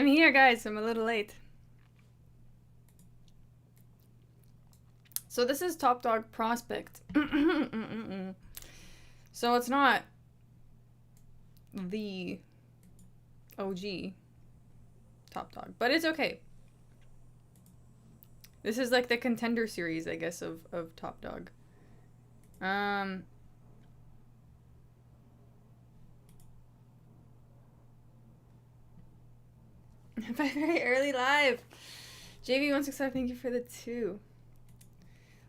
I'm here, guys. I'm a little late. So this is Top Dog Prospect. So it's not the OG Top Dog, but it's okay. This is like the contender series, I guess, of Top Dog. Very early live. JV165, thank you for the 2.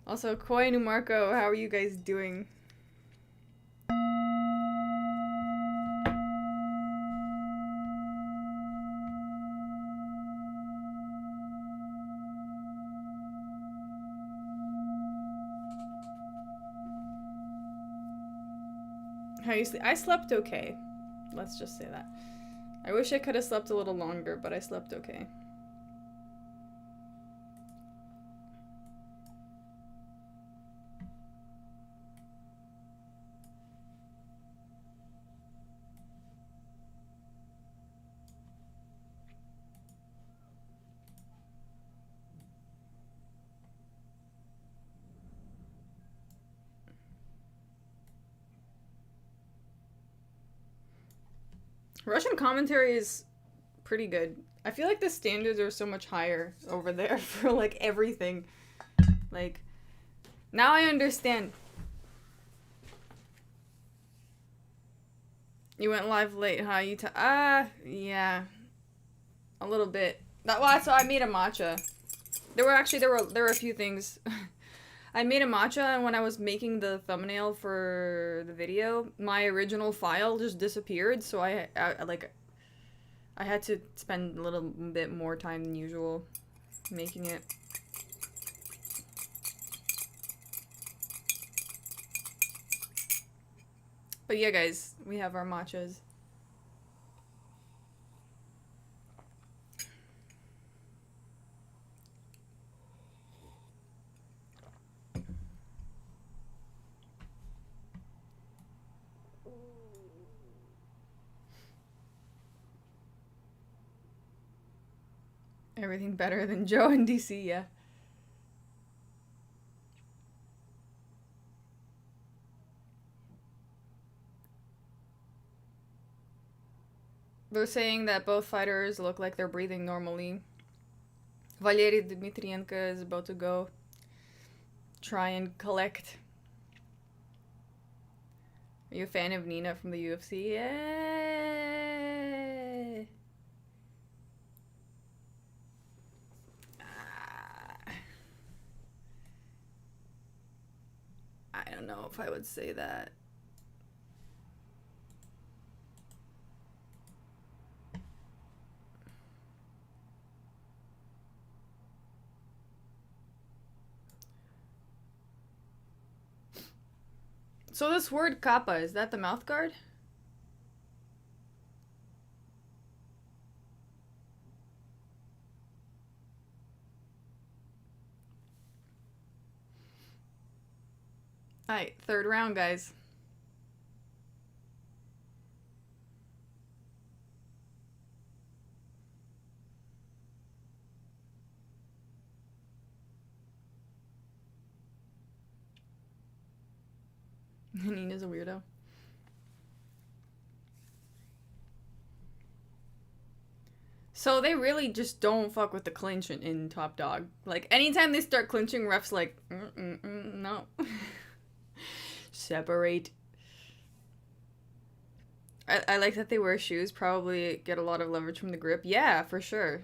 Also, Koi and Marco, how are you guys doing? How you sleep? I slept okay. Let's just say that. I wish I could have slept a little longer, but I slept okay. Russian commentary is pretty good. I feel like the standards are so much higher over there for like everything. Like, now I understand. You went live late, huh? Yeah. A little bit. That's why I made a matcha. There were a few things. I made a matcha, and when I was making the thumbnail for the video, my original file just disappeared, so I had to spend a little bit more time than usual making it. But yeah, guys, we have our matchas. Everything better than Joe in DC, yeah. They're saying that both fighters look like they're breathing normally. Valery Dmitrienko is about to go try and collect. Are you a fan of Nina from the UFC? Yeah. I don't know if I would say that. So this word kappa, is that the mouth guard? Alright, third round, guys. Nina's a weirdo. So they really just don't fuck with the clinch in Top Dog. Like, anytime they start clinching, refs like, no. Separate. I like that they wear shoes, probably get a lot of leverage from the grip. Yeah, for sure.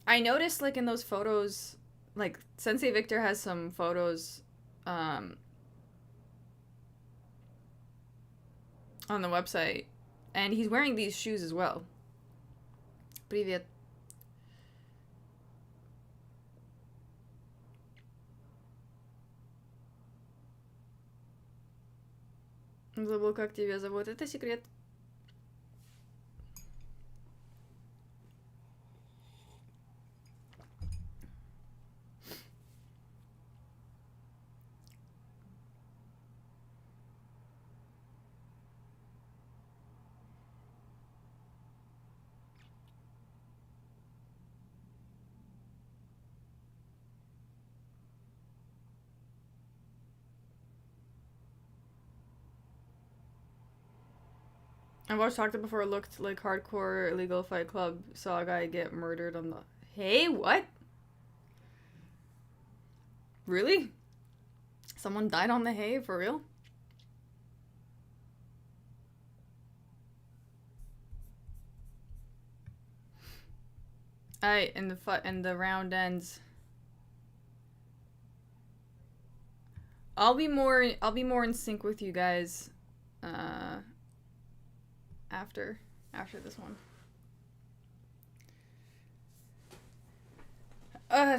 I noticed, like, in those photos, like, Sensei Victor has some photos, on the website, and he's wearing these shoes as well. Привет. Забыл, как тебя зовут. Это секрет. I watched Talked It before. It looked like hardcore illegal Fight Club. Saw a guy get murdered on the... Hey, what? Really? Someone died on the hay? For real? Alright, and the round ends. I'll be more in sync with you guys after this one.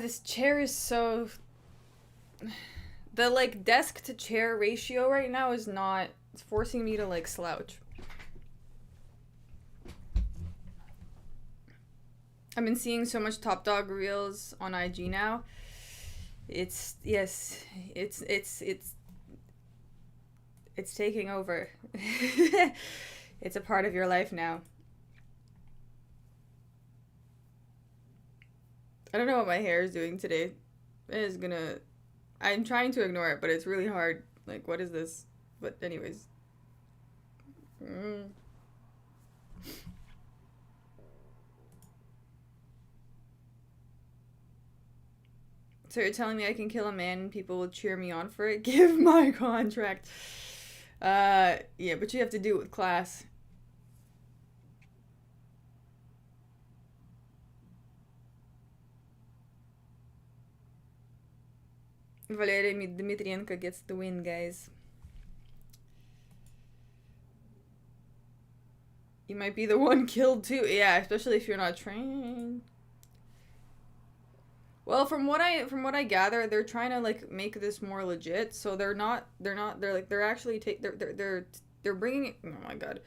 This chair is so... The, like, desk to chair ratio right now is not... It's forcing me to, like, slouch. I've been seeing so much Top Dog reels on IG now. It's taking over. It's a part of your life now. I don't know what my hair is doing today. It is gonna... I'm trying to ignore it, but it's really hard. Like, what is this? But anyways. So you're telling me I can kill a man and people will cheer me on for it? Give my contract. Yeah, but you have to do it with class. Valeria Dmitrienko gets the win, guys. You might be the one killed too. Yeah, especially if you're not trained. Well, from what I gather, they're trying to like make this more legit. So they're actually they're bringing, oh my god.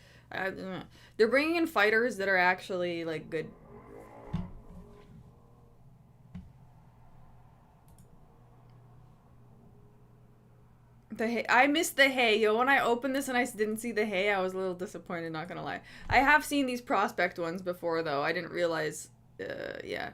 They're bringing in fighters that are actually like good. The hay. I missed the hay, yo. When I opened this and I didn't see the hay, I was a little disappointed, not gonna lie. I have seen these prospect ones before, though. I didn't realize, yeah.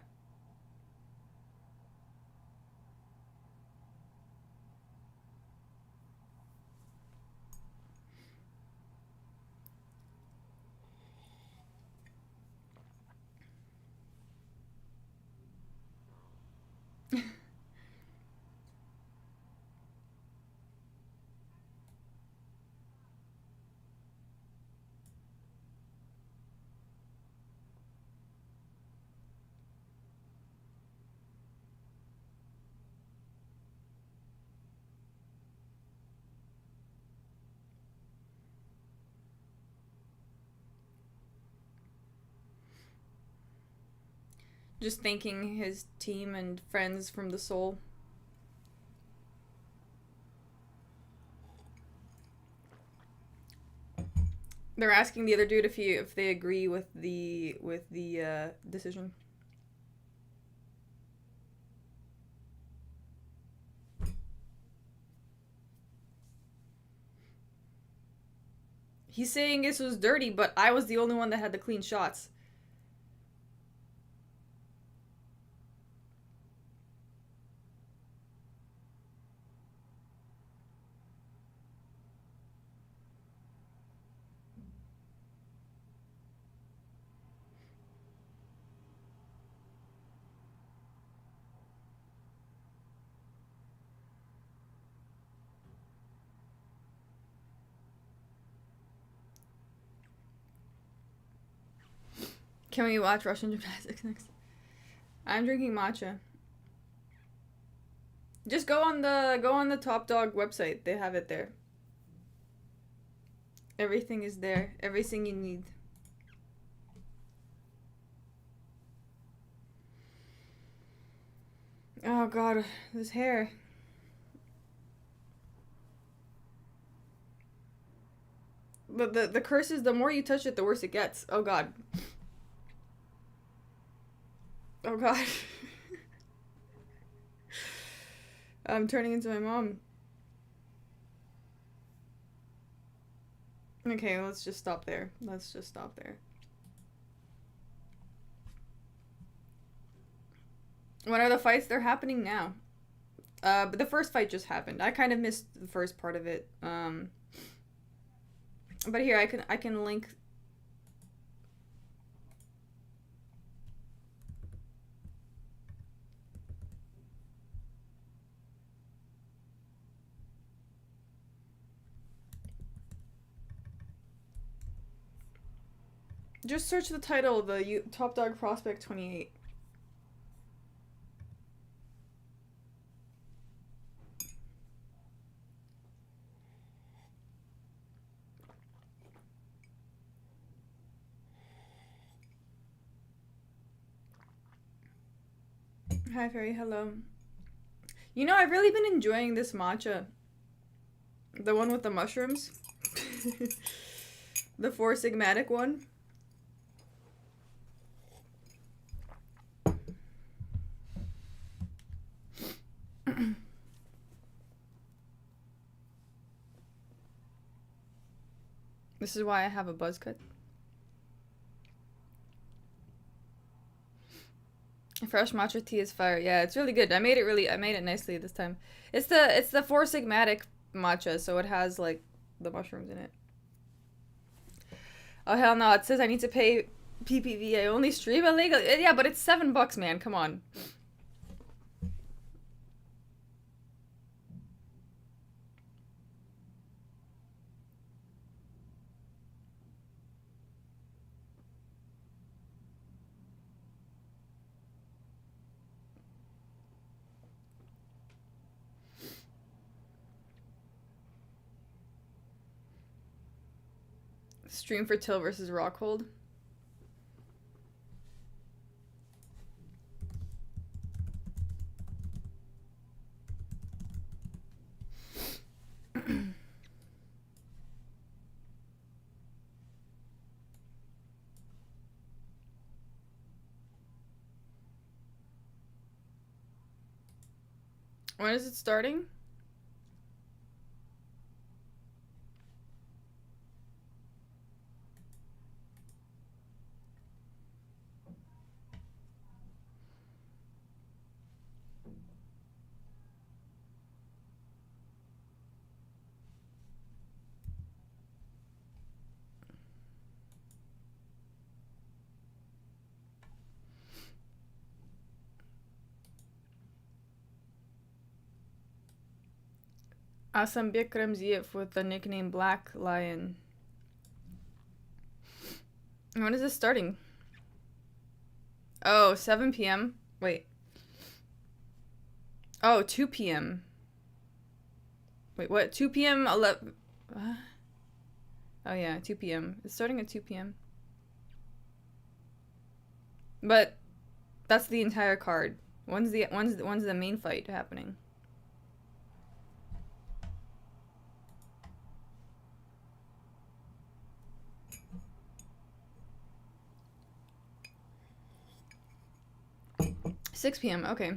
Just thanking his team and friends from the soul. They're asking the other dude if they agree with the decision. He's saying this was dirty, but I was the only one that had the clean shots. Can we watch Russian gymnastics next? I'm drinking matcha. Just go on the Top Dog website. They have it there. Everything is there. Everything you need. Oh god, this hair. The curse is the more you touch it, the worse it gets. Oh god. Oh god. I'm turning into my mom. Okay, let's just stop there. Let's just stop there. When are the fights? They're happening now. But the first fight just happened. I kind of missed the first part of it. But here I can link Just search the title, the Top Dog Prospect 28. Hi, Fairy. Hello. You know, I've really been enjoying this matcha. The one with the mushrooms. The Four Sigmatic one. This is why I have a buzz cut. Fresh matcha tea is fire. Yeah, it's really good. I made it nicely this time. It's the Four Sigmatic matcha, so it has like the mushrooms in it. Oh hell no, it says I need to pay PPV. I only stream illegally. Yeah, but it's $7, man. Come on. Stream for Till versus Rockhold. When is it starting? Asam Bikram Ziev with the nickname Black Lion. When is this starting? Oh, 7 p.m. Wait. Oh, 2 p.m. Wait, what? 2 p.m. 11. Oh yeah, 2 p.m. It's starting at 2 p.m. But that's the entire card. When's the main fight happening? Six p.m. Okay.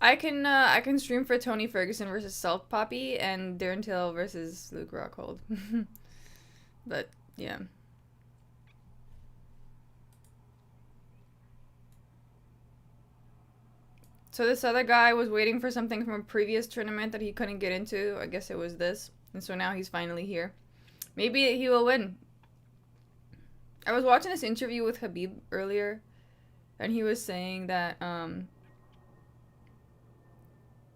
I can stream for Tony Ferguson versus Salt Poppy and Darren Till versus Luke Rockhold. But yeah. So this other guy was waiting for something from a previous tournament that he couldn't get into. I guess it was this. And so now he's finally here. Maybe he will win. I was watching this interview with Habib earlier, and he was saying that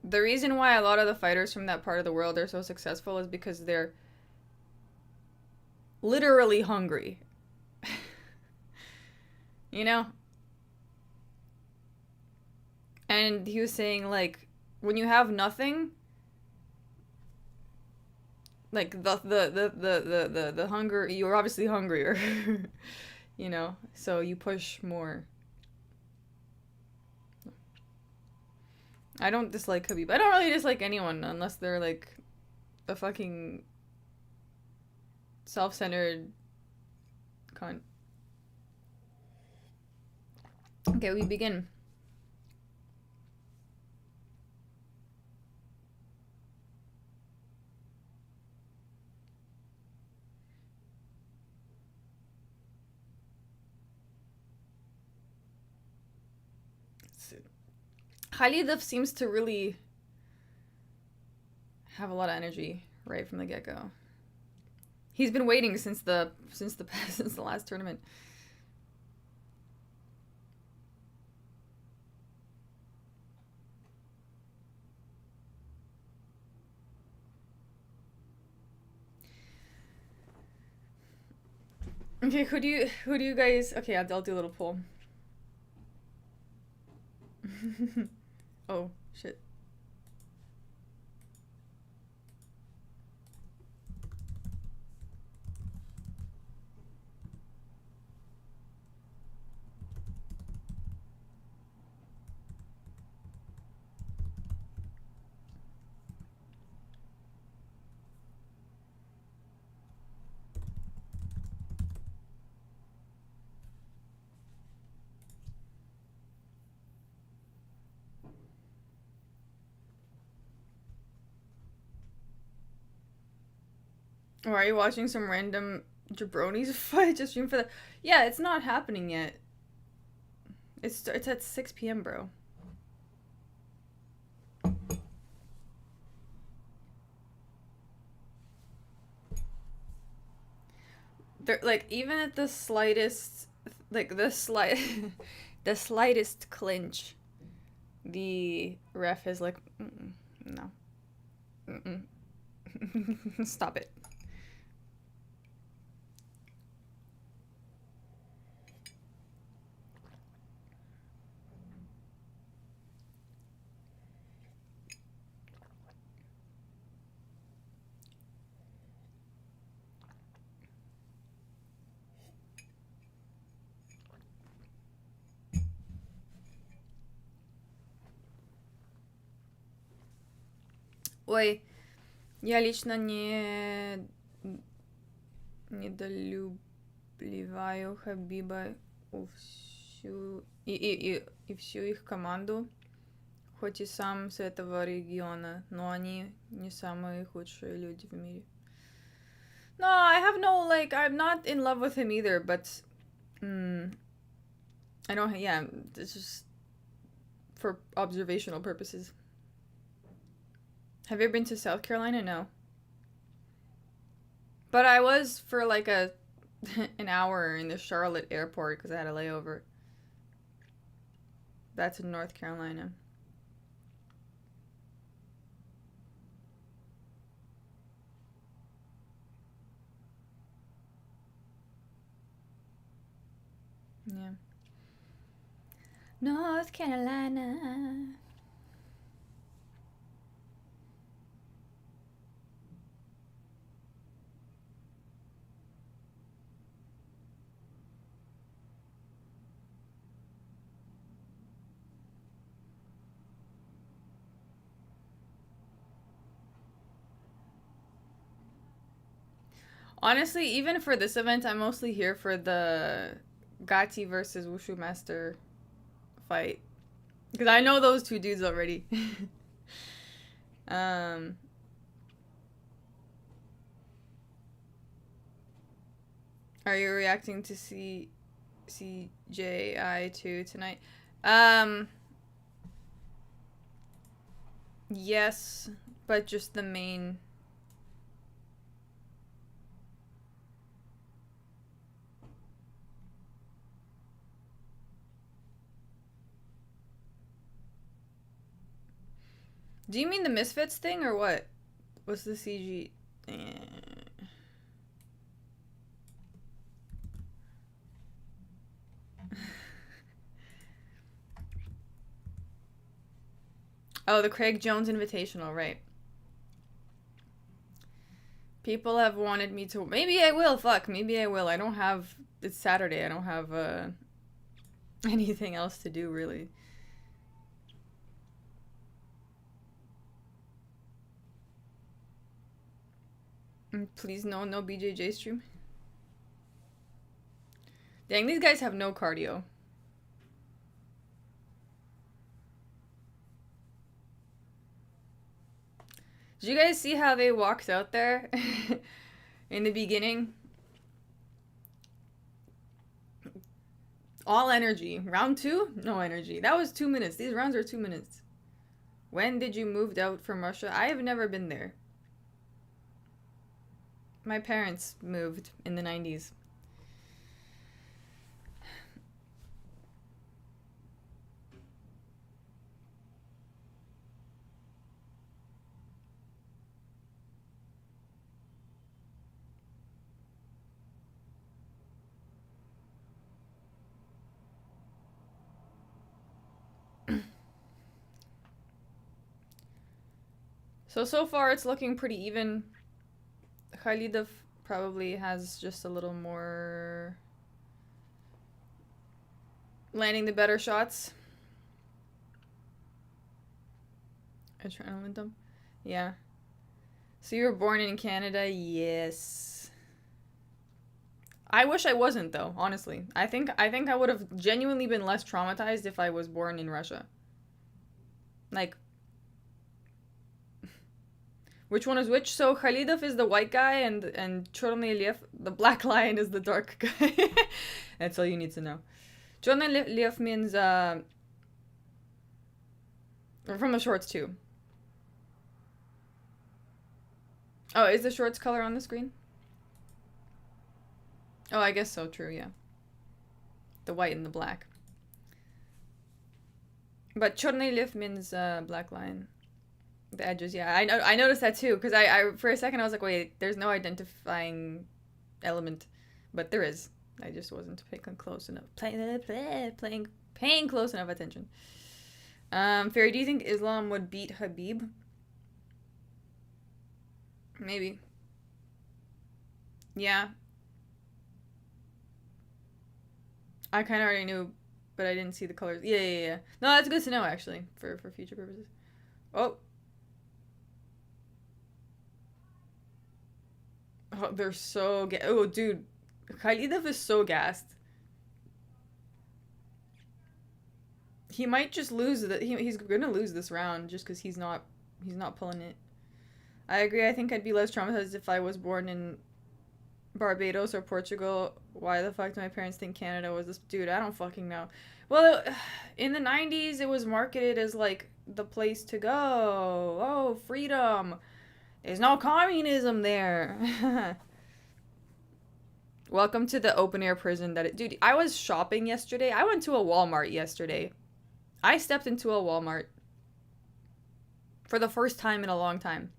the reason why a lot of the fighters from that part of the world are so successful is because they're literally hungry. You know? And he was saying, like, when you have nothing, like the hunger, you're obviously hungrier. You know? So you push more. I don't dislike Habib. I don't really dislike anyone unless they're like a fucking self-centered cunt. Okay, we begin. Khalidov seems to really have a lot of energy right from the get-go. He's been waiting since the last tournament. Okay, who do you guys? Okay, I'll do a little poll. Oh shit. Or are you watching some random jabronis fight just stream for that? Yeah, it's not happening yet. It's at 6 p.m., bro. They're like, even at the slightest, like the slightest clinch, the ref is like, no, stop it. Ой, я лично недолюбливаю Хабиба и всю их команду, хоть и сам с этого региона, но они не самые худшие люди в мире. No, I have no, like, I'm not in love with him either, but I don't, yeah, it's just for observational purposes. Have you ever been to South Carolina? No. But I was for like an hour in the Charlotte airport because I had a layover. That's in North Carolina. Yeah. North Carolina. Honestly, even for this event, I'm mostly here for the Gatti versus Wushu Master fight. Because I know those two dudes already. Are you reacting to CJI2 tonight? Yes, but just the main. Do you mean the Misfits thing or what? What's the CG? Oh, the Craig Jones Invitational, right. People have wanted me to... Maybe I will, fuck. Maybe I will. I don't have... It's Saturday. I don't have anything else to do, really. Please, no BJJ stream. Dang, these guys have no cardio. Did you guys see how they walked out there in the beginning? All energy. Round 2? No energy. That was 2 minutes. These rounds are 2 minutes. When did you move out from Russia? I have never been there. My parents moved in the 90s. So far it's looking pretty even. Khalidov probably has just a little more landing the better shots. Adrenaline. Yeah. So you were born in Canada? Yes. I wish I wasn't though, honestly. I think I would have genuinely been less traumatized if I was born in Russia. Like, which one is which? So Khalidov is the white guy and Chorny Lev, the black lion, is the dark guy. That's all you need to know. Chorny Lev means from the shorts too. Oh, is the shorts color on the screen? Oh, I guess so, true, yeah. The white and the black. But Chorny Lev means black lion. The edges, yeah. I noticed that too, because I for a second I was like, wait, there's no identifying element. But there is. I just wasn't paying close enough. Paying close enough attention. Fairy, do you think Islam would beat Habib? Maybe. Yeah. I kind of already knew, but I didn't see the colors. Yeah. No, that's good to know, actually, for future purposes. Oh. Oh, they're so oh, dude. Khalidov is so gassed. He might just lose he's gonna lose this round just because he's not pulling it. I agree. I think I'd be less traumatized if I was born in Barbados or Portugal. Why the fuck do my parents think Canada was this? Dude, I don't fucking know. Well, in the 90s, it was marketed as like the place to go. Oh, freedom. There's no communism there. Welcome to the open air prison dude, I was shopping yesterday. I went to a Walmart yesterday. I stepped into a Walmart for the first time in a long time.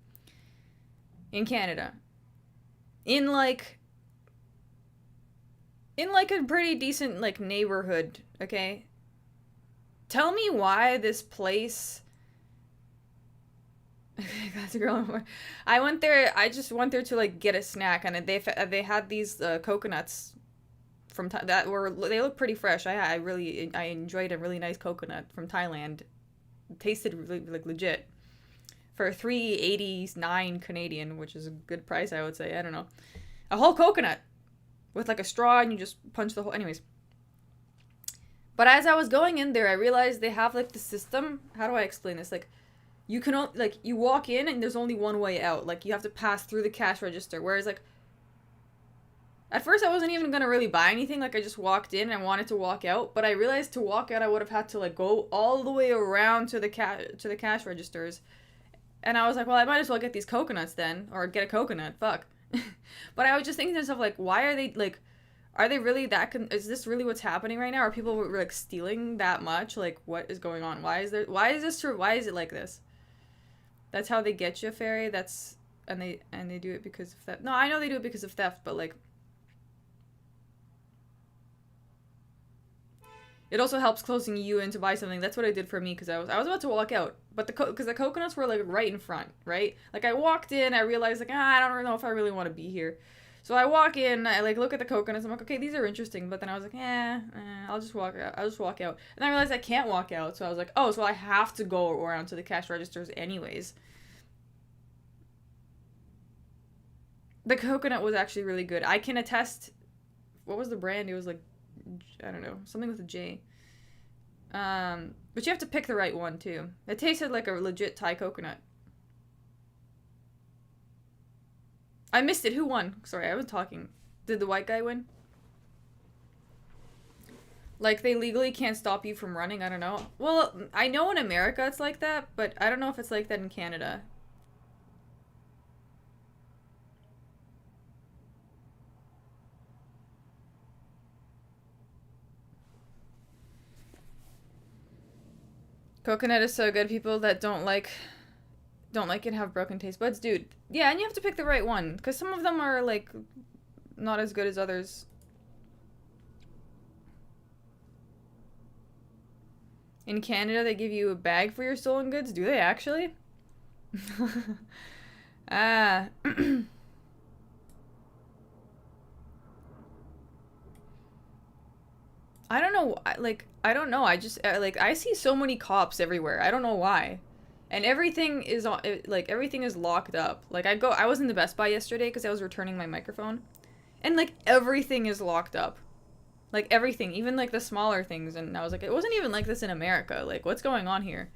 In Canada. In like a pretty decent like neighborhood, okay? Tell me why this place that's a girl. I just went there to like get a snack, and they had these coconuts from they look pretty fresh. I enjoyed a really nice coconut from Thailand. It tasted really like legit. For $3.89 Canadian, which is a good price, I would say. I don't know. A whole coconut with like a straw, and you just punch the whole. Anyways. But as I was going in there, I realized they have like the system. How do I explain this? Like, you can you walk in and there's only one way out. Like, you have to pass through the cash register. Whereas like, at first I wasn't even gonna really buy anything. Like, I just walked in and I wanted to walk out. But I realized to walk out, I would have had to like go all the way around to the cash registers. And I was like, well, I might as well get these coconuts then, or get a coconut. Fuck. But I was just thinking to myself, like, why are they like? Are they really that? Is this really what's happening right now? Are people like stealing that much? Like, what is going on? Why is this true? Why is it like this? That's how they get you, Fairy. And they do it because of theft. No, I know they do it because of theft, but like, it also helps closing you in to buy something. That's what it did for me, because I was about to walk out, but because the coconuts were like right in front, right? Like, I walked in, I realized like, I don't really know if I really want to be here. So I walk in, I like look at the coconuts, I'm like, okay, these are interesting, but then I was like, I'll just walk out. And I realized I can't walk out, so I was like, oh, so I have to go around to the cash registers anyways. The coconut was actually really good. I can attest, what was the brand? It was like, I don't know, something with a J. But you have to pick the right one too. It tasted like a legit Thai coconut. I missed it. Who won? Sorry, I was talking. Did the white guy win? Like, they legally can't stop you from running? I don't know. Well, I know in America it's like that, but I don't know if it's like that in Canada. Coconut is so good. People that don't like it have broken taste buds, dude. Yeah, and you have to pick the right one because some of them are like not as good as others. In Canada, they give you a bag for your stolen goods. Do they actually? Ah. I don't know. I don't know. I just like I see so many cops everywhere. I don't know why, and everything is on. Like everything is locked up. Like I was in the Best Buy yesterday because I was returning my microphone, and like everything is locked up. Like everything, even like the smaller things. And I was like, it wasn't even like this in America. Like what's going on here?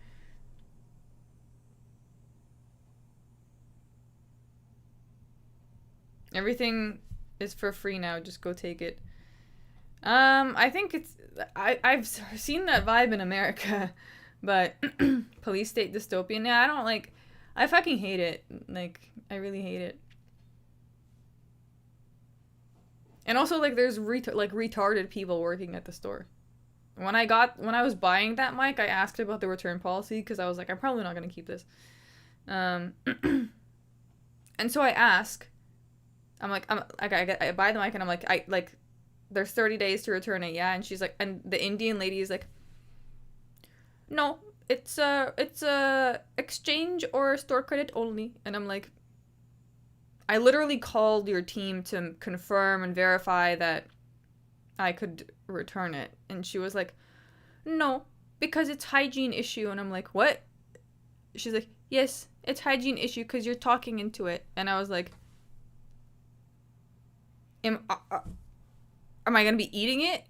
Everything is for free now. Just go take it. I think I've seen that vibe in America, but police state dystopian. Yeah, I don't like. I fucking hate it. Like, I really hate it. And also, like, there's retarded people working at the store. When I was buying that mic, I asked about the return policy because I was like, I'm probably not gonna keep this. And so I ask. I buy the mic and I'm like, there's 30 days to return it, yeah? And she's like, and the Indian lady is like, no, it's a exchange or store credit only. And I'm like, I literally called your team to confirm and verify that I could return it. And she was like, no, because it's hygiene issue. And I'm like, what? She's like, yes, it's hygiene issue because you're talking into it. And I was like, am I gonna be eating it?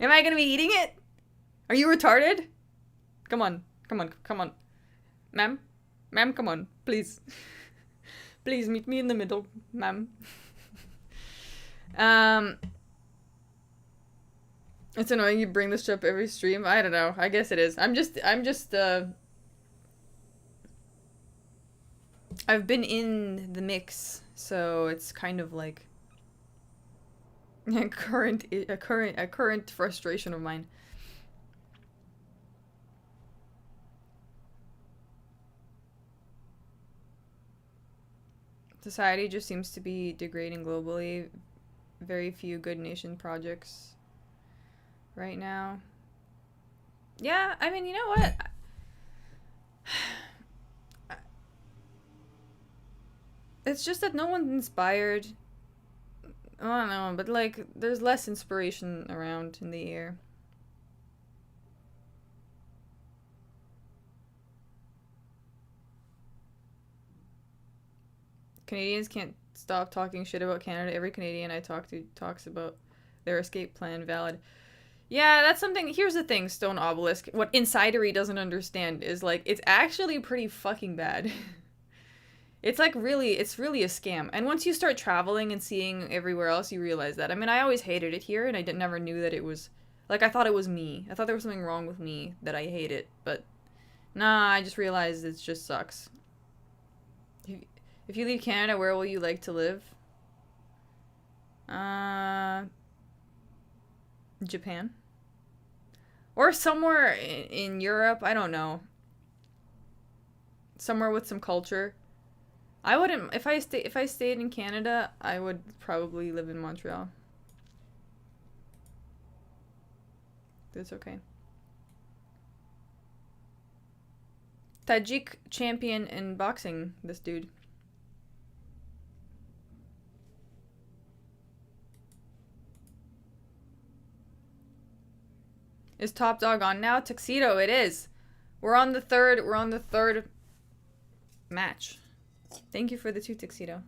Am I gonna be eating it? Are you retarded? Come on. Ma'am, come on, please. Please meet me in the middle, ma'am. It's annoying you bring this up every stream. I don't know. I guess it is. I've been in the mix, so it's kind of like a current frustration of mine. Society just seems to be degrading globally. Very few good nation projects right now. Yeah, I mean, you know what? It's just that no one's inspired. I don't know, but like, there's less inspiration around in the air. Canadians can't stop talking shit about Canada. Every Canadian I talk to talks about their escape plan valid. Yeah, that's something. Here's the thing, Stone Obelisk. What Insidery doesn't understand is like, it's actually pretty fucking bad. It's like it's really a scam. And once you start traveling and seeing everywhere else, you realize that. I mean, I always hated it here, and I never knew that it was, like, I thought it was me. I thought there was something wrong with me that I hate it, but nah, I just realized it just sucks. If you leave Canada, where will you like to live? Japan? Or somewhere in Europe, I don't know. Somewhere with some culture. I wouldn't, if I stayed in Canada, I would probably live in Montreal. That's okay. Tajik champion in boxing, this dude. Is Top Dog on now? Tuxedo, it is. We're on the third match. Thank you for the 2 Tuxedo.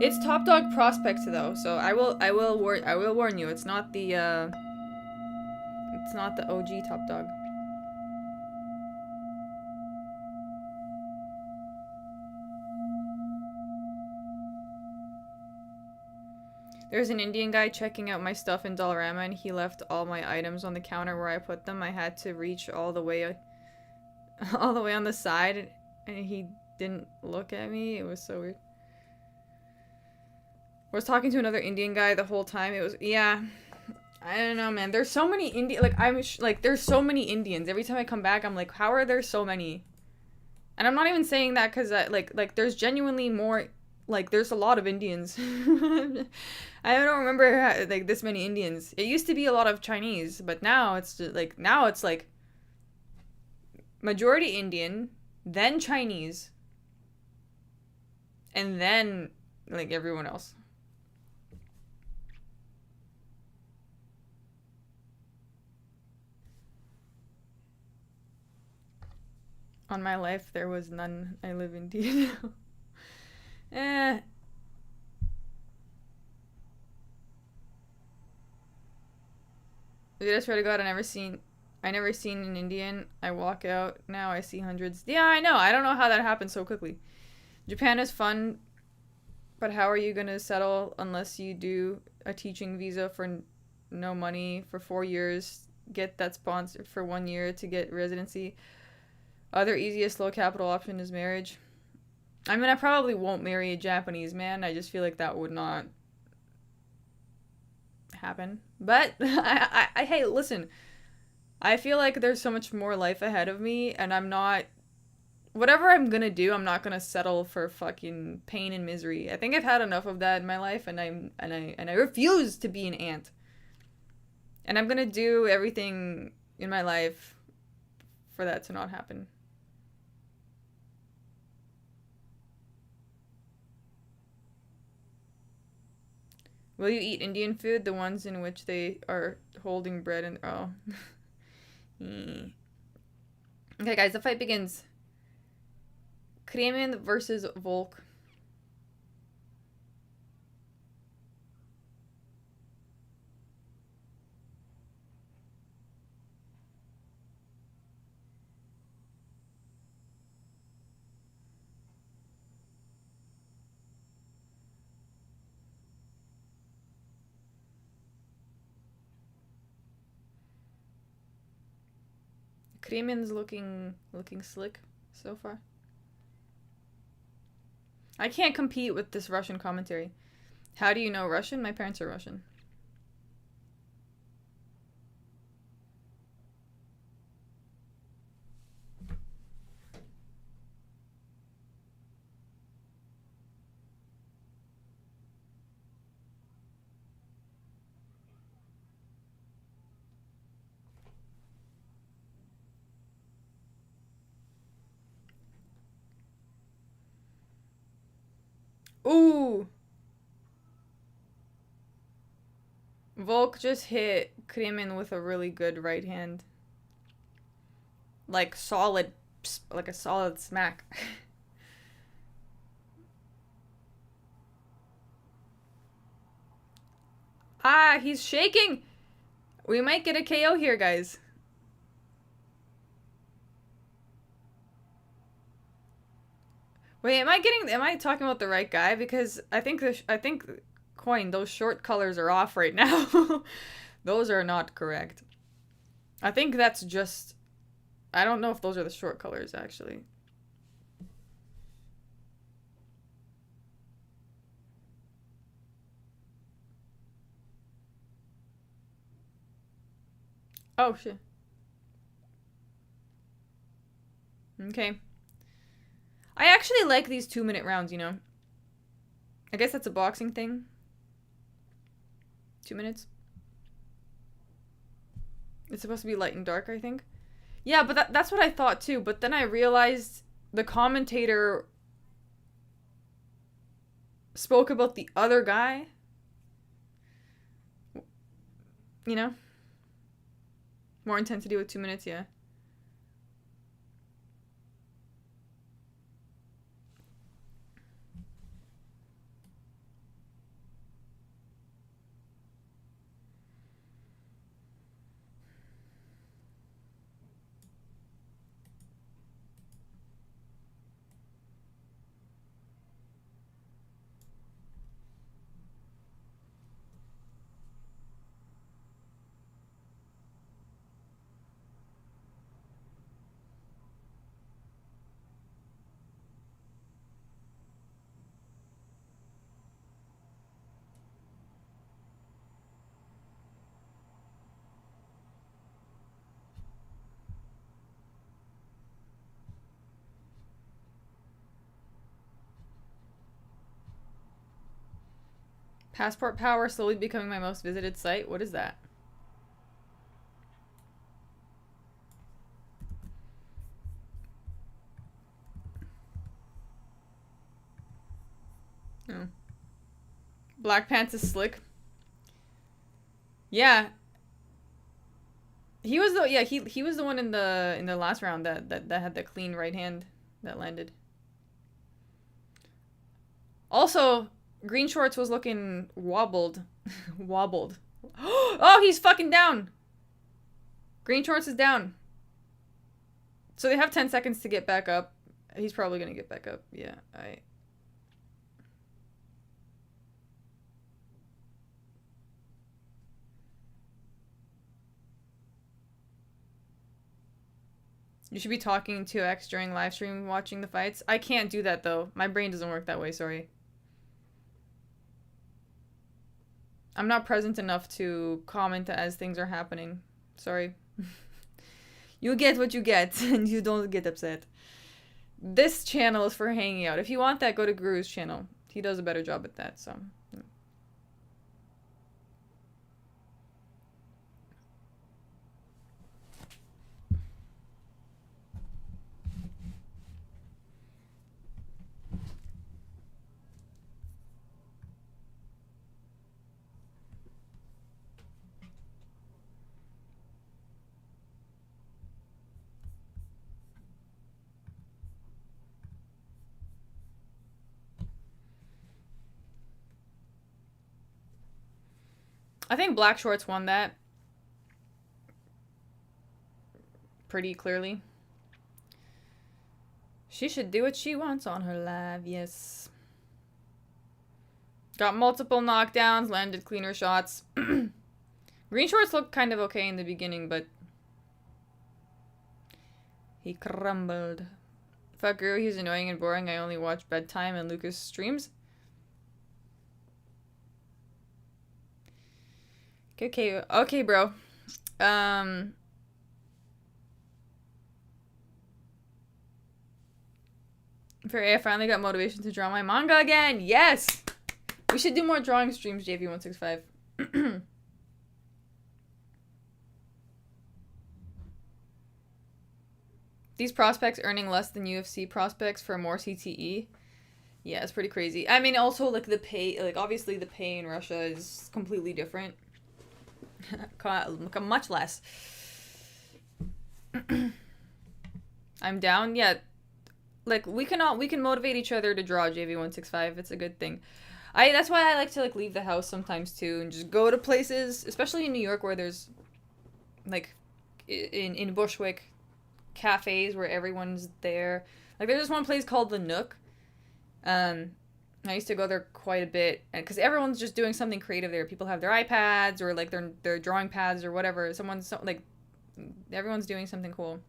It's Top Dog Prospect though, so I will warn you. It's not the OG Top Dog. There's an Indian guy checking out my stuff in Dollarama, and he left all my items on the counter where I put them. I had to reach all the way on the side, and he didn't look at me. It was so weird. I was talking to another Indian guy the whole time. It was, yeah. I don't know, man. There's so many Indian. Like like there's so many Indians. Every time I come back, I'm like, how are there so many? And I'm not even saying that because like there's genuinely more. Like there's a lot of Indians. I don't remember like this many Indians. It used to be a lot of Chinese, but now it's just, like majority Indian, then Chinese, and then like everyone else. On my life, there was none. I live in D. Eh. Dude, I swear to God, I never seen an Indian. I walk out now, I see hundreds. Yeah, I know. I don't know how that happened so quickly. Japan is fun, but how are you gonna settle unless you do a teaching visa for no money for 4 years? Get that sponsored for 1 year to get residency. Other easiest low capital option is marriage. I mean, I probably won't marry a Japanese man. I just feel like that would not happen. But hey, listen. I feel like there's so much more life ahead of me, and I'm not. Whatever I'm gonna do, I'm not gonna settle for fucking pain and misery. I think I've had enough of that in my life, and I refuse to be an ant. And I'm gonna do everything in my life for that to not happen. Will you eat Indian food? The ones in which they are holding bread and oh. Okay, guys, the fight begins. Kremen versus Volk. Kremen's looking slick so far. I can't compete with this Russian commentary. How do you know Russian? My parents are Russian. Ooh! Volk just hit Kremen with a really good right hand. Like solid, like a solid smack. Ah, he's shaking! We might get a KO here, guys. Wait, am I talking about the right guy? Because I think Coin, those short colors are off right now. Those are not correct. I think that's just, I don't know if those are the short colors, actually. Oh, shit. Okay. I actually like these 2-minute rounds, you know? I guess that's a boxing thing. 2 minutes. It's supposed to be light and dark, I think. Yeah, but that's what I thought too. But then I realized the commentator spoke about the other guy. You know? More intensity with 2 minutes, yeah. Passport Power slowly becoming my most visited site. What is that? Oh. Black Pants is slick. Yeah. He was the he was the one in the last round that had the clean right hand that landed. Also, Green Shorts was looking wobbled. Wobbled. Oh, he's fucking down. Green Shorts is down. So they have 10 seconds to get back up. He's probably gonna get back up. Yeah, You should be talking to X during live stream watching the fights. I can't do that though. My brain doesn't work that way, sorry. I'm not present enough to comment as things are happening. Sorry. You get what you get, and you don't get upset. This channel is for hanging out. If you want that, go to Guru's channel. He does a better job at that, so... I think Black Shorts won that. Pretty clearly. She should do what she wants on her live, yes. Got multiple knockdowns, landed cleaner shots. Green Shorts looked kind of okay in the beginning, but... he crumbled. Fuck Guru, he's annoying and boring. I only watch bedtime and Lucas streams. Okay, bro. I finally got motivation to draw my manga again. Yes! We should do more drawing streams, JV165. These prospects earning less than UFC prospects for more CTE. Yeah, it's pretty crazy. I mean, also, like, the pay... like, obviously, the pay in Russia is completely different. Much less. I'm down. Yeah. Like, we can motivate each other to draw, JV165. It's a good thing. That's why I like to, like, leave the house sometimes, too, and just go to places, especially in New York, where there's, like, in Bushwick, cafes where everyone's there. Like, there's this one place called The Nook. I used to go there quite a bit, because everyone's just doing something creative there. People have their iPads, or, like, their drawing pads, or whatever. Everyone's doing something cool.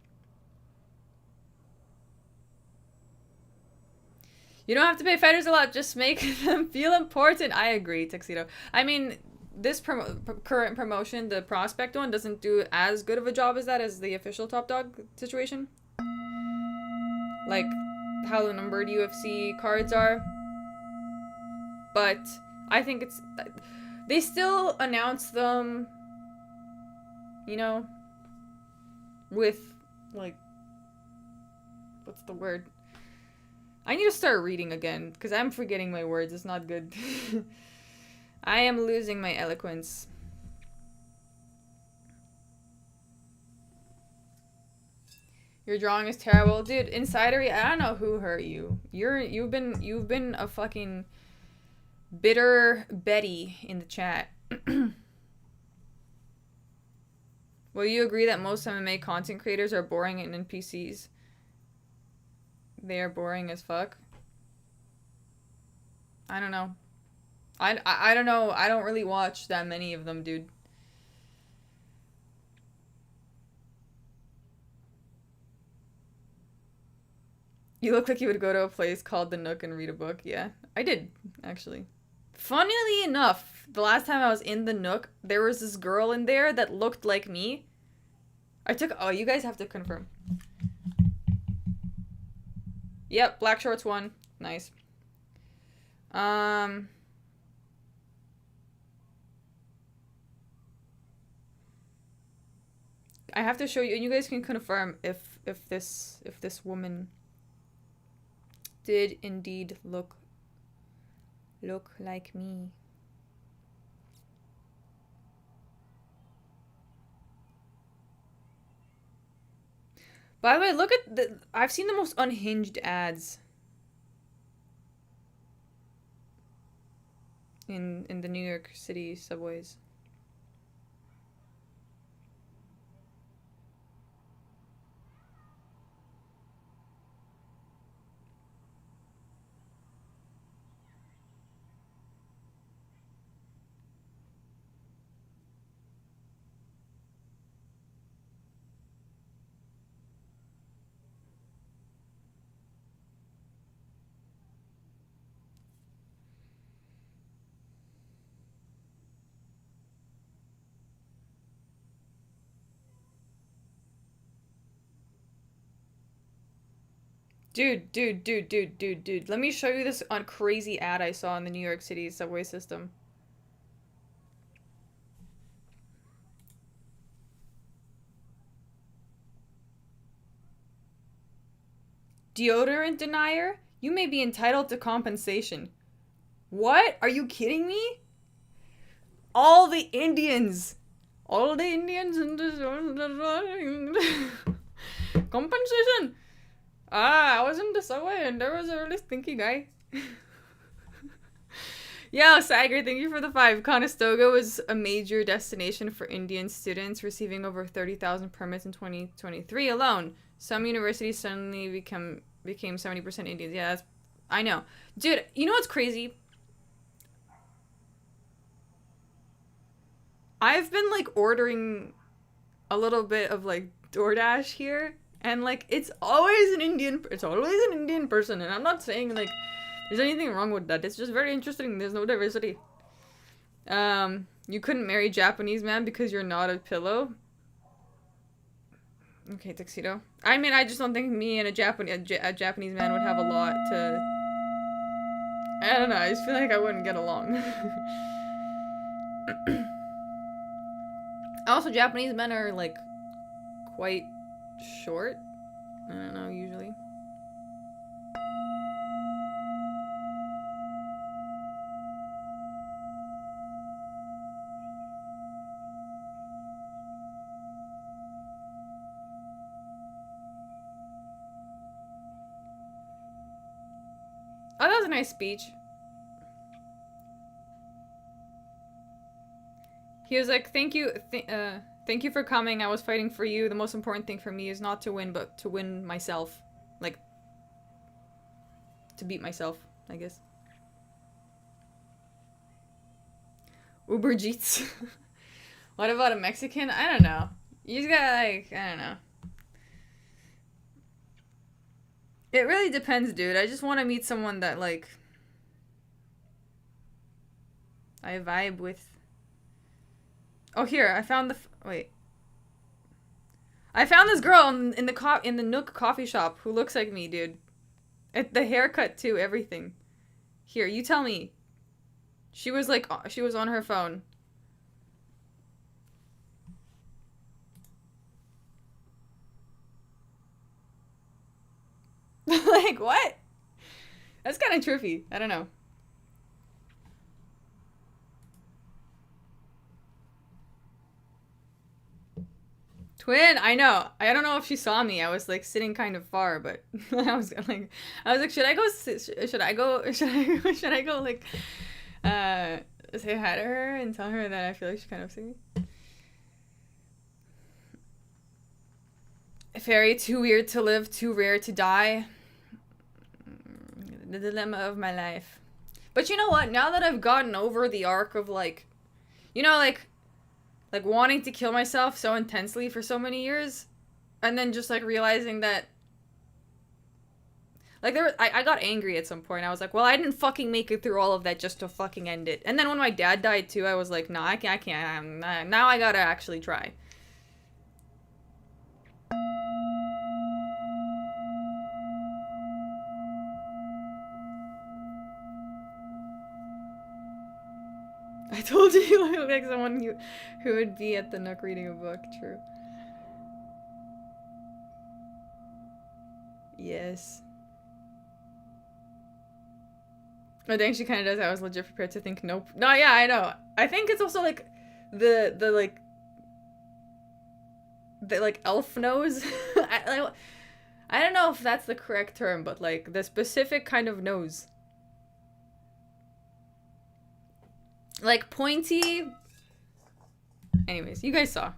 You don't have to pay fighters a lot, just make them feel important. I agree, Tuxedo. I mean, this current promotion, the prospect one, doesn't do as good of a job as that as the official Top Dog situation. Like, how the numbered UFC cards are. But I think it's... they still announce them, you know, with, like... what's the word? I need to start reading again, because I'm forgetting my words. It's not good. I am losing my eloquence. Your drawing is terrible. Dude, Insidery, I don't know who hurt you. You've been a fucking bitter Betty in the chat. Will you agree that most MMA content creators are boring and NPCs? They are boring as fuck. I don't know. I don't know. I don't really watch that many of them, dude. You look like you would go to a place called The Nook and read a book. Yeah, I did, actually. Funnily enough, the last time I was in The Nook, there was this girl in there that looked like me. Oh, you guys have to confirm. Yep, Black Shorts won. Nice. I have to show you, and you guys can confirm if this woman did indeed look like me. By the way, look at the. I've seen the most unhinged ads in the New York City subways. Dude. Let me show you this crazy ad I saw in the New York City subway system. Deodorant denier? You may be entitled to compensation. What? Are you kidding me? All the Indians in this compensation. I was in the subway and there was a really stinky guy. Yo, Sagar, thank you for the 5. Conestoga was a major destination for Indian students, receiving over 30,000 permits in 2023 alone. Some universities suddenly became 70% Indians. Yeah, that's, I know. Dude, you know what's crazy? I've been, like, ordering a little bit of, like, DoorDash here, and, like, it's always an Indian person, and I'm not saying, like, there's anything wrong with that. It's just very interesting. There's no diversity. You couldn't marry Japanese man because you're not a pillow? Okay, tuxedo. I mean, I just don't think me and a Japanese man would have a lot to... I don't know, I just feel like I wouldn't get along. Also, Japanese men are, like, quite short. I don't know, usually. Oh, that was a nice speech. He was like, thank you for coming. I was fighting for you. The most important thing for me is not to win, but to win myself. Like, to beat myself, I guess. Uber Jeets. What about a Mexican? I don't know. You just gotta, like, I don't know. It really depends, dude. I just want to meet someone that, like, I vibe with. Oh, here, I found the... wait. I found this girl in the Nook coffee shop who looks like me, dude. The haircut, too, everything. Here, you tell me. She was, like, she was on her phone. Like, what? That's kind of trippy. I don't know. Twin, I know. I don't know if she saw me. I was like sitting kind of far, but I was like, should I go like, say hi to her and tell her that I feel like she kind of see me? Fairy, too weird to live, too rare to die. The dilemma of my life. But you know what? Now that I've gotten over the arc of like, you know, like wanting to kill myself so intensely for so many years, and then just like realizing that, like I got angry at some point. I was like, well, I didn't fucking make it through all of that just to fucking end it. And then when my dad died too, I was like, nah, I can't. Now I gotta actually try. I told you you look like someone who would be at the Nook reading a book. True. Yes. I think she kind of does. I was legit prepared to think nope. No, yeah, I know. I think it's also like the elf nose. I don't know if that's the correct term, but like the specific kind of nose. Like pointy. Anyways, you guys saw.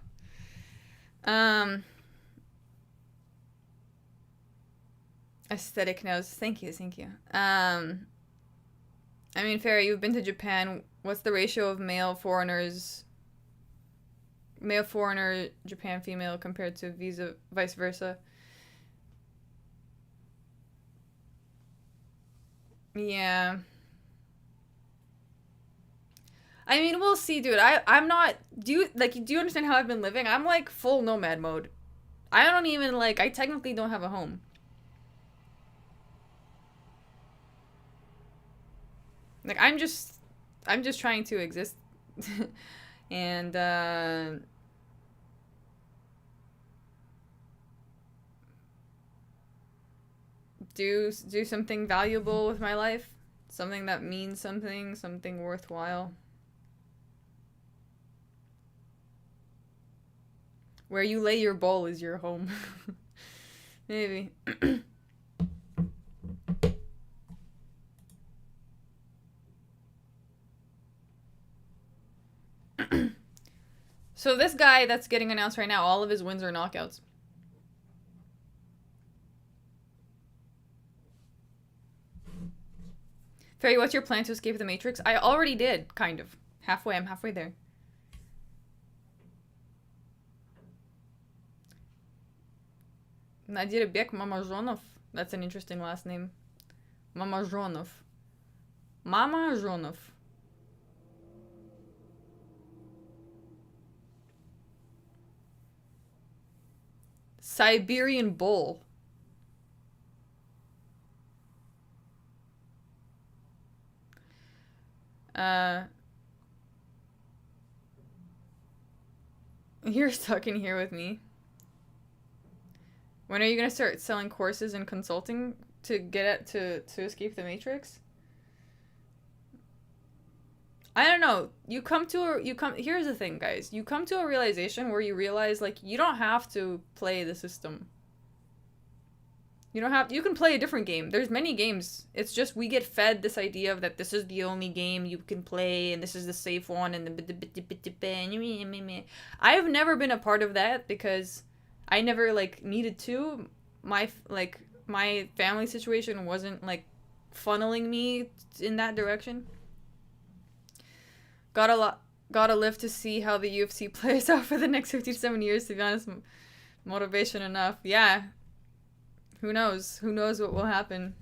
Aesthetic nose. Thank you, thank you. I mean, Farah, you've been to Japan. What's the ratio of male foreigner, Japan female compared to vice versa? Yeah. I mean, we'll see, dude. I'm not. Do you understand how I've been living? I'm like full nomad mode. I don't even like. I technically don't have a home. Like I'm just trying to exist, and do something valuable with my life, something that means something worthwhile. Where you lay your bowl is your home. Maybe. So this guy that's getting announced right now, all of his wins are knockouts. Fairy, what's your plan to escape the Matrix? I already did, kind of. Halfway, I'm halfway there. Nadirbek Mamazhonov. That's an interesting last name. Mamazhonov. Mamazhonov. Siberian Bull. You're stuck in here with me. When are you gonna start selling courses and consulting to to escape the Matrix? I don't know. Here's the thing, guys. You come to a realization where you realize like you don't have to play the system. You can play a different game. There's many games. It's just we get fed this idea of that this is the only game you can play and this is the safe one and I've never been a part of that because I never like needed to. My family situation wasn't like funneling me in that direction. Gotta live to see how the UFC plays out for the next 57 years, to be honest. Motivation enough. Yeah. Who knows? Who knows what will happen?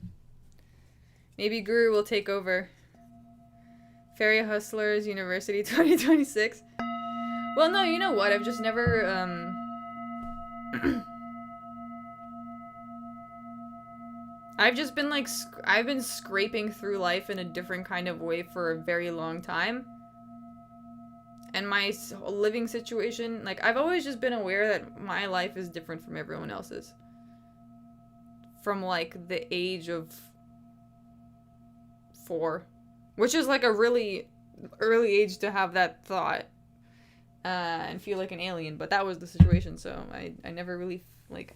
Maybe Guru will take over. Fairy Hustlers University 2026. Well, no, you know what? I've just never, I've just been like, I've been scraping through life in a different kind of way for a very long time. And my living situation, like, I've always just been aware that my life is different from everyone else's. From, like, the age of 4. Which is, like, a really early age to have that thought. And feel like an alien. But that was the situation, so I never really, like...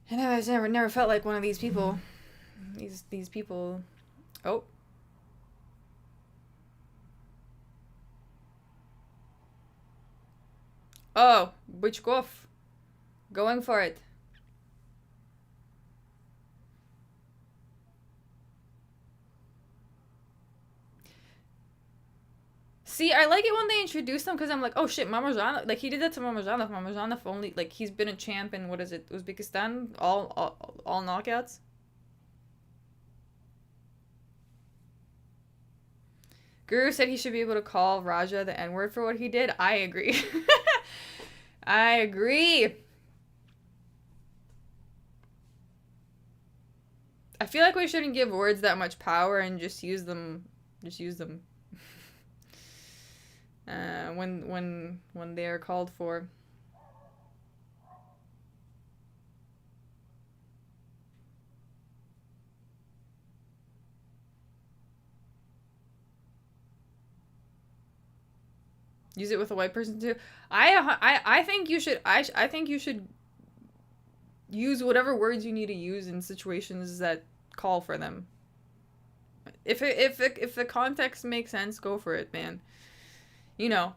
And I never felt like one of these people. These people... Oh. Oh, Bычков. Going for it. See, I like it when they introduce them because I'm like, oh shit, Mamazhanov. Like, he did that to Mamazhanov. Mamazhanov only, like, he's been a champ in, what is it, Uzbekistan? All knockouts? Guru said he should be able to call Raja the N-word for what he did. I agree. I agree. I feel like we shouldn't give words that much power and just use them. When they are called for. Use it with a white person too. I think you should. I think you should use whatever words you need to use in situations that call for them. If the context makes sense, go for it, man. You know.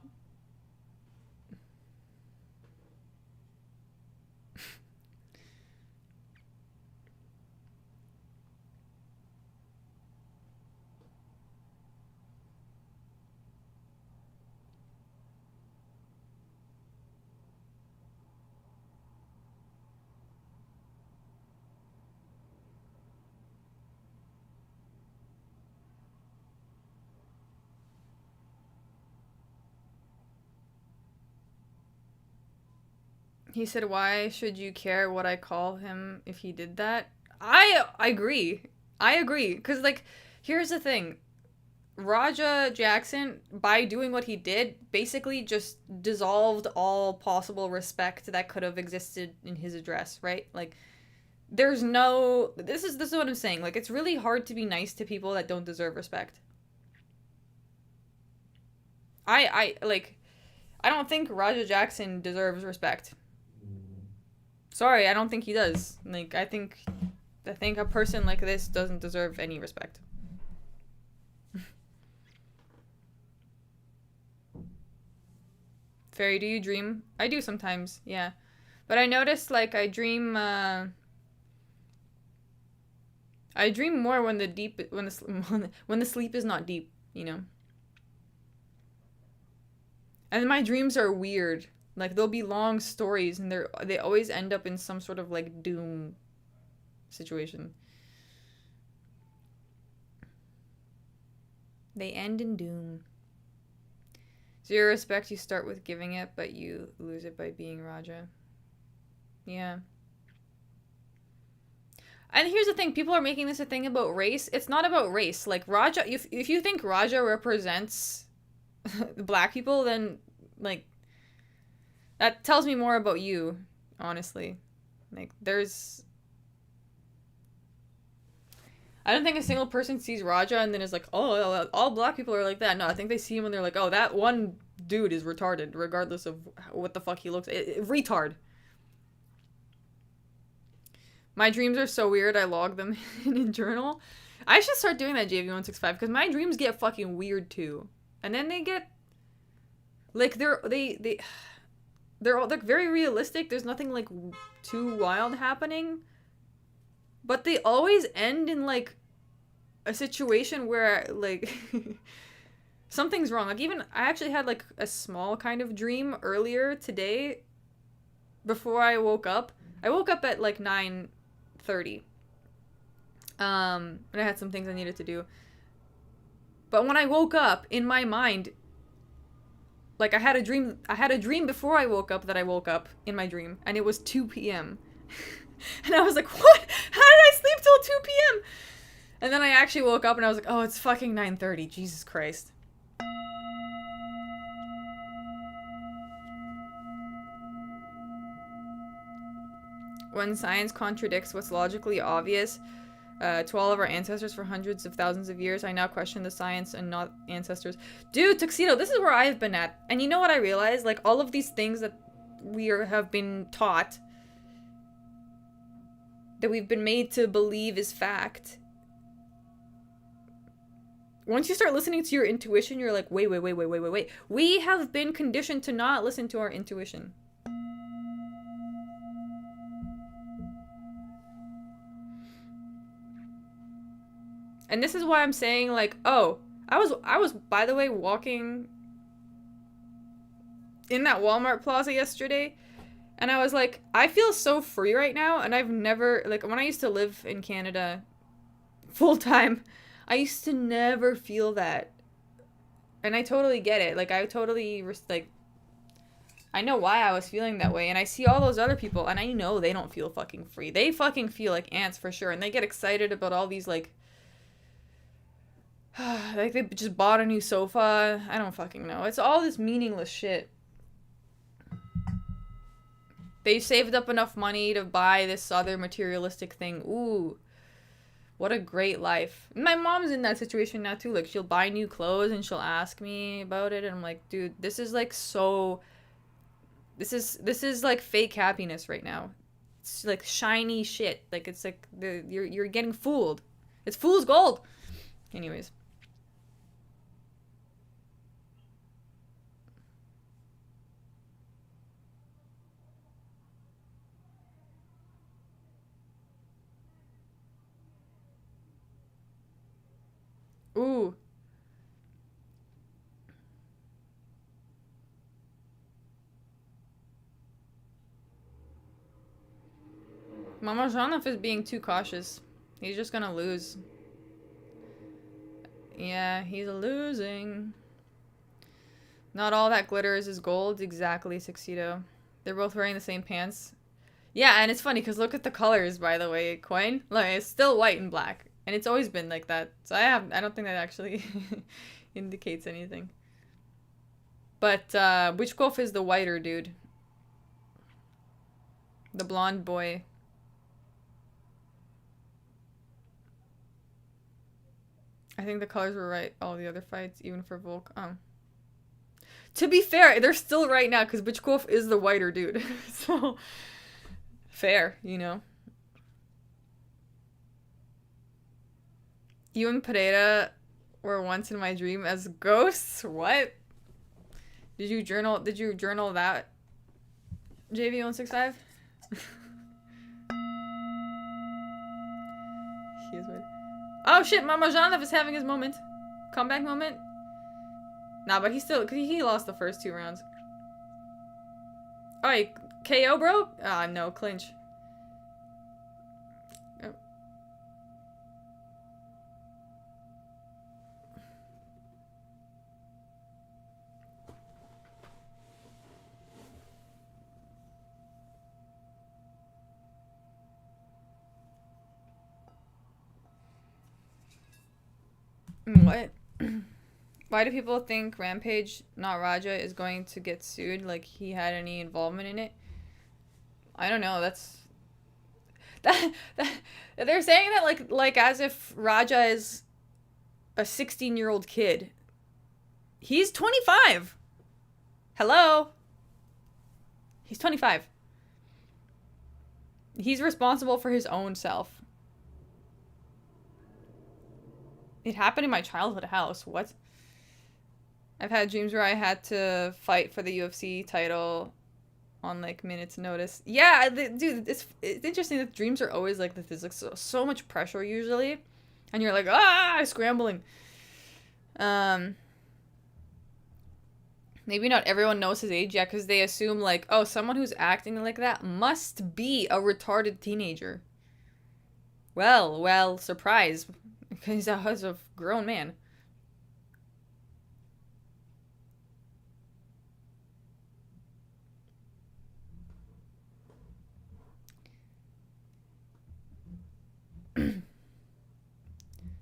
He said, "Why should you care what I call him if he did that?" I agree. I agree. Because, like, here's the thing. Raja Jackson, by doing what he did, basically just dissolved all possible respect that could have existed in his address, right? Like, there's no... This is what I'm saying. Like, it's really hard to be nice to people that don't deserve respect. I don't think Raja Jackson deserves respect. Sorry, I don't think he does. Like, I think a person like this doesn't deserve any respect. Fairy, do you dream? I do sometimes, yeah. But I noticed, like, I dream more when the sleep is not deep, you know. And my dreams are weird. Like, they'll be long stories, and they always end up in some sort of, like, doom situation. They end in doom. Zero respect, you start with giving it, but you lose it by being Raja. Yeah. And here's the thing, people are making this a thing about race. It's not about race. Like, Raja, if you think Raja represents black people, then, like, that tells me more about you, honestly. Like, I don't think a single person sees Raja and then is like, oh, all black people are like that. No, I think they see him and they're like, oh, that one dude is retarded, regardless of what the fuck he looks like. Retard. My dreams are so weird, I log them in a journal. I should start doing that, JV165, because my dreams get fucking weird, too. And then they get... Like, they're all, like, very realistic. There's nothing, like, too wild happening. But they always end in, like, a situation where, like, something's wrong. Like, even, I actually had, like, a small kind of dream earlier today before I woke up. I woke up at, like, 9:30. And I had some things I needed to do. But when I woke up, in my mind, like, I had a dream before I woke up that I woke up in my dream, and it was 2 p.m. And I was like, what? How did I sleep till 2 p.m.? And then I actually woke up and I was like, oh, it's fucking 9:30. Jesus Christ. When science contradicts what's logically obvious to all of our ancestors for hundreds of thousands of years, I now question the science and not ancestors. Dude, Tuxedo, this is where I've been at. And you know what I realized? Like, all of these things that have been taught, that we've been made to believe is fact. Once you start listening to your intuition, you're like, wait. We have been conditioned to not listen to our intuition. And this is why I'm saying, like, oh, I was, by the way, walking in that Walmart plaza yesterday, and I was like, I feel so free right now, and I've never, like, when I used to live in Canada full-time, I used to never feel that. And I totally get it. Like, I totally, like, I know why I was feeling that way, and I see all those other people, and I know they don't feel fucking free. They fucking feel like ants for sure, and they get excited about all these, like, like, they just bought a new sofa. I don't fucking know. It's all this meaningless shit. They saved up enough money to buy this other materialistic thing. Ooh. What a great life. My mom's in that situation now too. Like, she'll buy new clothes and she'll ask me about it, and I'm like, dude, this is like so. This is like fake happiness right now. It's like shiny shit. Like, it's like you're getting fooled. It's fool's gold. Anyways. Ooh. Mama Janov is being too cautious. He's just gonna lose. Yeah, he's losing. Not all that glitters is gold. Exactly, Tuxedo. They're both wearing the same pants. Yeah, and it's funny because look at the colors, by the way, Coin. Look, it's still white and black. And it's always been like that. So I don't think that actually indicates anything. But which Golf is the whiter dude? The blonde boy. I think the colors were right all the other fights, even for Volk. To be fair, they're still right now because Bichkov is the whiter dude. So, fair, you know. You and Pereira were once in my dream as ghosts? What? Did you journal that? JV165? Oh shit, Mama Janov is having his moment. Comeback moment? Nah, but he lost the first 2 rounds. Alright, KO, bro? Ah, no, clinch. Oh. What? Why do people think Rampage, not Raja, is going to get sued like he had any involvement in it? I don't know. That they're saying that like as if Raja is a 16-year-old kid. He's 25. Hello? He's 25. He's responsible for his own self. It happened in my childhood house. What? I've had dreams where I had to fight for the UFC title on like minutes notice. Yeah, dude, it's interesting that dreams are always like this. There's like so much pressure usually, and you're like scrambling. Maybe not everyone knows his age yet because they assume like, oh, someone who's acting like that must be a retarded teenager. Well, surprise, because he's a grown man.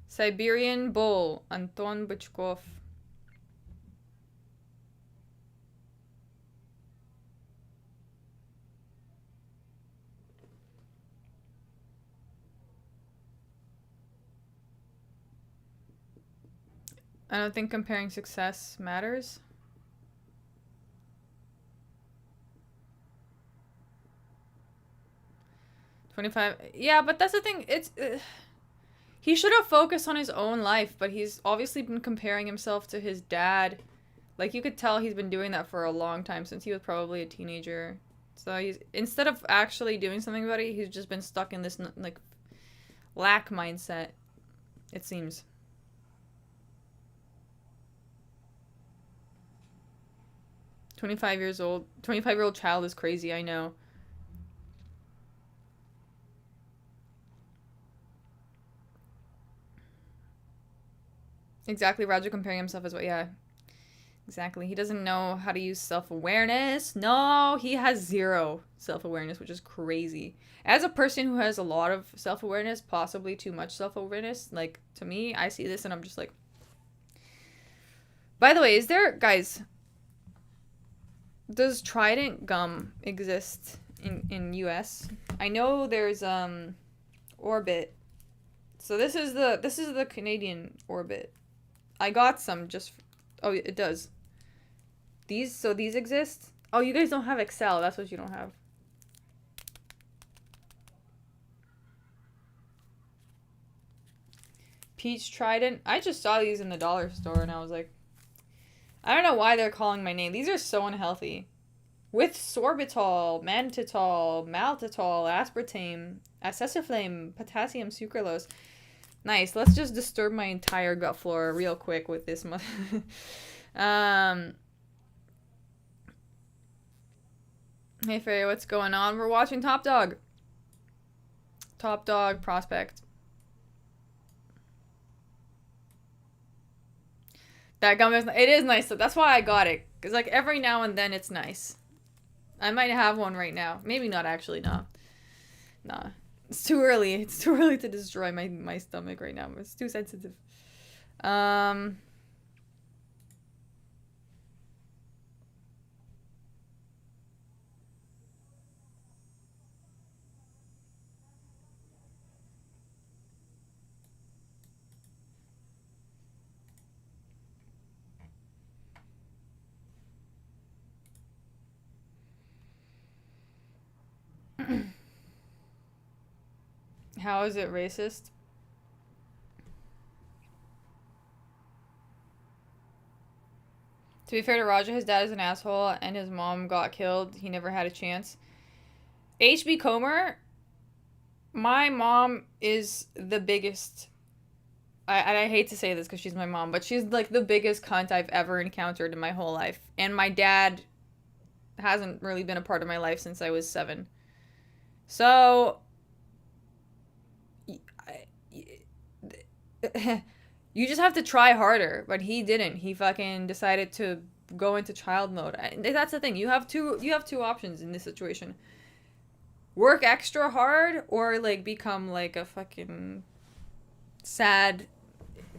Siberian Bull, Anton Bychkov. I don't think comparing success matters. $25. Yeah, but that's the thing. It's he should have focused on his own life, but he's obviously been comparing himself to his dad. Like, you could tell he's been doing that for a long time, since he was probably a teenager. So he's, instead of actually doing something about it, he's just been stuck in this like lack mindset, it seems. 25 years old. 25-year-old child is crazy, I know. Exactly, Roger comparing himself as what, yeah. Exactly. He doesn't know how to use self-awareness. No, he has 0 self-awareness, which is crazy. As a person who has a lot of self-awareness, possibly too much self-awareness, like, to me, I see this and I'm just like... By the way, is there... Guys... Does Trident gum exist in US? I know there's Orbit So this is the Canadian orbit. I got some just. Oh, it does. These exist. Oh, you guys don't have Excel. That's what you don't have. Peach Trident. I just saw these in the dollar store and I was like, I don't know why they're calling my name. These are so unhealthy. With sorbitol, mannitol, maltitol, aspartame, acetylflame, potassium sucralose. Nice. Let's just disturb my entire gut flora real quick with this. Hey, Faye, what's going on? We're watching Top Dog. Top Dog Prospect. That gum is, it is nice. So that's why I got it. Because, like, every now and then it's nice. I might have one right now. Maybe not, actually. Nah. It's too early. It's too early to destroy my stomach right now. It's too sensitive. How is it racist? To be fair to Roger, his dad is an asshole and his mom got killed. He never had a chance. HB Comer, my mom is the biggest. I hate to say this because she's my mom, but she's like the biggest cunt I've ever encountered in my whole life. And my dad hasn't really been a part of my life since I was 7. So you just have to try harder, but he didn't. He fucking decided to go into child mode. That's the thing. You have two options in this situation. Work extra hard or like become like a fucking sad,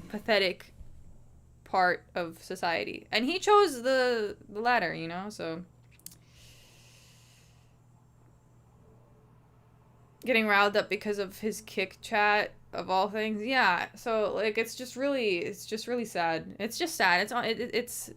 pathetic part of society. And he chose the latter, you know? So getting riled up because of his kick chat of all things. Yeah. So like it's just really sad. It's just sad. It's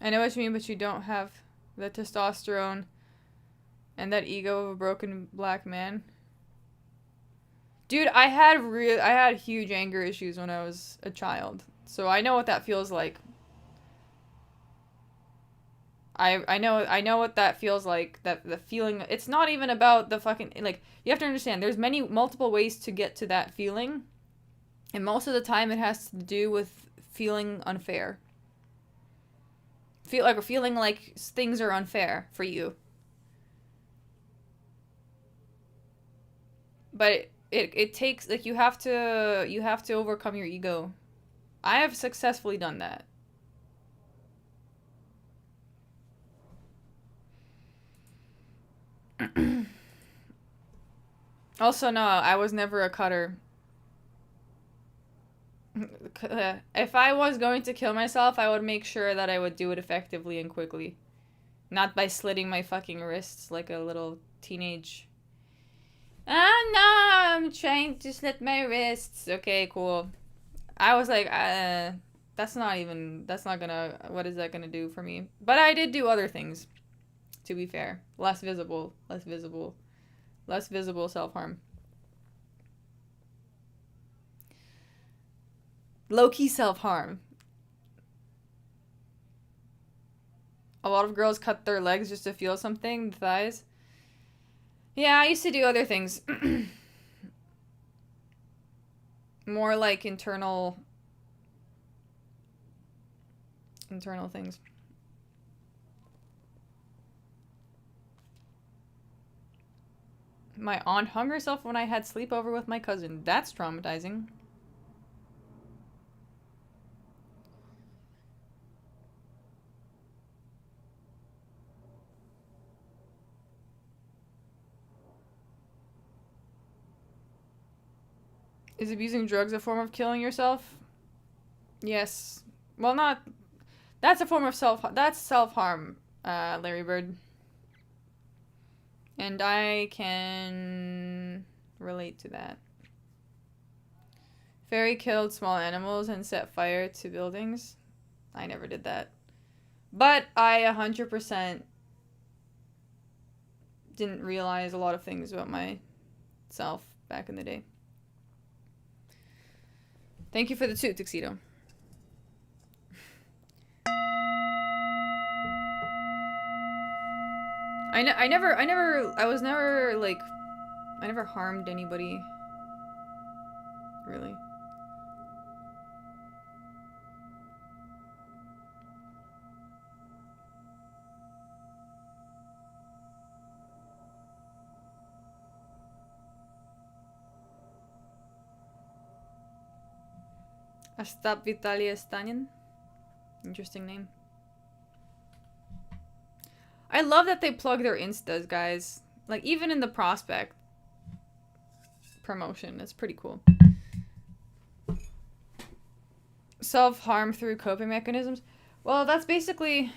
I know what you mean, but you don't have the testosterone and that ego of a broken black man. Dude, I had huge anger issues when I was a child. So I know what that feels like. I know what that feels like. That the feeling, it's not even about the fucking, like, you have to understand there's multiple ways to get to that feeling. And most of the time it has to do with feeling unfair. Feeling like things are unfair for you. But it takes, like, you have to overcome your ego. I have successfully done that. Also, no, I was never a cutter. If I was going to kill myself, I would make sure that I would do it effectively and quickly. Not by slitting my fucking wrists like a little teenage. Ah, no, I'm trying to slit my wrists. Okay, cool. I was like, that's not gonna, what is that gonna do for me? But I did do other things, to be fair. Less visible self-harm. Low-key self-harm. A lot of girls cut their legs just to feel something, the thighs. Yeah, I used to do other things. More like internal things. My aunt hung herself when I had sleepover with my cousin. That's traumatizing. Is abusing drugs a form of killing yourself? Yes. Well, not... That's a form of that's self-harm, Larry Bird. And I can relate to that. Fairy killed small animals and set fire to buildings. I never did that. But I 100% didn't realize a lot of things about myself back in the day. Thank you for the suit, Tuxedo. I never harmed anybody. Really. Astap Vitalia Stanin. Interesting name. I love that they plug their instas, guys. Like, even in the prospect promotion, it's pretty cool. Self-harm through coping mechanisms. Well, that's basically...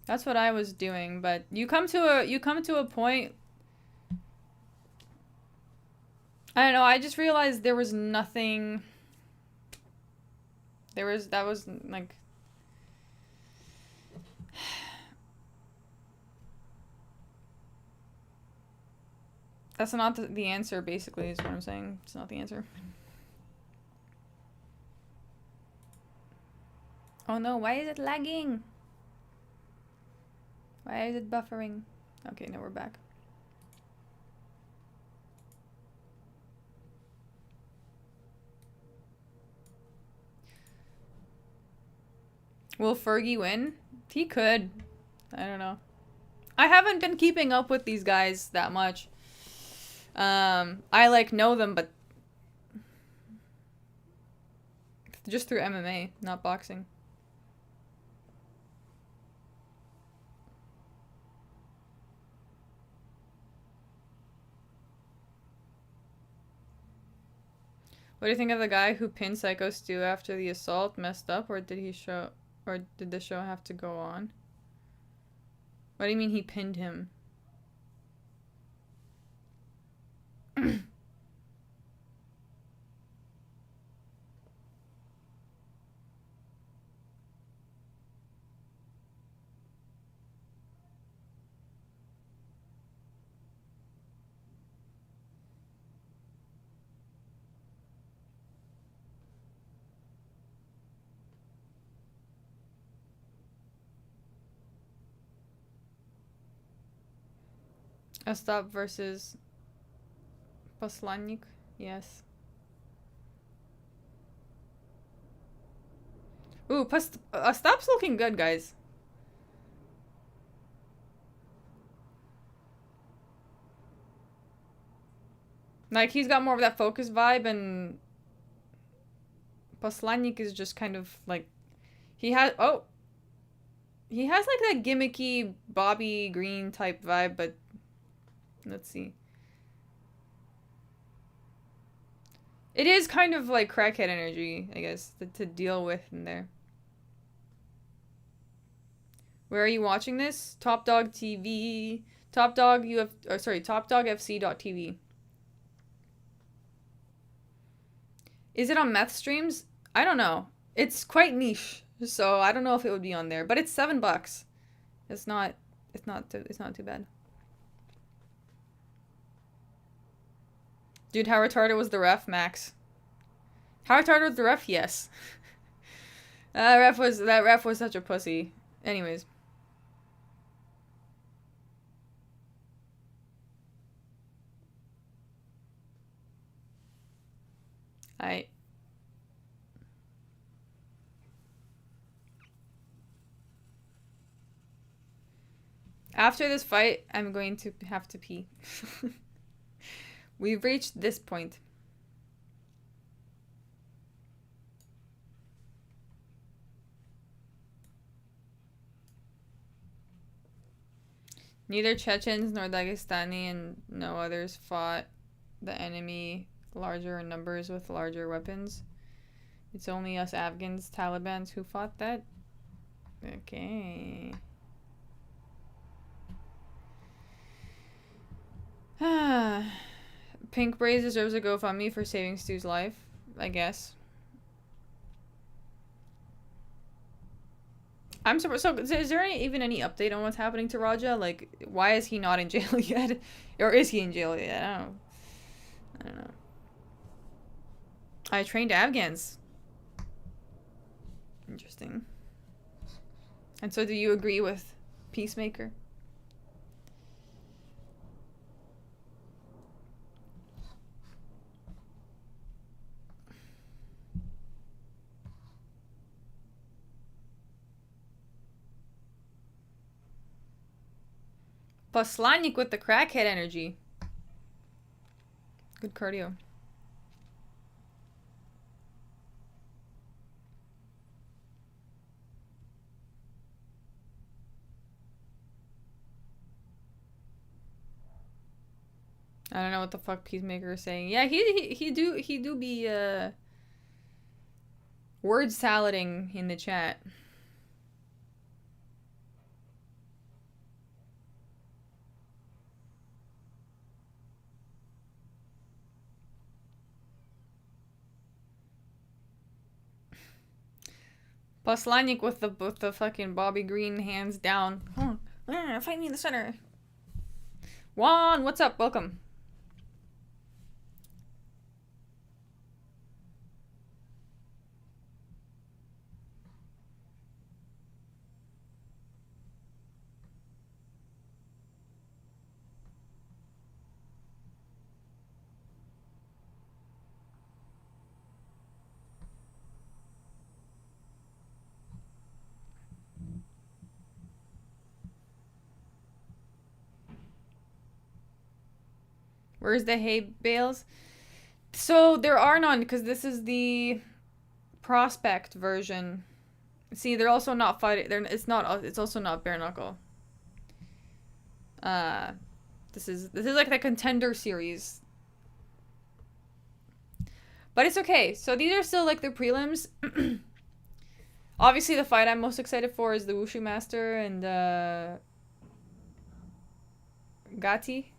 That's what I was doing, but you come to a point... I don't know, I just realized there was nothing... That was, like... That's not the answer, basically, is what I'm saying. It's not the answer. Oh no, why is it lagging? Why is it buffering? Okay, now we're back. Will Fergie win? He could. I don't know. I haven't been keeping up with these guys that much. I like know them, but just through MMA, not boxing. What do you think of the guy who pinned Psycho Stu after the assault? Messed up, or did the show have to go on? What do you mean he pinned him? Ostap versus Poslanik? Yes. Ooh, Ostap's looking good, guys. Like, he's got more of that focus vibe, and Poslanik is just kind of like... He has like that gimmicky Bobby Green type vibe, but... Let's see. It is kind of like crackhead energy, I guess, to deal with in there. Where are you watching this? Top Dog TV. Top Dog TopDogFC.tv. Is it on meth streams? I don't know. It's quite niche, so I don't know if it would be on there. But it's $7. It's not too bad. Dude, how retarded was the ref, Max? How retarded was the ref? Yes. That ref was such a pussy. Anyways. After this fight, I'm going to have to pee. We've reached this point. Neither Chechens nor Dagestani and no others fought the enemy larger in numbers with larger weapons. It's only us Afghans, Talibans who fought that? Okay. Pink Braze deserves a GoFundMe for saving Stu's life, I guess. I'm surprised. So, is there even any update on what's happening to Raja? Like, why is he not in jail yet? Or is he in jail yet? I don't know. I trained Afghans. Interesting. And so do you agree with Peacemaker? Poslanik with the crackhead energy. Good cardio. I don't know what the fuck Peacemaker is saying. Yeah, he do be word salading in the chat. Poslanik with the fucking Bobby Green hands down. Fight me in the center. Juan, what's up? Welcome. Where's the hay bales? So there are none because this is the prospect version. See, they're also not fighting. It's also not bare knuckle. This is like the contender series. But it's okay. So these are still like the prelims. Obviously, the fight I'm most excited for is the Wushu Master and Gatti.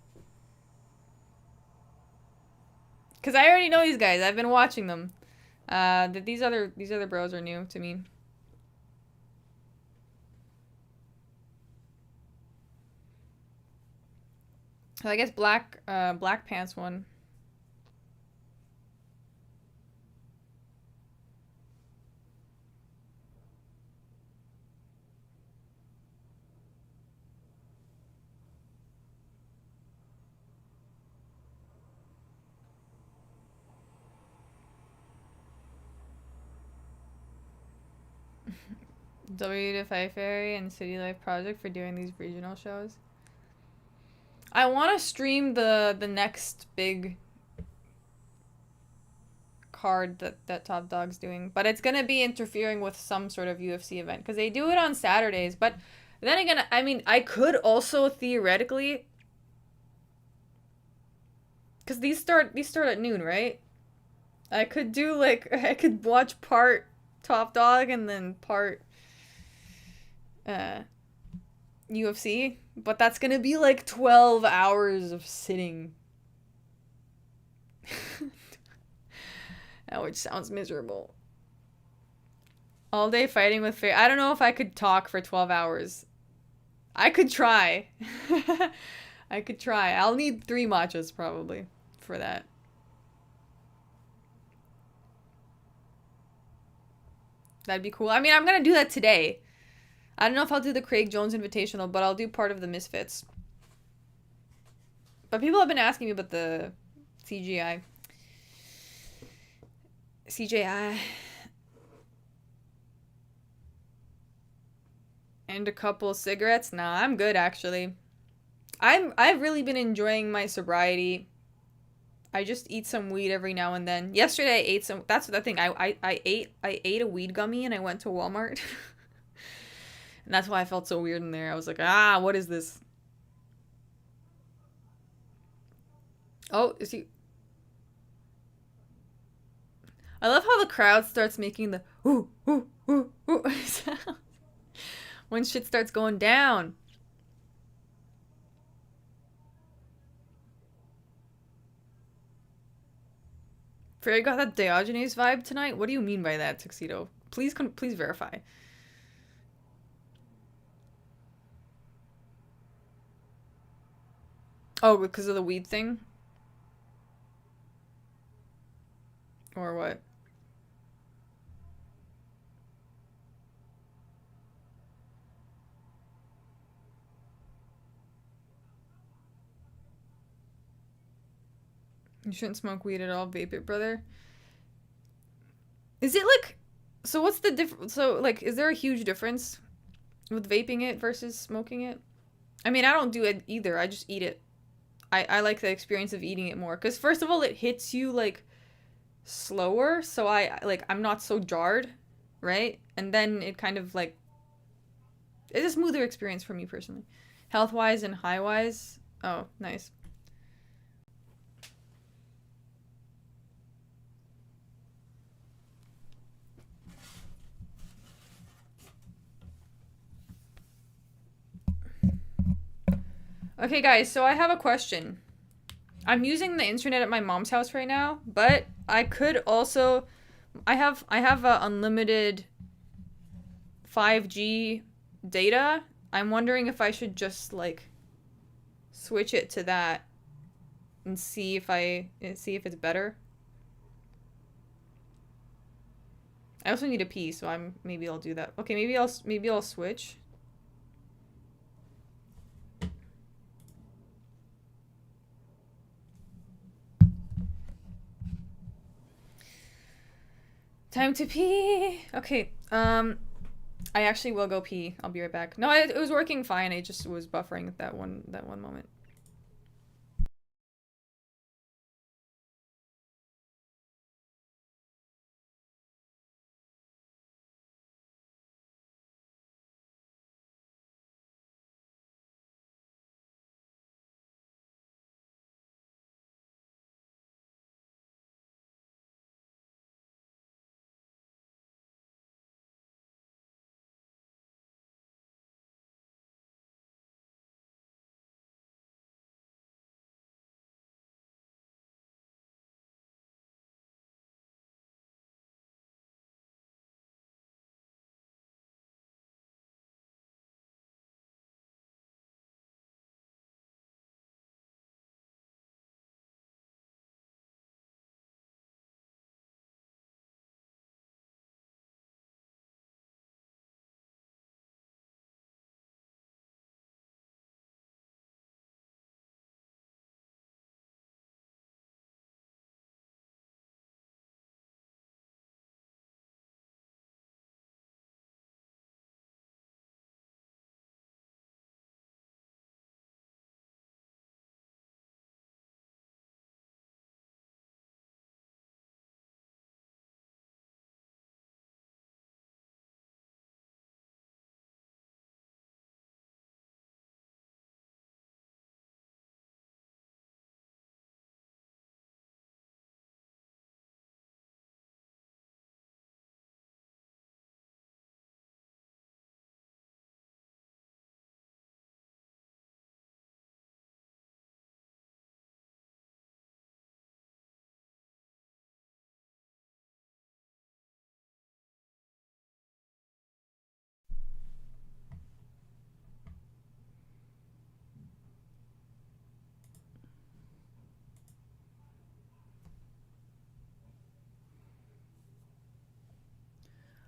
Because I already know these guys. I've been watching them. These other bros are new to me. I guess Black Pants won. W to Five Fairy and City Life Project for doing these regional shows. I want to stream the next big card that Top Dog's doing, but it's gonna be interfering with some sort of UFC event because they do it on Saturdays. But then again, I mean, I could also theoretically, because these start at noon, right? I could do like I could watch part Top Dog and then part UFC, but that's gonna be like 12 hours of sitting. Which sounds miserable. All day fighting with Faye. I don't know if I could talk for 12 hours. I could try. I could try. I'll need 3 matchas probably for that. That'd be cool. I mean, I'm gonna do that today. I don't know if I'll do the Craig Jones Invitational, but I'll do part of the Misfits. But people have been asking me about the CGI. And a couple cigarettes? Nah, I'm good actually. I've really been enjoying my sobriety. I just eat some weed every now and then. Yesterday I ate some. That's the thing. I ate a weed gummy and I went to Walmart. And that's why I felt so weird in there. I was like, what is this? Oh, is he? I love how the crowd starts making the ooh, ooh, ooh, ooh sound when shit starts going down. Fairy got that Diogenes vibe tonight? What do you mean by that, Tuxedo? Please verify. Oh, because of the weed thing? Or what? You shouldn't smoke weed at all, vape it, brother. Is it like... So what's the difference? So, like, is there a huge difference with vaping it versus smoking it? I mean, I don't do it either. I just eat it. I like the experience of eating it more. Because, first of all, it hits you, like, slower. So I'm not so jarred, right? And then it kind of, like... It's a smoother experience for me, personally. Health-wise and high-wise. Oh, nice. Okay, guys, so I have a question. I'm using the internet at my mom's house right now, but I could also... I have unlimited 5G data. I'm wondering if I should just, like, switch it to that and see if it's better. I also need a pee, so maybe I'll do that. Okay, maybe I'll switch. Time to pee. Okay. I actually will go pee. I'll be right back. No, it was working fine. I just was buffering at that one moment.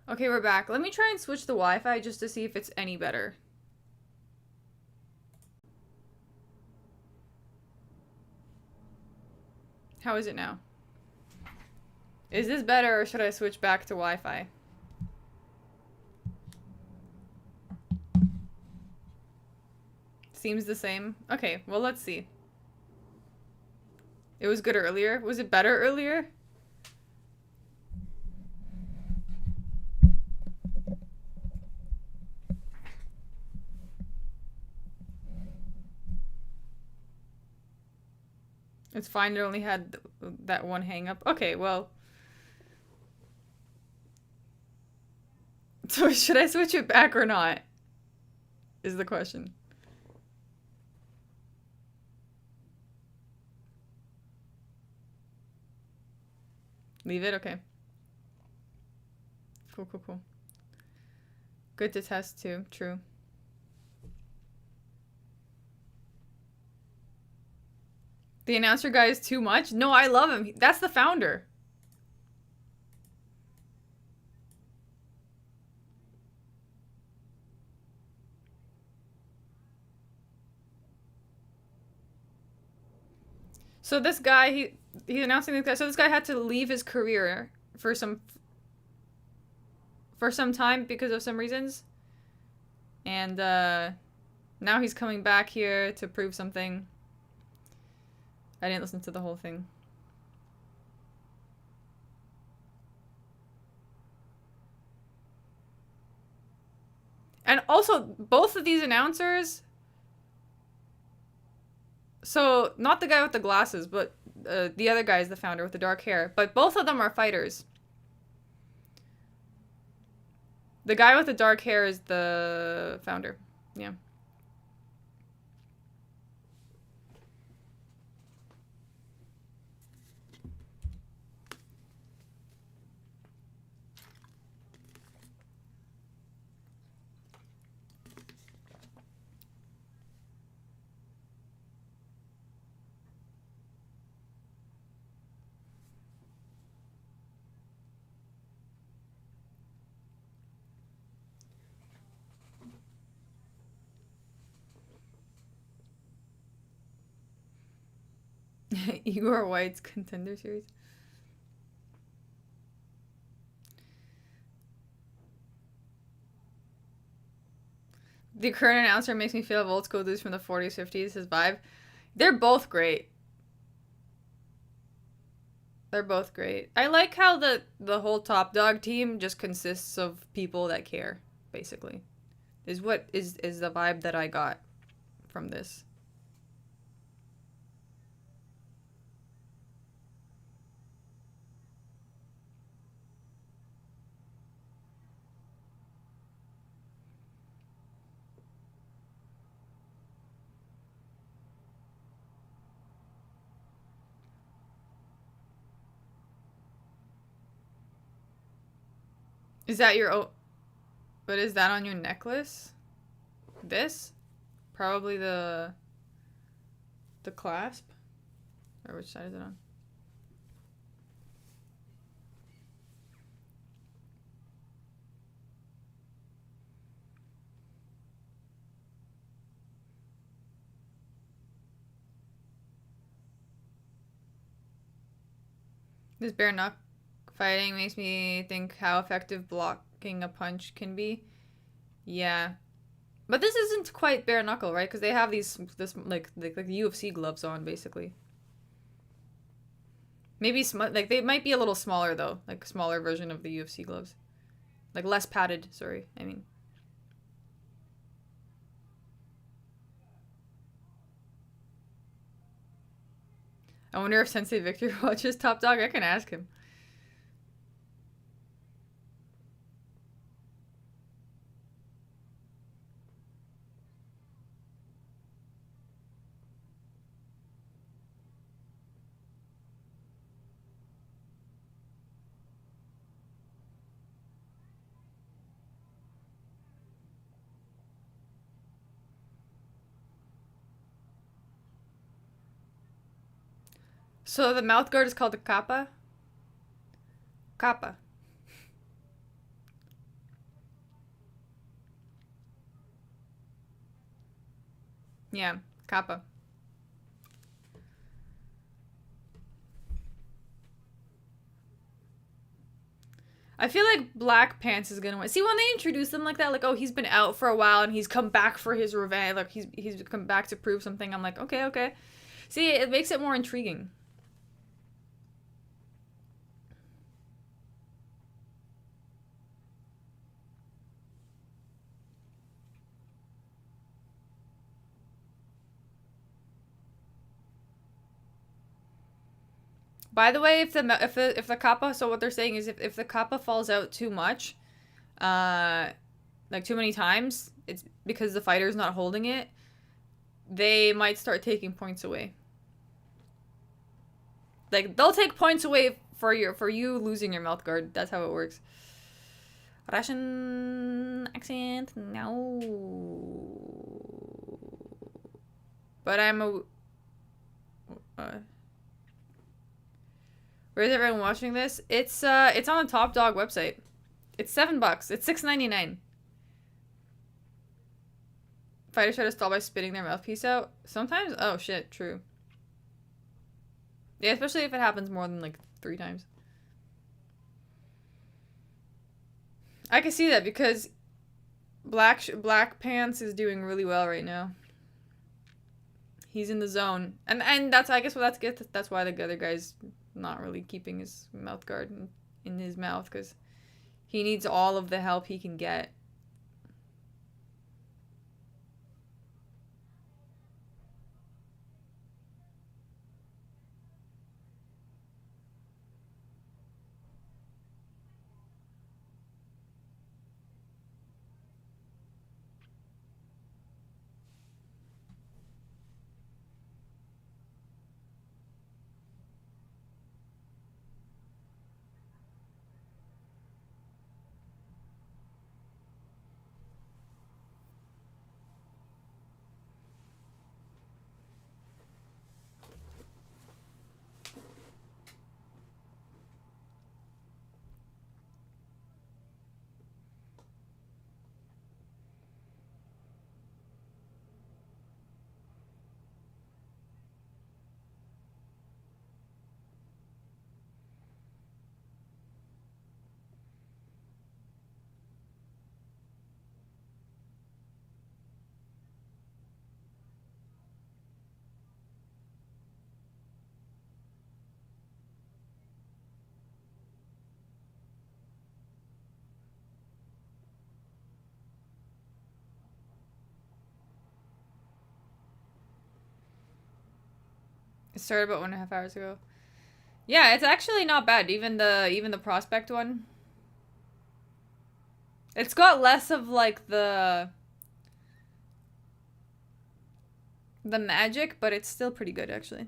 Okay, we're back. Let me try and switch the Wi-Fi just to see if it's any better. How is it now? Is this better or should I switch back to Wi-Fi? Seems the same. Okay, well, let's see. It was good earlier. Was it better earlier? It's fine. It only had that one hang up. Okay, well. So should I switch it back or not? Is the question. Leave it? Okay. Cool, cool, cool. Good to test too. True. The announcer guy is too much? No, I love him. That's the founder. So this guy, he's announcing this guy. So this guy had to leave his career for some time because of some reasons. And now he's coming back here to prove something. I didn't listen to the whole thing. And also, both of these announcers... So, not the guy with the glasses, but the other guy is the founder with the dark hair. But both of them are fighters. The guy with the dark hair is the founder. Yeah. Igor White's Contender Series. The current announcer makes me feel of old school dudes from the 40s, 50s, his vibe. They're both great. They're both great. I like how the whole Top Dog team just consists of people that care, basically. Is what is the vibe that I got from this. Is that your but is that on your necklace? This? Probably the clasp? Or which side is it on? This bare knuck fighting makes me think how effective blocking a punch can be. Yeah. But this isn't quite bare knuckle, right? Because they have this like UFC gloves on, basically. Maybe like they might be a little smaller though, like a smaller version of the UFC gloves, like less padded. Sorry, I mean. I wonder if Sensei Victor watches Top Dog. I can ask him. So the mouth guard is called a kappa? Kappa. Yeah, kappa. I feel like Black Pants is gonna win. See, when they introduce them like that, like, oh, he's been out for a while and he's come back for his revenge, like he's come back to prove something, I'm like, okay, okay. See, it makes it more intriguing. By the way, if the kappa, so what they're saying is if the kappa falls out too much, like too many times, it's because the fighter's not holding it. They might start taking points away. Like they'll take points away for you losing your mouth guard. That's how it works. Russian accent, no. But I'm a. Where's everyone watching this? It's on the Top Dog website. It's $7. It's $6.99. Fighters try to stall by spitting their mouthpiece out. Sometimes, oh shit, true. Yeah, especially if it happens more than like 3 times. I can see that because Black Pants is doing really well right now. He's in the zone, and that's, I guess, well, that's why the other guy's not really keeping his mouth guard in his mouth, because he needs all of the help he can get. It started about 1.5 hours ago. Yeah, it's actually not bad. Even the prospect one. It's got less of like the magic, but it's still pretty good actually.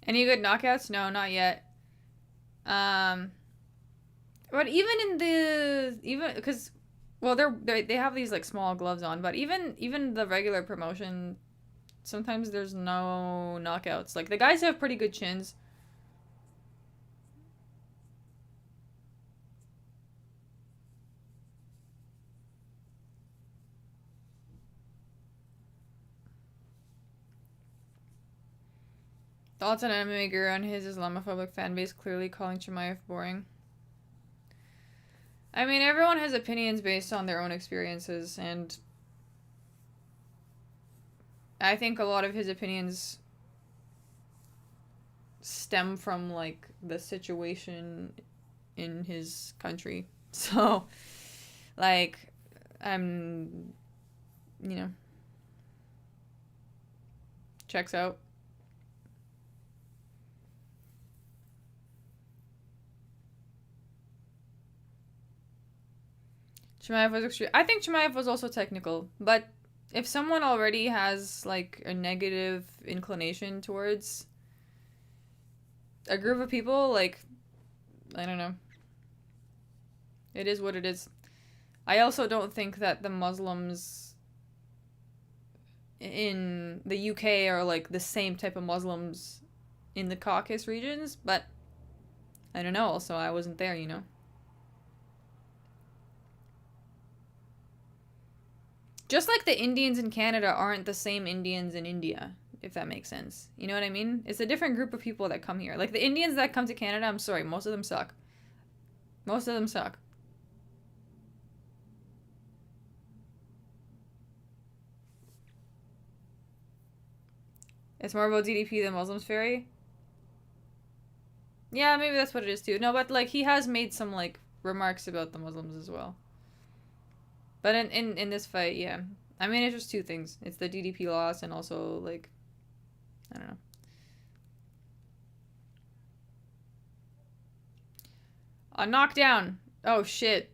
Any good knockouts? No, not yet. But even because, well, they have these like small gloves on, but even the regular promotion, sometimes there's no knockouts. Like the guys have pretty good chins. Thoughts on MMA Guru and his Islamophobic fanbase clearly calling Chimaev boring. I mean, everyone has opinions based on their own experiences, and I think a lot of his opinions stem from, like, the situation in his country. So, like, checks out. Chimaev was extreme. I think Chimaev was also technical, but if someone already has like a negative inclination towards a group of people, like, I don't know. It is what it is. I also don't think that the Muslims in the UK are like the same type of Muslims in the Caucasus regions, but I don't know. Also, I wasn't there, you know. Just like the Indians in Canada aren't the same Indians in India, if that makes sense. You know what I mean? It's a different group of people that come here. Like the Indians that come to Canada, I'm sorry, most of them suck. Most of them suck. It's more about DDP than Muslims Fairy. Yeah, maybe that's what it is too. No, but like he has made some like remarks about the Muslims as well. But in this fight, yeah. I mean, it's just two things. It's the DDP loss and also like, I don't know. A knockdown. Oh shit.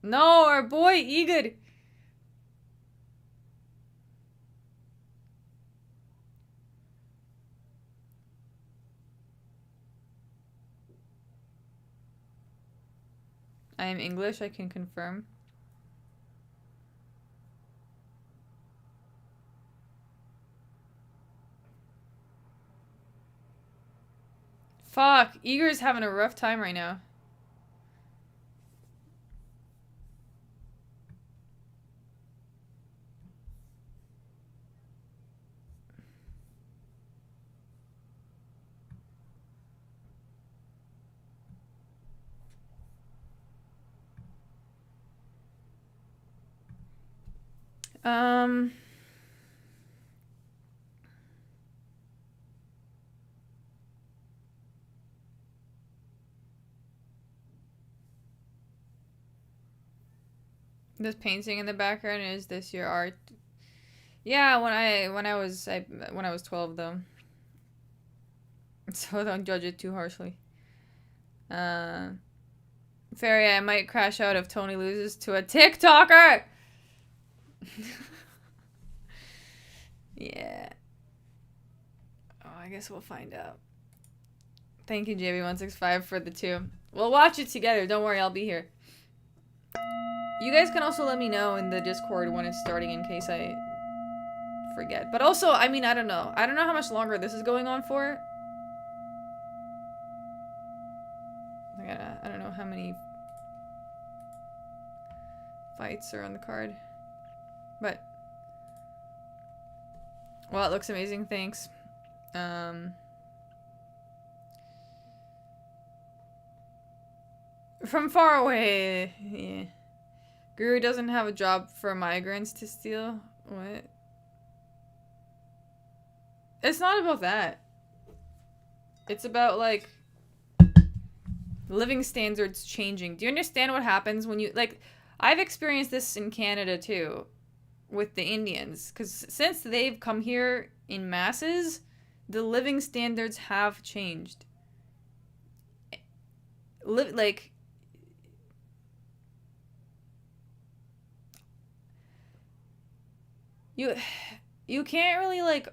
No, our boy Igor. I am English, I can confirm. Fuck, Igor's having a rough time right now. This painting in the background is this your art? Yeah, when I was 12 though. So don't judge it too harshly. Fairy, I might crash out if Tony loses to a TikToker. Yeah. Oh, I guess we'll find out. Thank you, JB165 for the 2. We'll watch it together. Don't worry, I'll be here. You guys can also let me know in the Discord when it's starting in case I forget. But also, I mean, I don't know. I don't know how much longer this is going on for. I don't know how many fights are on the card. But, well, it looks amazing. Thanks. From far away. Yeah. Guru doesn't have a job for migrants to steal. What? It's not about that. It's about, like, living standards changing. Do you understand what happens when you, like, I've experienced this in Canada, too, with the Indians. Because since they've come here in masses, the living standards have changed. Like, you can't really, like,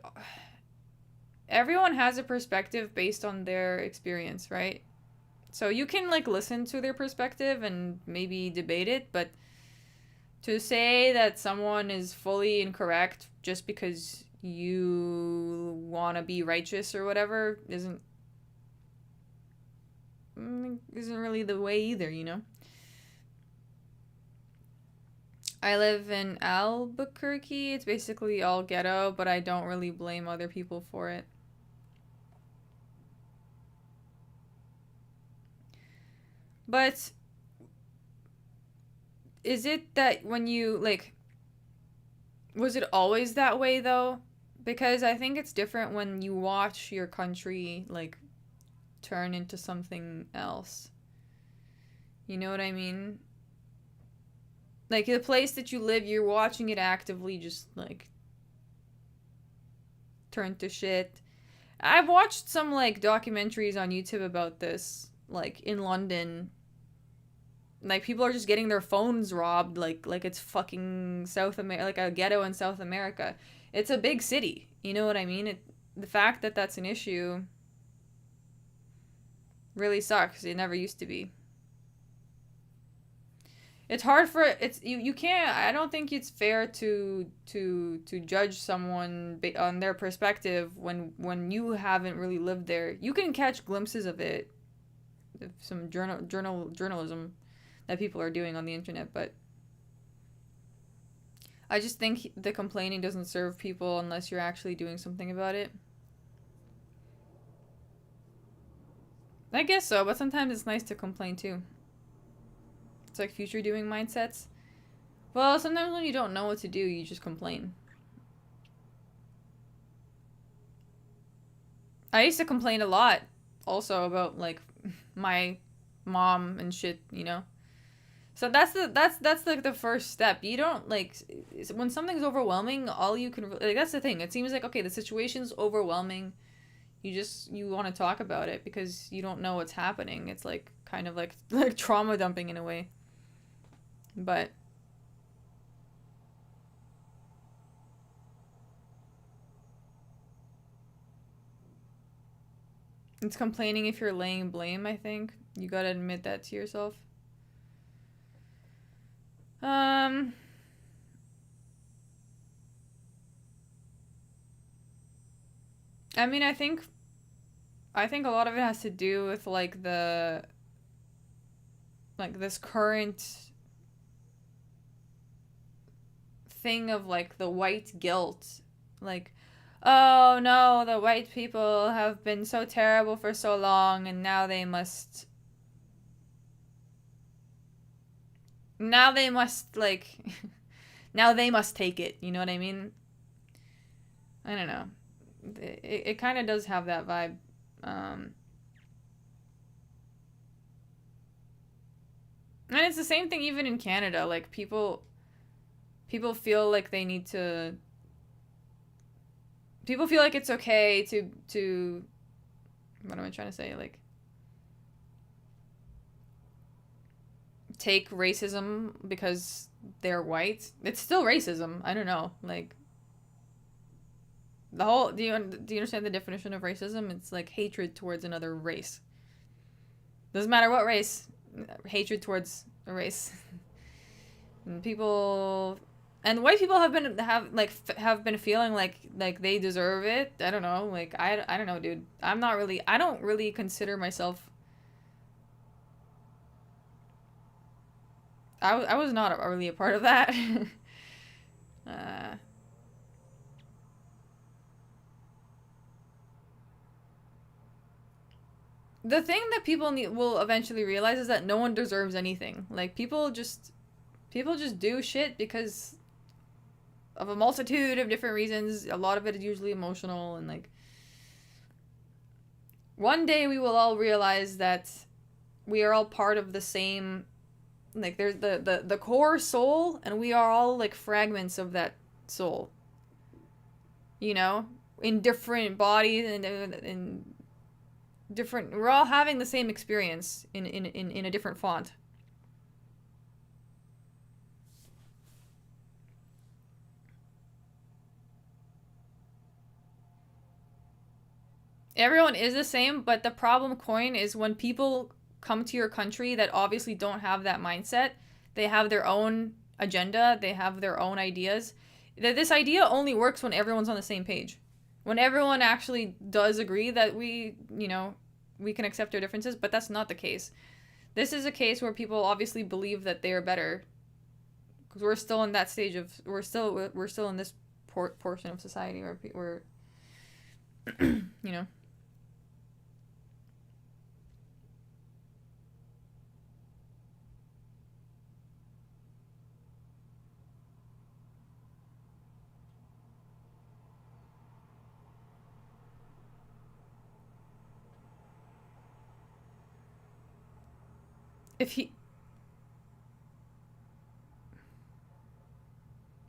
everyone has a perspective based on their experience, right? So you can, like, listen to their perspective and maybe debate it, but to say that someone is fully incorrect just because you want to be righteous or whatever isn't really the way either, you know? I live in Albuquerque. It's basically all ghetto, but I don't really blame other people for it. But is it that when you, like, was it always that way, though? Because I think it's different when you watch your country, like, turn into something else. You know what I mean? Like, the place that you live, you're watching it actively just, like, turn to shit. I've watched some, like, documentaries on YouTube about this, like, in London. Like, people are just getting their phones robbed, like it's fucking South America, like a ghetto in South America. It's a big city, you know what I mean? The fact that that's an issue really sucks. It never used to be. It's hard for you can't. I don't think it's fair to judge someone on their perspective when you haven't really lived there. You can catch glimpses of it, some journalism that people are doing on the internet, but I just think the complaining doesn't serve people unless you're actually doing something about it. I guess so, but sometimes it's nice to complain too. It's like future doing mindsets. Well, sometimes when you don't know what to do, you just complain. I used to complain a lot also about like my mom and shit, you know. So that's like the first step. You don't like when something's overwhelming, all you can like that's the thing. It seems like okay, the situation's overwhelming. You want to talk about it because you don't know what's happening. It's like kind of like trauma dumping in a way. But it's complaining if you're laying blame, I think. You got to admit that to yourself. I mean, I think a lot of it has to do with like this current thing of like the white guilt. Like, oh no, the white people have been so terrible for so long and now they must like now they must take it, you know what I mean? I don't know. It kind of does have that vibe. And it's the same thing even in Canada. Like people feel like they need to. People feel like it's okay to. What am I trying to say? Like. Take racism because they're white. It's still racism. I don't know. Like. The whole. Do you understand the definition of racism? It's like hatred towards another race. Doesn't matter what race. Hatred towards a race. And people and white people have been feeling like they deserve it. I don't know. Like I don't know, dude. I don't really consider myself I was not really a part of that. The thing that people will eventually realize is that no one deserves anything. Like people just do shit because of a multitude of different reasons. A lot of it is usually emotional and like one day we will all realize that we are all part of the same like there's the core soul and we are all like fragments of that soul. You know, in different bodies and in different we're all having the same experience in a different font. Everyone is the same, but the problem coin is when people come to your country that obviously don't have that mindset. They have their own agenda, they have their own ideas. This idea only works when everyone's on the same page. When everyone actually does agree that we can accept our differences, but that's not the case. This is a case where people obviously believe that they are better because we're still in that stage of we're still in this portion of society where we're you know. If he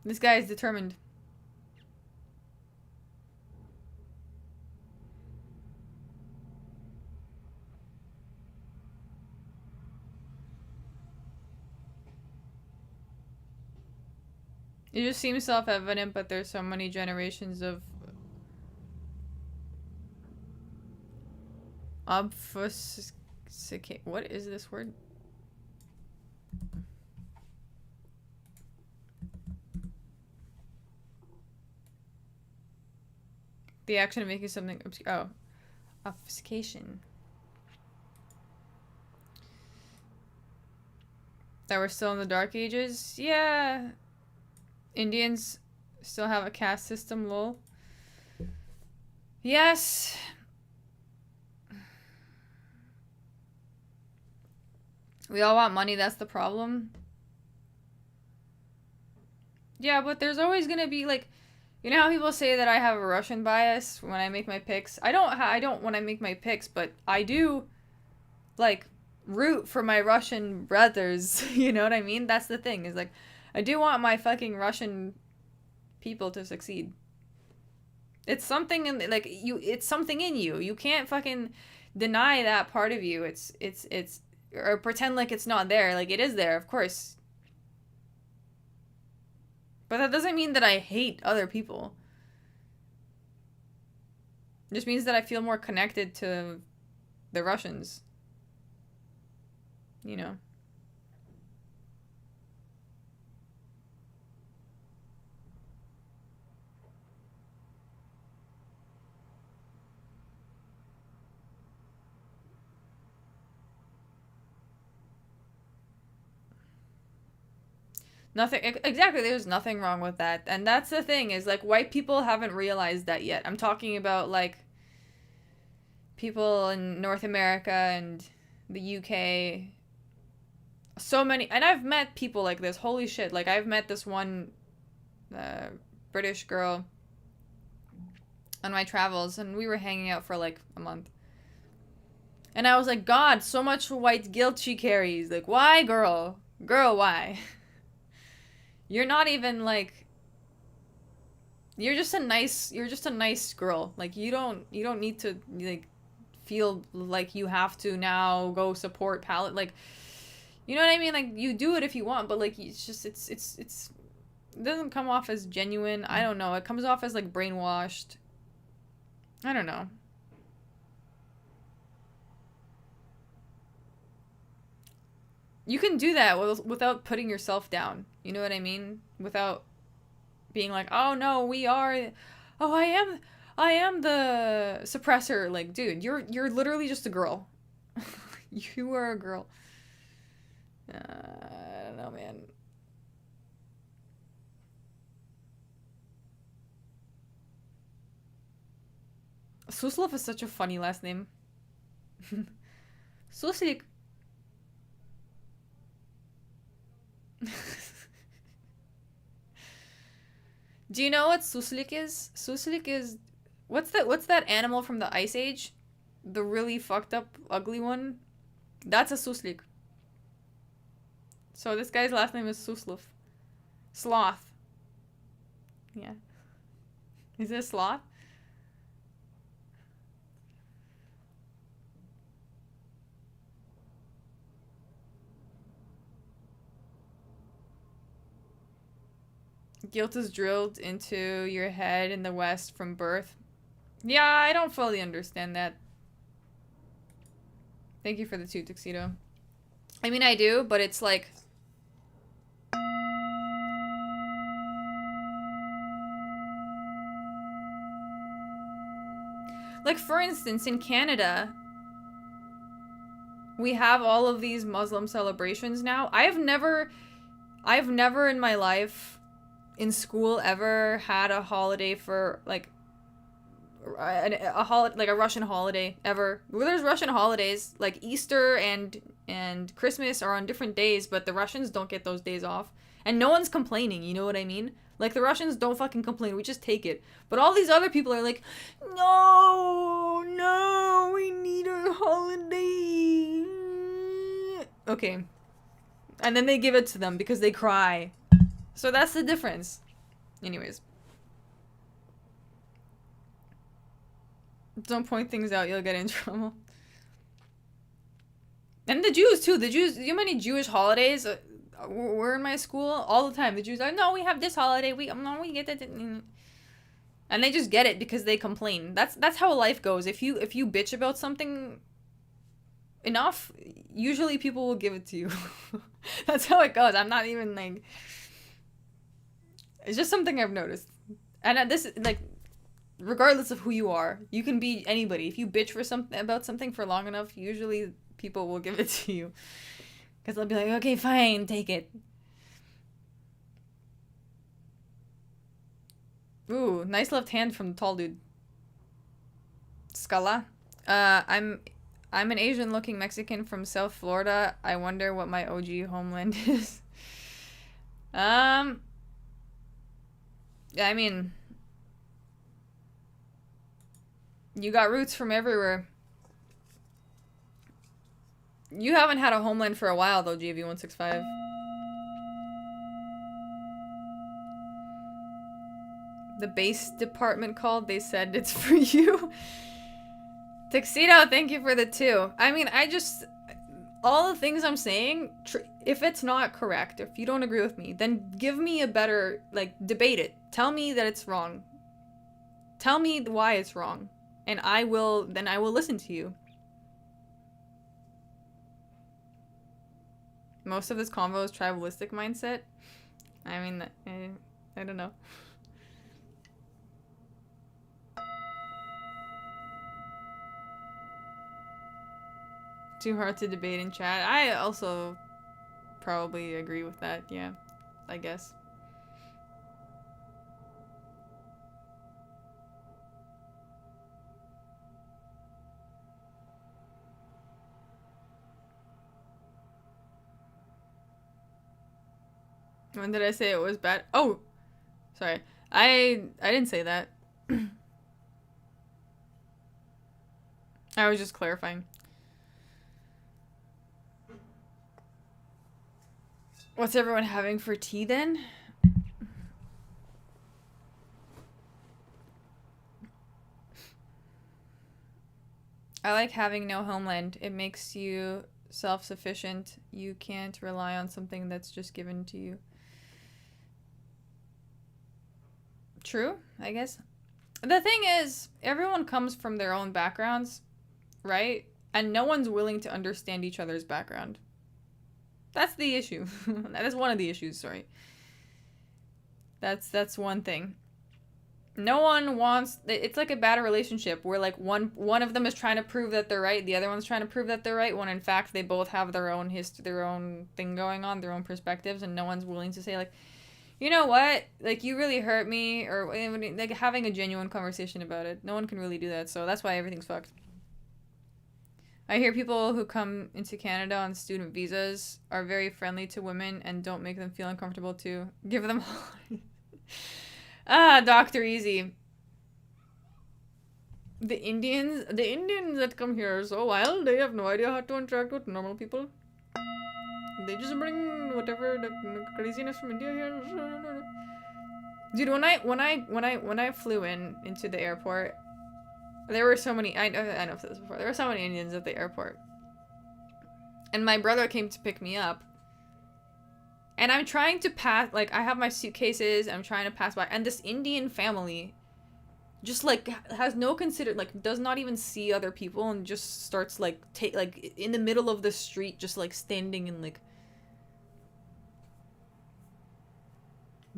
This guy is determined. It just seems self-evident, but there's so many generations of obfuscate. What is this word? The action of making something obscure. Oh, obfuscation. That we're still in the Dark Ages? Yeah. Indians still have a caste system, lol. Yes. We all want money, that's the problem. Yeah, but there's always gonna be, like, you know how people say that I have a Russian bias when I make my picks? I don't when I make my picks, but I do, like, root for my Russian brothers. You know what I mean? That's the thing, is, like, I do want my fucking Russian people to succeed. It's something in, like, it's something in you. You can't fucking deny that part of you. It's, or pretend like it's not there. Like, it is there, of course. But that doesn't mean that I hate other people. It just means that I feel more connected to the Russians. You know. Nothing, exactly, there's nothing wrong with that. And that's the thing, is, like, white people haven't realized that yet. I'm talking about, like, people in North America and the UK. So many, and I've met people like this, holy shit. Like, I've met this one British girl on my travels, and we were hanging out for, like, a month. And I was like, God, so much white guilt she carries. Like, why, girl? Girl, why? You're not even, like, you're just a nice girl. Like, you don't need to, like, feel like you have to now go support palette. Like, you know what I mean? Like, you do it if you want, but, like, it's just, it doesn't come off as genuine. I don't know. It comes off as, like, brainwashed. I don't know. You can do that without putting yourself down. You know what I mean? Without being like, oh no, I am the suppressor. Like, dude, you're literally just a girl. You are a girl. I don't know, man. Suslov is such a funny last name. Suslik. Do you know what suslik is? Suslik is, what's that animal from the Ice Age? The really fucked up, ugly one? That's a suslik. So this guy's last name is Suslov. Sloth. Yeah. Is it a sloth? Guilt is drilled into your head in the West from birth. Yeah, I don't fully understand that. Thank you for the 2, Tuxedo. I mean, I do, but it's like... Like, for instance, in Canada, we have all of these Muslim celebrations now. I've never in my life... in school ever had a holiday for, like, like a Russian holiday ever. Well, there's Russian holidays, like Easter and Christmas are on different days, but the Russians don't get those days off. And no one's complaining, you know what I mean? Like, the Russians don't fucking complain, we just take it. But all these other people are like, no, we need a holiday. Okay. And then they give it to them because they cry. So that's the difference. Anyways. Don't point things out, you'll get in trouble. And the Jews, too. The Jews, you know how many Jewish holidays were in my school? All the time. The Jews are, no, we have this holiday. We get that. And they just get it because they complain. That's how life goes. If you bitch about something enough, usually people will give it to you. That's how it goes. I'm not even, like... It's just something I've noticed. And this, like, regardless of who you are, you can be anybody. If you bitch about something for long enough, usually people will give it to you. Because they'll be like, okay, fine, take it. Ooh, nice left hand from the tall dude. Scala. I'm an Asian-looking Mexican from South Florida. I wonder what my OG homeland is. Yeah, I mean, you got roots from everywhere. You haven't had a homeland for a while, though, GV165. The base department called. They said it's for you. Tuxedo, thank you for the 2. I mean, all the things I'm saying, if it's not correct, if you don't agree with me, then give me a better, like, debate it. Tell me that it's wrong. Tell me why it's wrong. And I will listen to you. Most of this convo is tribalistic mindset. I mean, I don't know. Too hard to debate in chat. I also probably agree with that, yeah. I guess. When did I say it was bad? Oh! Sorry. I didn't say that. I was just clarifying. What's everyone having for tea then? I like having no homeland. It makes you self-sufficient. You can't rely on something that's just given to you. True, I guess. The thing is, everyone comes from their own backgrounds, right? And no one's willing to understand each other's background. That's the issue. That is one of the issues, sorry. That's one thing. No one wants, it's like a bad relationship where like one of them is trying to prove that they're right, the other one's trying to prove that they're right, when in fact they both have their own history, their own thing going on, their own perspectives, and no one's willing to say like, you know what, like you really hurt me, or like having a genuine conversation about it. No one can really do that, so that's why everything's fucked. I hear people who come into Canada on student visas are very friendly to women and don't make them feel uncomfortable to give them Dr. Easy. The Indians that come here are so wild, they have no idea how to interact with normal people. They just bring whatever the craziness from India here. Dude, when I flew into the airport, there were so many, I know I've said this before, there were so many Indians at the airport. And my brother came to pick me up. And I'm trying to pass, like, I have my suitcases, I'm trying to pass by, and this Indian family just, like, has no like, does not even see other people, and just starts, like, in the middle of the street, just, like, standing and, like,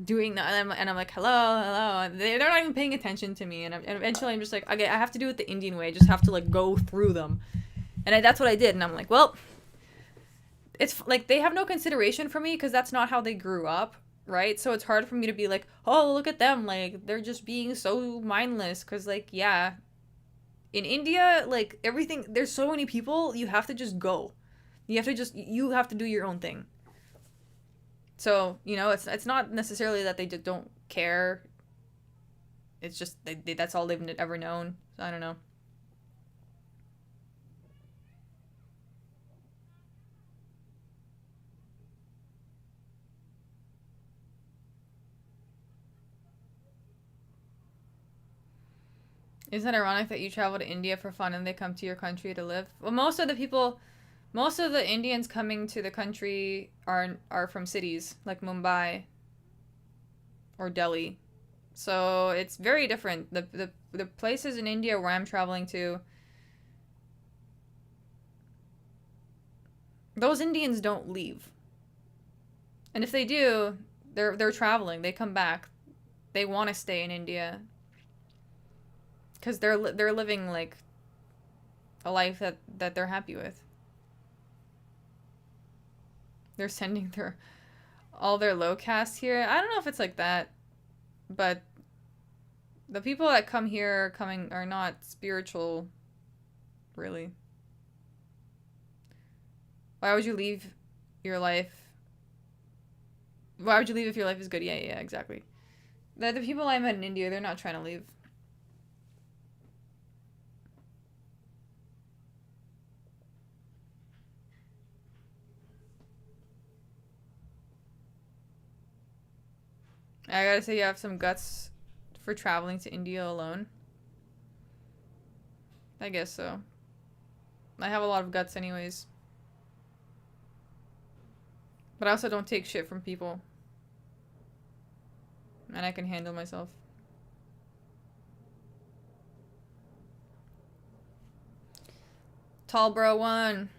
doing that, and I'm like, hello, they're not even paying attention to me, and eventually I'm just like, okay, I have to do it the Indian way, I just have to, like, go through them, and that's what I did, and I'm like, well, it's like they have no consideration for me because that's not how they grew up, right? So it's hard for me to be like, oh, look at them, like they're just being so mindless, because like, yeah, in India, like everything, there's so many people, you have to just go, you have to do your own thing. So, you know, it's not necessarily that they just don't care, it's just that's all they've ever known. So I don't know. Isn't it ironic that you travel to India for fun and they come to your country to live? Well, most of the Indians coming to the country are from cities like Mumbai or Delhi. So it's very different. The places in India where I'm traveling to, those Indians don't leave. And if they do, they're traveling. They come back. They want to stay in India. Because they're living, like, a life that they're happy with. They're sending all their low caste here. I don't know if it's like that. But The people that come here are not spiritual, really. Why would you leave your life? Why would you leave if your life is good? Yeah, exactly. The people I met in India, they're not trying to leave. I gotta say, you have some guts for traveling to India alone. I guess so. I have a lot of guts anyways. But I also don't take shit from people. And I can handle myself. Tall bro one.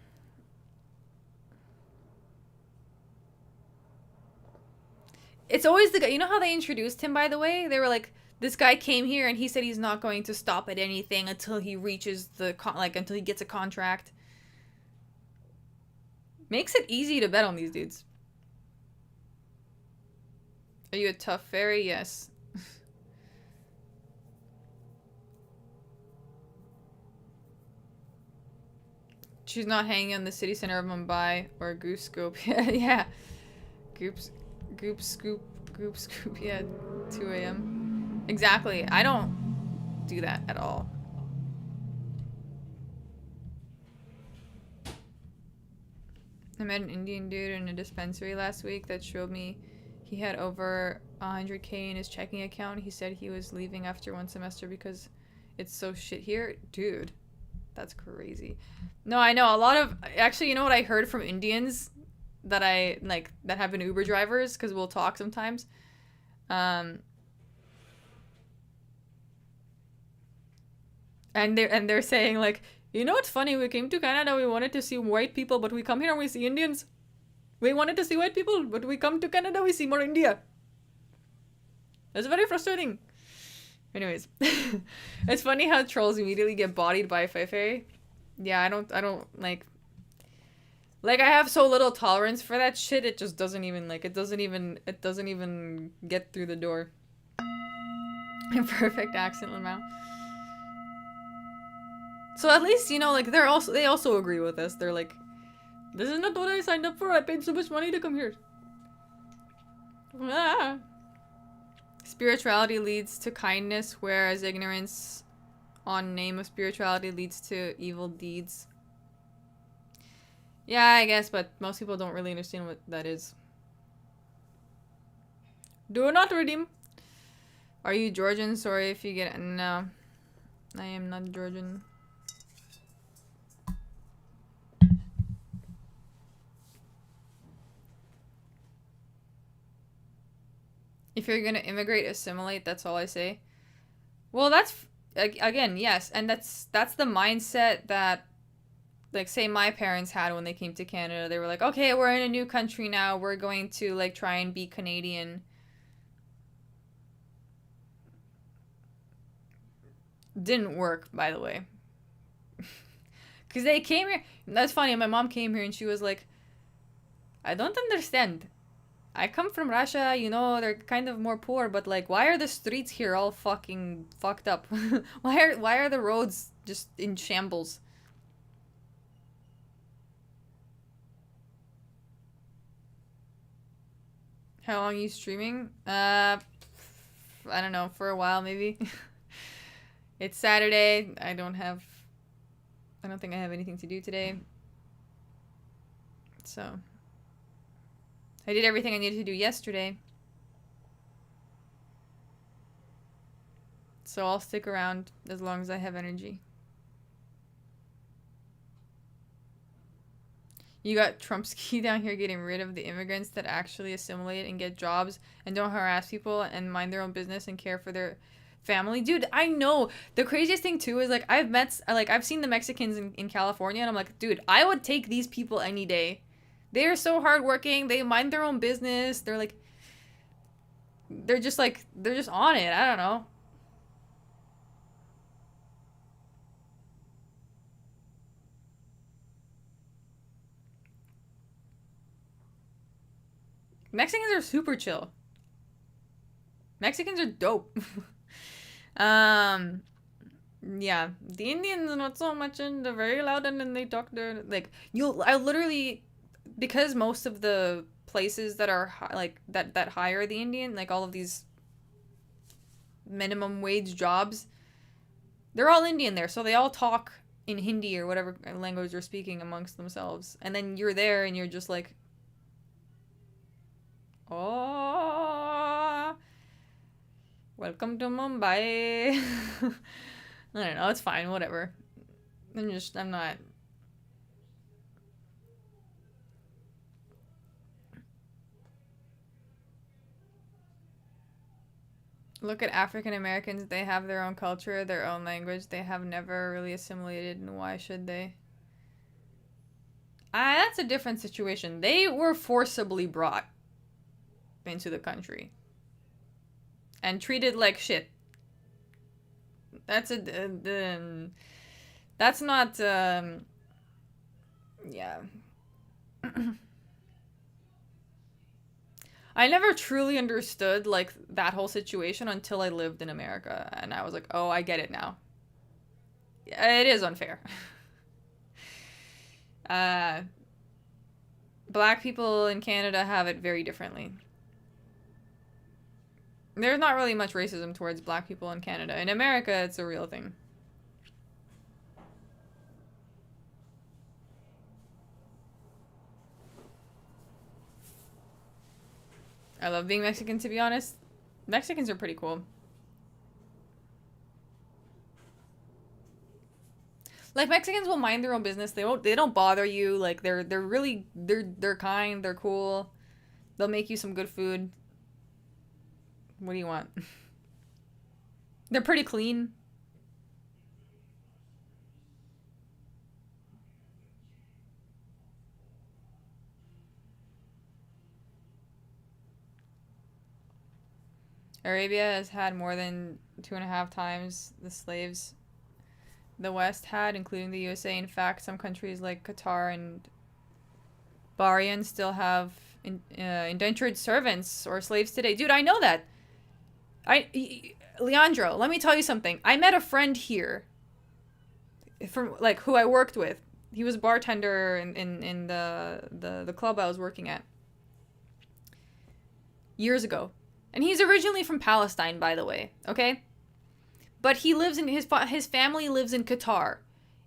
It's always the guy. You know how they introduced him, by the way? They were like, this guy came here and he said he's not going to stop at anything until he reaches the until he gets a contract. Makes it easy to bet on these dudes. Are you a tough fairy? Yes. She's not hanging in the city center of Mumbai or Goose Scoop. Yeah. Goop Scoop. Yeah, 2 a.m. Exactly. I don't do that at all. I met an Indian dude in a dispensary last week that showed me he had over 100K in his checking account. He said he was leaving after one semester because it's so shit here. Dude, that's crazy. No, I know a lot of... Actually, you know what I heard from Indians that I, like, that have been Uber drivers? Because we'll talk sometimes. And they're saying, like, you know what's funny? We came to Canada, we wanted to see white people, but we come here and we see Indians. We wanted to see white people, but we come to Canada, we see more India. It's very frustrating. Anyways. It's funny how trolls immediately get bodied by Feifei. Yeah, I don't, like... Like, I have so little tolerance for that shit, it just doesn't even, like, it doesn't even get through the door. Perfect accent, Lamau. So at least, you know, like, they also agree with us. They're like, this is not what I signed up for. I paid so much money to come here. Ah. Spirituality leads to kindness, whereas ignorance on name of spirituality leads to evil deeds. Yeah, I guess, but most people don't really understand what that is. Do not redeem. Are you Georgian? Sorry if you get it. No. I am not Georgian. If you're gonna immigrate, assimilate, that's all I say. Well, that's... Again, yes. And that's the mindset that... Like, say my parents had when they came to Canada. They were like, okay, we're in a new country now. We're going to, like, try and be Canadian. Didn't work, by the way. Because they came here. That's funny. My mom came here and she was like, I don't understand. I come from Russia, you know, they're kind of more poor, but, like, why are the streets here all fucking fucked up? why are the roads just in shambles? How long are you streaming? I don't know, for a while maybe. It's Saturday. I don't think I have anything to do today. So, I did everything I needed to do yesterday. So I'll stick around as long as I have energy. You got Trumpsky down here getting rid of the immigrants that actually assimilate and get jobs and don't harass people and mind their own business and care for their family. Dude, I know. The craziest thing too is, like, I've seen the Mexicans in California and I'm like, dude, I would take these people any day. They're so hardworking. They mind their own business. They're like, they're just on it. I don't know. Mexicans are super chill. Mexicans are dope. Um, yeah, the Indians not so much, and they're very loud, and then they talk their like I literally, because most of the places that are like that hire the Indian, like all of these minimum wage jobs, they're all Indian there, so they all talk in Hindi or whatever language they're speaking amongst themselves, and then you're there and you're just like, oh, welcome to Mumbai. I don't know, it's fine, whatever. I'm not. Look at African Americans, they have their own culture, their own language, they have never really assimilated, and why should they? That's a different situation. They were forcibly brought into the country and treated like shit. That's that's not yeah. I never truly understood like that whole situation until I lived in America, and I was like, "Oh, I get it now." It is unfair. uh Black people in Canada have it very differently. There's not really much racism towards black people in Canada. In America, it's a real thing. I love being Mexican, to be honest. Mexicans are pretty cool. Like, Mexicans will mind their own business. They don't bother you. Like, they're kind, they're cool. They'll make you some good food. What do you want? They're pretty clean. Arabia has had more than 2.5 times the slaves the West had, including the USA. In fact, some countries like Qatar and Bahrain still have indentured servants or slaves today. Dude, I know that. Leandro, let me tell you something. I met a friend here from like who I worked with. He was a bartender in the club I was working at years ago. And he's originally from Palestine, by the way, okay? But he lives in his family lives in Qatar.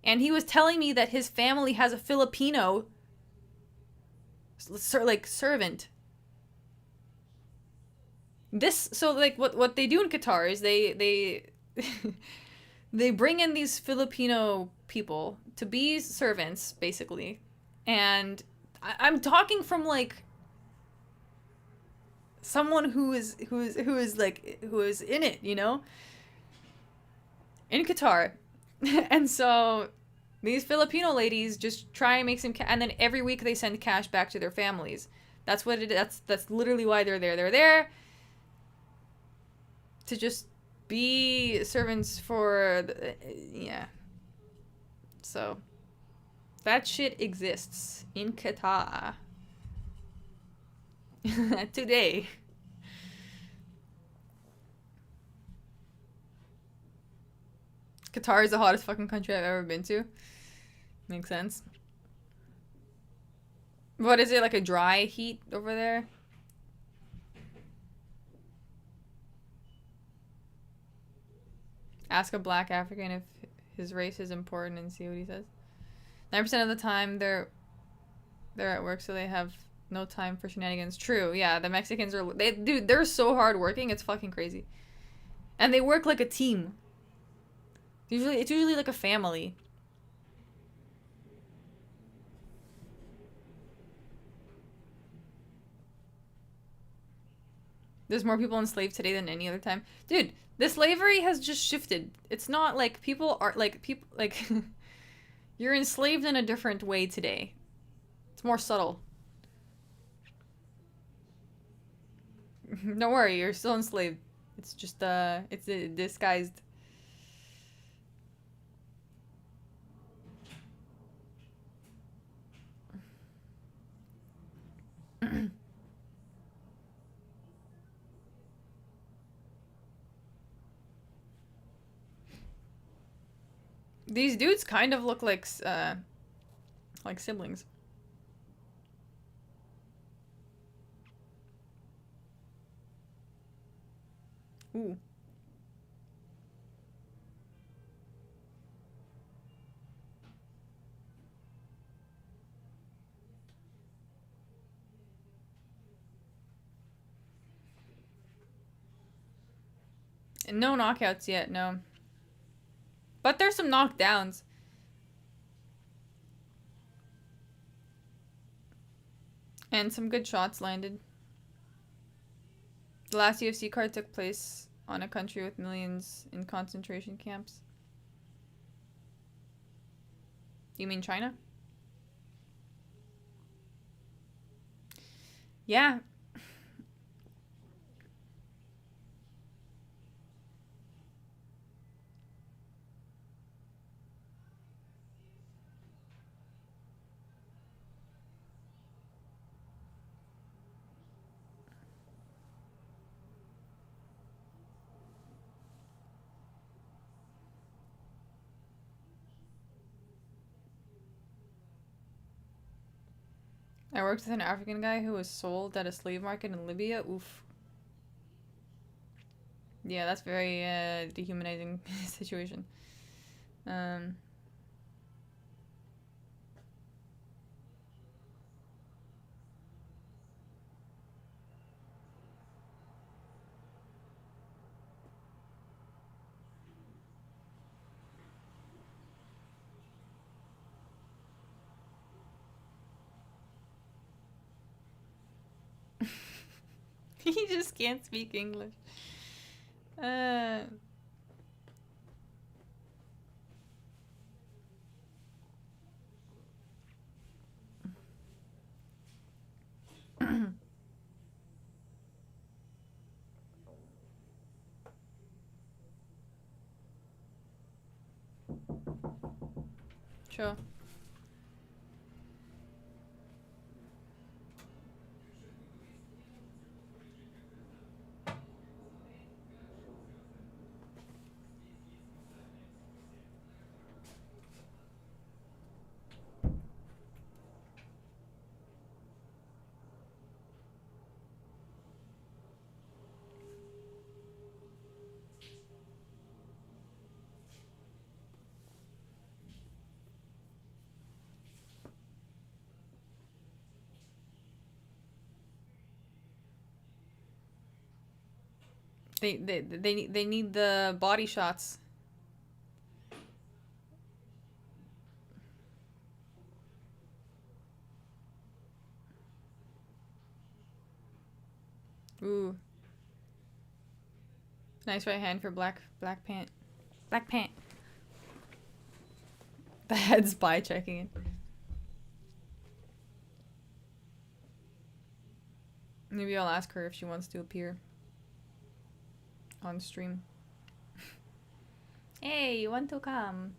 And he was telling me that his family has a Filipino like servant. This so like what they do in Qatar is they they bring in these Filipino people to be servants basically. And I'm talking from like someone who is in it, you know, in Qatar. And so these Filipino ladies just try and make some and then every week they send cash back to their families. That's what it is. That's literally why they're there. They're there to just be servants for yeah. So that shit exists in Qatar today. Qatar is the hottest fucking country I've ever been to. Makes sense. What is it, like a dry heat over there? Ask a black African if his race is important and see what he says. 9% of the time they're at work, so they have no time for shenanigans. True, yeah. The Mexicans are they're so hardworking, it's fucking crazy. And they work like a team. It's usually like a family. There's more people enslaved today than any other time. Dude, the slavery has just shifted. It's not like people are like people like you're enslaved in a different way today. It's more subtle. Don't worry, you're still enslaved. It's just it's disguised. These dudes kind of look like siblings. Ooh. No knockouts yet, no. But there's some knockdowns. And some good shots landed. The last UFC card took place on a country with millions in concentration camps. You mean China? Yeah. I worked with an African guy who was sold at a slave market in Libya. Oof. Yeah, that's very dehumanizing situation. He just can't speak English. Sure. They need the body shots. Ooh. Nice right hand for black pant. Black pant. The head's by checking in. Maybe I'll ask her if she wants to appear on stream. Hey, you want to come?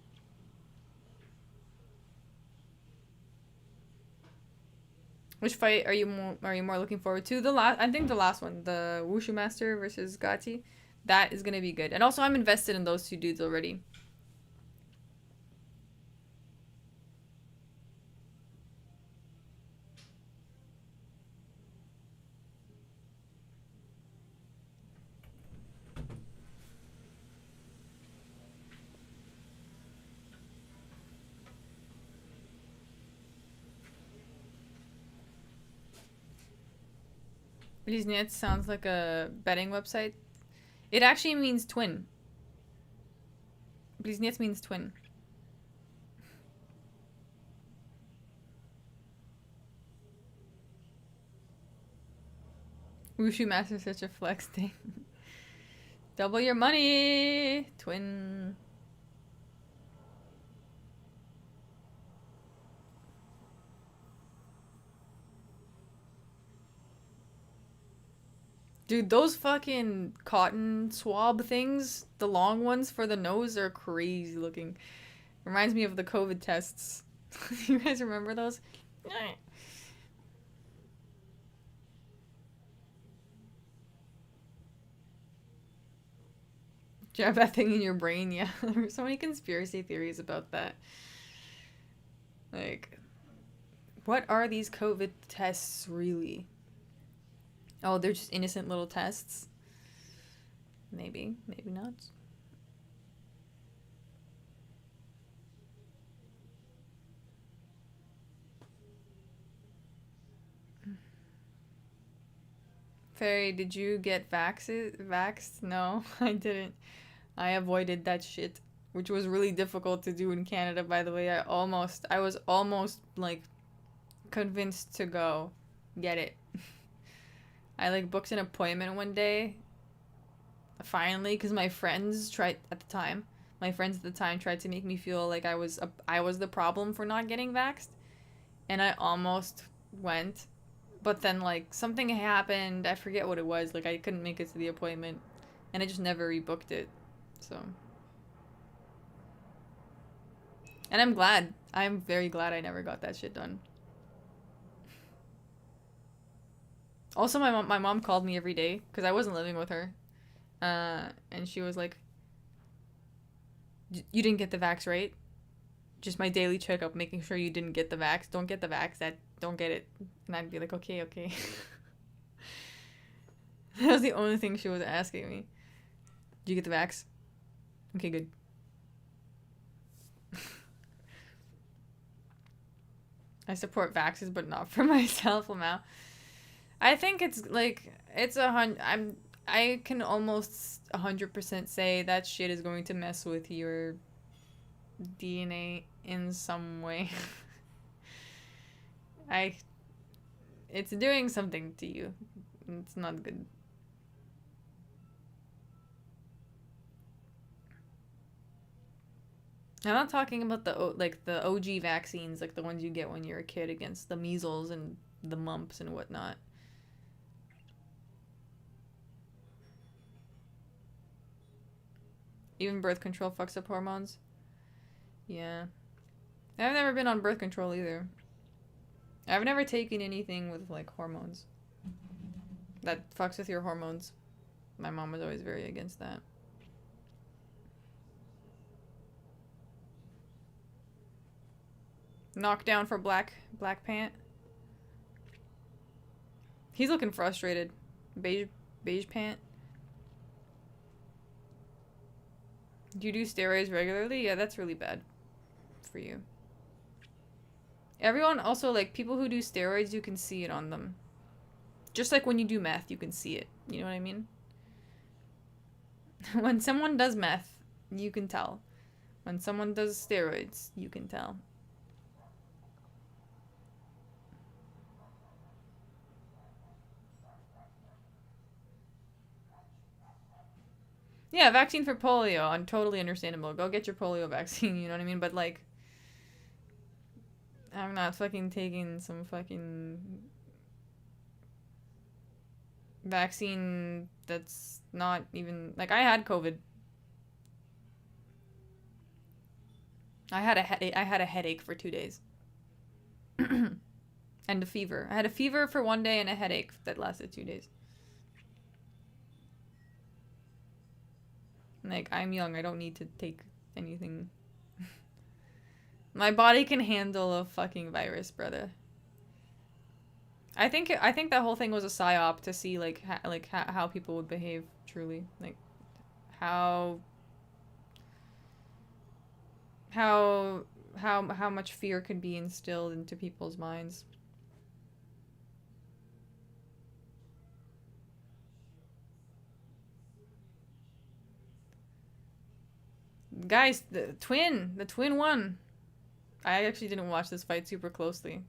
Which fight are you more looking forward to? I think the last one, the Wushu Master versus Gatti. That is gonna be good. And also I'm invested in those two dudes already. Bliznets sounds like a betting website. It actually means twin. Bliznets means twin. Wushu Master such a flex thing. Double your money, twin. Dude, those fucking cotton swab things, the long ones for the nose, are crazy looking. Reminds me of the COVID tests. You guys remember those? Do you have that thing in your brain? Yeah. There's so many conspiracy theories about that. Like, what are these COVID tests really? Oh, they're just innocent little tests. Maybe, maybe not. Fairy, did you get vaxxed? No, I didn't. I avoided that shit, which was really difficult to do in Canada, by the way. I was almost, like, convinced to go get it. I, like, booked an appointment one day, finally, because my friends tried to make me feel like I was the problem for not getting vaxxed, and I almost went. But then, like, something happened. I forget what it was. Like, I couldn't make it to the appointment. And I just never rebooked it. So. And I'm glad. I'm very glad I never got that shit done. Also, my mom called me every day. Because I wasn't living with her. And she was like, you didn't get the vax, right? Just my daily checkup, making sure you didn't get the vax. Don't get the vax. Don't get it. And I'd be like, okay. That was the only thing she was asking me. Did you get the vax? Okay, good. I support vaxes, but not for myself, Lamau. I think it's like, I can almost 100% say that shit is going to mess with your DNA in some way. It's doing something to you. It's not good. I'm not talking about the OG vaccines, like the ones you get when you're a kid against the measles and the mumps and whatnot. Even birth control fucks up hormones. Yeah. I've never been on birth control either. I've never taken anything with, like, hormones. That fucks with your hormones. My mom was always very against that. Knockdown for Black Pant. He's looking frustrated. Beige Pant. Do you do steroids regularly? Yeah, that's really bad for you. Everyone also, like, people who do steroids, you can see it on them. Just like when you do meth, you can see it. You know what I mean? When someone does meth, you can tell. When someone does steroids, you can tell. Yeah, vaccine for polio. I'm totally understandable. Go get your polio vaccine, you know what I mean? But, like, I'm not fucking taking some fucking vaccine that's not even... Like, I had COVID. I had a headache for 2 days. And a fever. I had a fever for 1 day and a headache that lasted 2 days. Like, I'm young. I don't need to take anything. My body can handle a fucking virus, brother. I think that whole thing was a psyop to see, like, how people would behave, truly. Like, how much fear could be instilled into people's minds. Guys, the twin won. I actually didn't watch this fight super closely.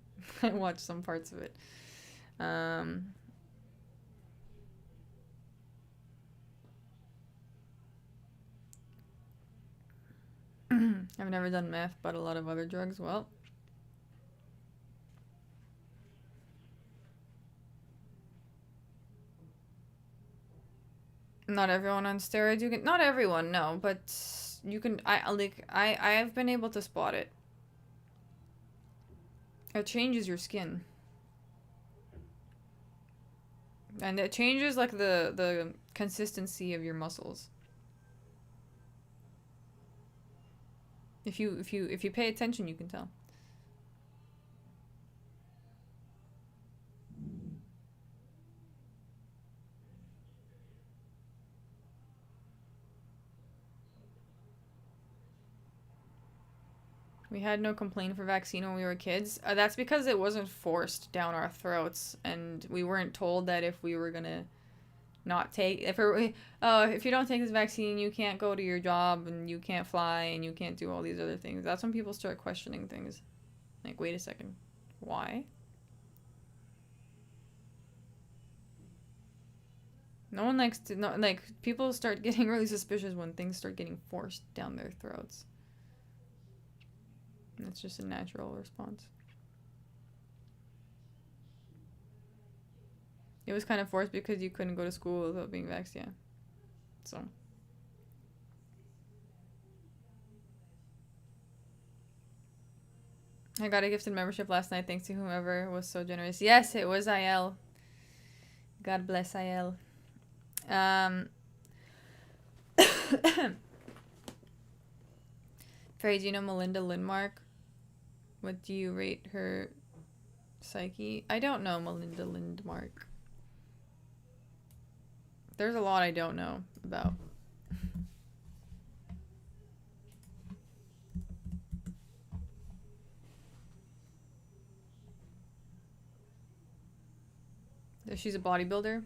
I watched some parts of it. I've never done meth, but a lot of other drugs. Well, not everyone on steroids. You can, not everyone, no, but you can. I've been able to spot it. It changes your skin. And it changes, like, the consistency of your muscles. If you pay attention, you can tell. We had no complaint for vaccine when we were kids. That's because it wasn't forced down our throats, and we weren't told that if we were gonna not take if you don't take this vaccine, you can't go to your job and you can't fly and you can't do all these other things. That's when people start questioning things. Like, wait a second, why? No one likes to know. Like, people start getting really suspicious when things start getting forced down their throats. That's just a natural response. It was kind of forced because you couldn't go to school without being vaccinated. So. I got a gifted membership last night thanks to whomever was so generous. Yes, it was IL. God bless IL. Fairy, do you know Melinda Lindmark? What do you rate her psyche? I don't know Melinda Lindmark. There's a lot I don't know about. She's a bodybuilder.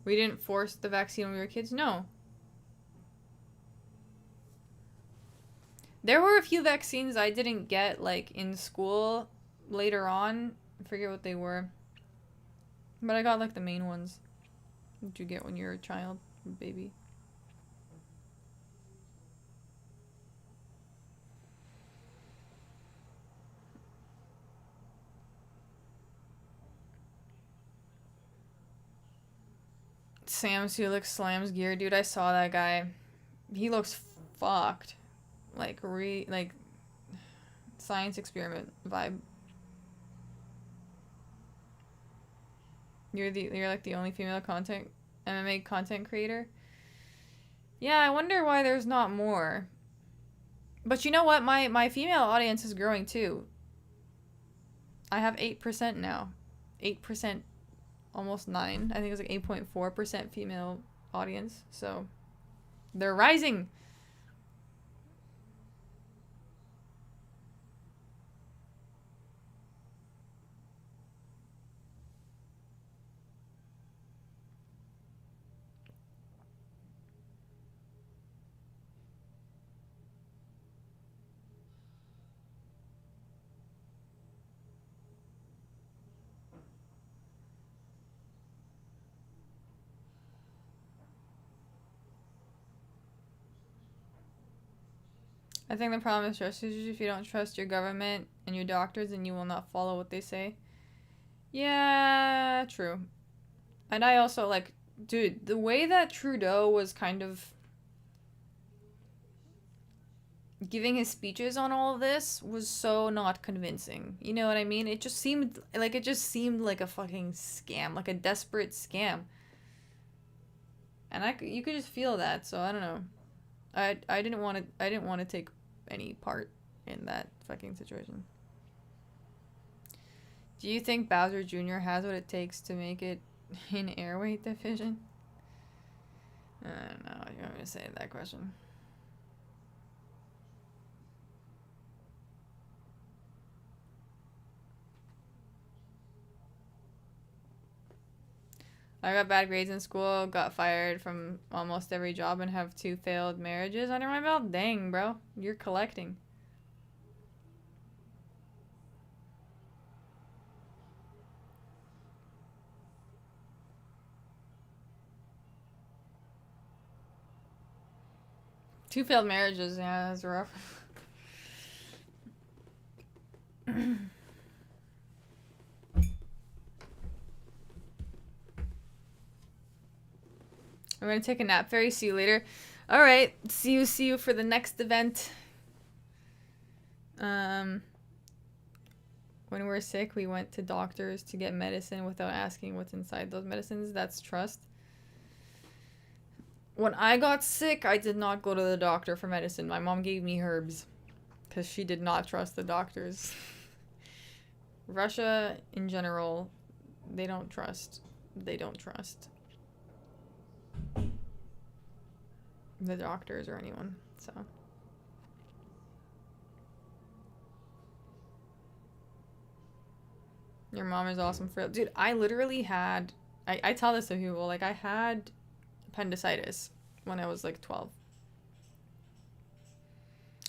We didn't force the vaccine when we were kids? No. There were a few vaccines I didn't get, like, in school later on. I forget what they were. But I got, like, the main ones that you get when you're a child, a baby. Sam Sulek slams gear. Dude, I saw that guy. He looks fucked. Like, science experiment vibe. You're like the only female MMA content creator? Yeah, I wonder why there's not more. But you know what? My female audience is growing too. I have 8% now. 8%, almost 9. I think it's like 8.4% female audience. So they're rising. I think the problem is trust issues. If you don't trust your government and your doctors, then you will not follow what they say. Yeah, true. And I also, like, dude, the way that Trudeau was kind of giving his speeches on all of this was so not convincing. You know what I mean? It just seemed like a fucking scam, like a desperate scam. And you could just feel that, so I don't know. I didn't want to take any part in that fucking situation. Do you think Bowser Jr. has what it takes to make it in airweight division? I don't know. You want me to say that question? I got bad grades in school, got fired from almost every job, and have 2 failed marriages under my belt. Dang, bro. You're collecting. Two failed marriages, yeah, that's rough. I'm gonna take a nap, Fairy. See you later. Alright, see you for the next event. When we were sick, we went to doctors to get medicine without asking what's inside those medicines. That's trust. When I got sick, I did not go to the doctor for medicine. My mom gave me herbs because she did not trust the doctors. Russia, in general, they don't trust. They don't trust the doctors or anyone, so. Your mom is awesome for... Dude, I literally had... I tell this to people, like, I had appendicitis when I was, like, 12.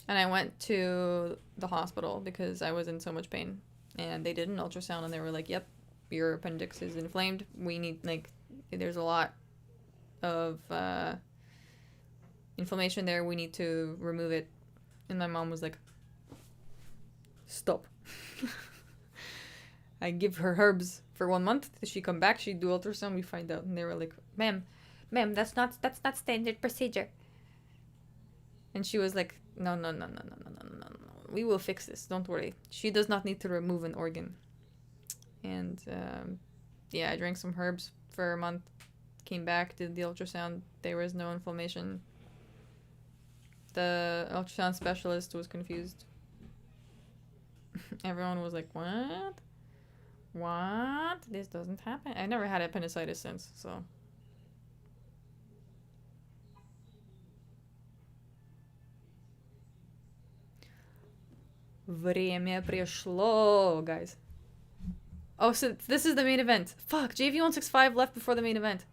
And I went to the hospital because I was in so much pain. And they did an ultrasound and they were like, yep, your appendix is inflamed. We need, like, there's a lot of inflammation there. We need to remove it. And my mom was like, stop. I give her herbs for 1 month. She come back, she do ultrasound, we find out. And they were like, ma'am, that's not standard procedure. And she was like, no. We will fix this, don't worry. She does not need to remove an organ. And yeah, I drank some herbs for a month. Came back, did the ultrasound. There was no inflammation. The ultrasound specialist was confused. Everyone was like, what? What? This doesn't happen. I never had appendicitis since, so. Время пришло, guys. Oh, so this is the main event. Fuck, JV165 left before the main event.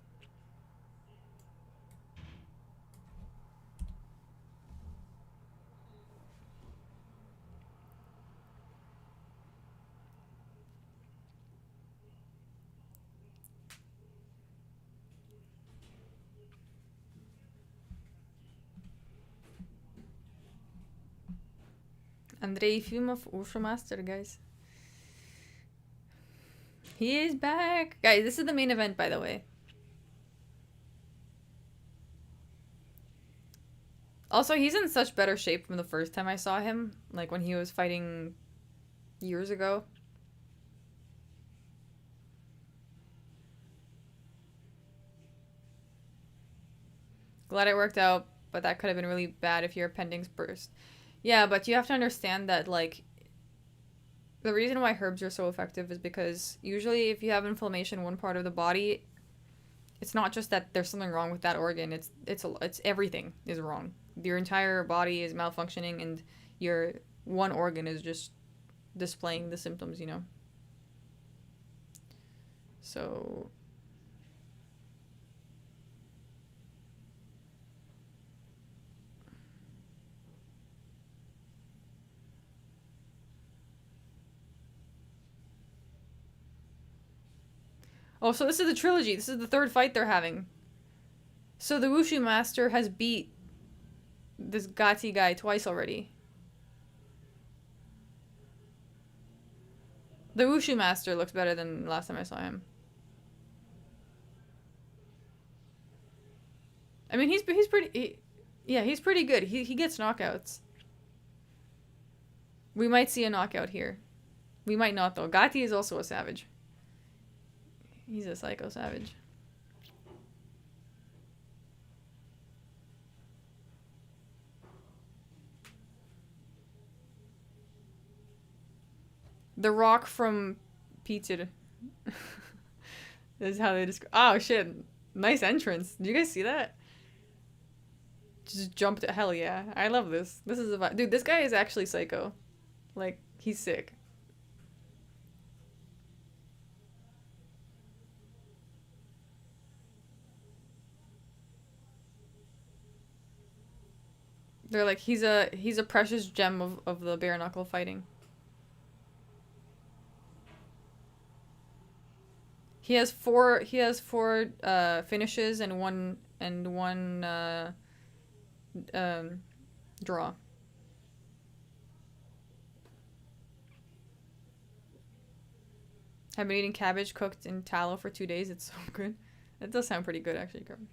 Andrei Yefimov, Ursha Master, guys. He is back. Guys, this is the main event, by the way. Also, he's in such better shape from the first time I saw him. Like, when he was fighting years ago. Glad it worked out, but that could have been really bad if your appendix burst. Yeah, but you have to understand that, like, the reason why herbs are so effective is because usually if you have inflammation in one part of the body, it's not just that there's something wrong with that organ. It's everything is wrong. Your entire body is malfunctioning, and your one organ is just displaying the symptoms, you know? So... Oh, so this is the trilogy. This is the third fight they're having. So the Wushu Master has beat this Gati guy twice already. The Wushu Master looks better than last time I saw him. I mean, he's pretty... yeah, he's pretty good. He gets knockouts. We might see a knockout here. We might not, though. Gati is also a savage. He's a psycho savage. The Rock from Peter. This is how they describe. Oh shit! Nice entrance. Did you guys see that? Just jumped. Hell yeah! I love this. This is about. Dude, this guy is actually psycho. Like, he's sick. They're like, he's a precious gem of the bare knuckle fighting. He has four finishes and one draw. I've been eating cabbage cooked in tallow for 2 days. It's so good. It does sound pretty good, actually, Carmen.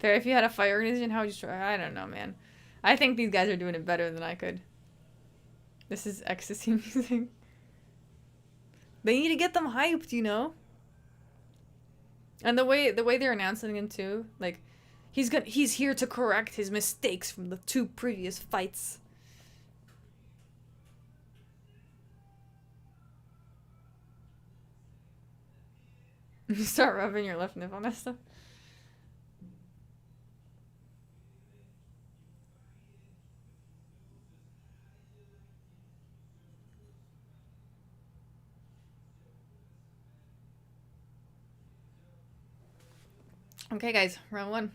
Fair, if you had a fight organization, how would you try? I don't know, man. I think these guys are doing it better than I could. This is ecstasy music. They need to get them hyped, you know? And the way they're announcing him too, like he's here to correct his mistakes from the 2 previous fights. You start rubbing your left nipple on that stuff. Okay, guys, round 1.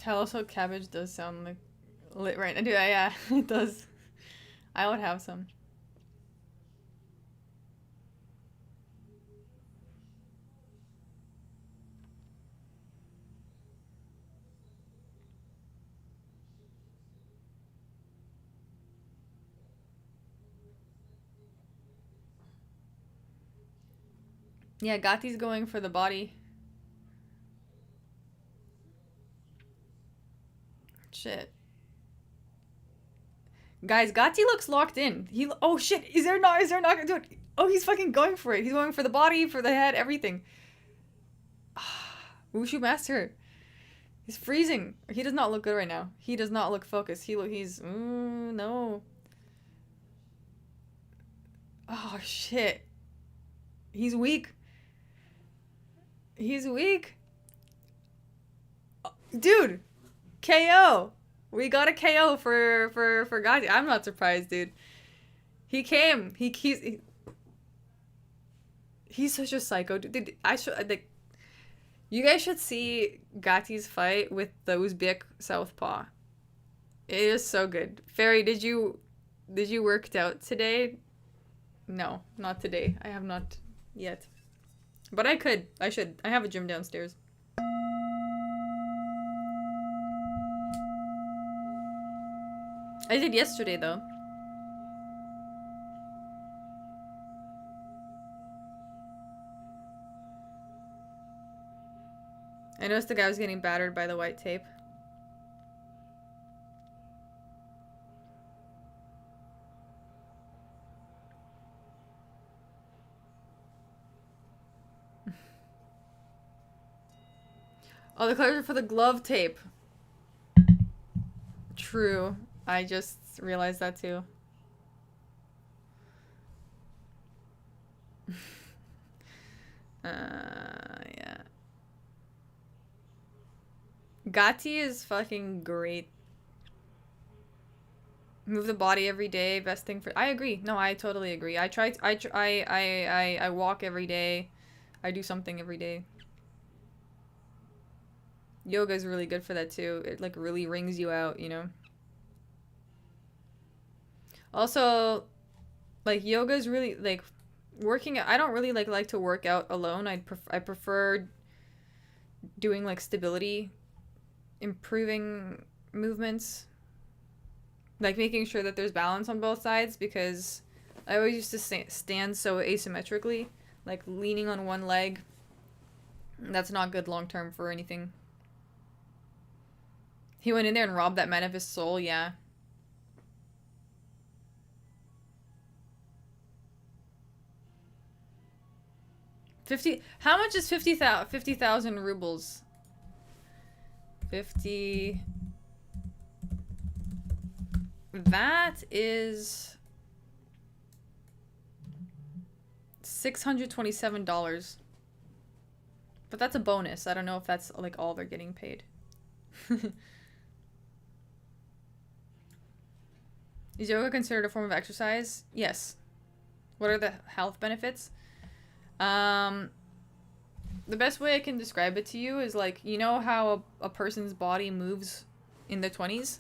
Also, cabbage does sound like lit right now. Dude, yeah, it does. I would have some. Yeah, Gati's going for the body. Shit. Guys, Gatti looks locked in. Oh shit, is there not dude, oh, he's fucking going for it. He's going for the body, for the head, everything. Wushu Master. He's freezing. He does not look good right now. He does not look focused. He's no. Oh shit. He's weak. He's weak. Dude, KO. We got a KO for Gatti. I'm not surprised, dude. He came. He's such a psycho, dude. You guys should see Gatti's fight with the Uzbek southpaw. It is so good. Fairy, did you work out today? No, not today. I have not yet. But I could. I should. I have a gym downstairs. I did yesterday, though. I noticed the guy was getting battered by the white tape. Oh, the colors are for the glove tape. True. I just realized that too. Yeah. Gatti is fucking great. Move the body every day, best thing for. I agree. No, I totally agree. I walk every day. I do something every day. Yoga is really good for that too. It like really wrings you out, you know. Also, like yoga is really like working. I don't really like to work out alone. I prefer doing like stability, improving movements, like making sure that there's balance on both sides, because I always used to stand so asymmetrically, like leaning on one leg. That's not good long term for anything. He went in there and robbed that man of his soul, yeah. How much is 50,000 rubles? 50. That is $627. But that's a bonus. I don't know if that's like all they're getting paid. Is yoga considered a form of exercise? Yes. What are the health benefits? The best way I can describe it to you is like, you know how a person's body moves in the 20s?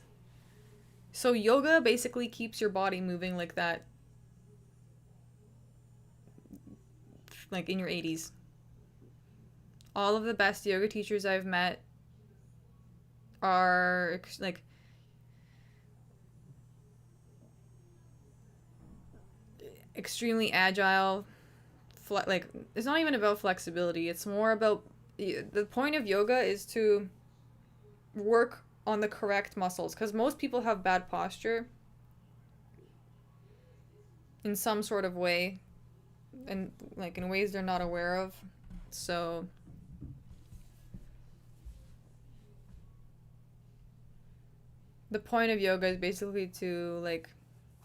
So yoga basically keeps your body moving like that, like in your 80s. All of the best yoga teachers I've met are like extremely agile. Like, it's not even about flexibility. It's more about the point of yoga is to work on the correct muscles, because most people have bad posture in some sort of way, and like in ways they're not aware of. So the point of yoga is basically to like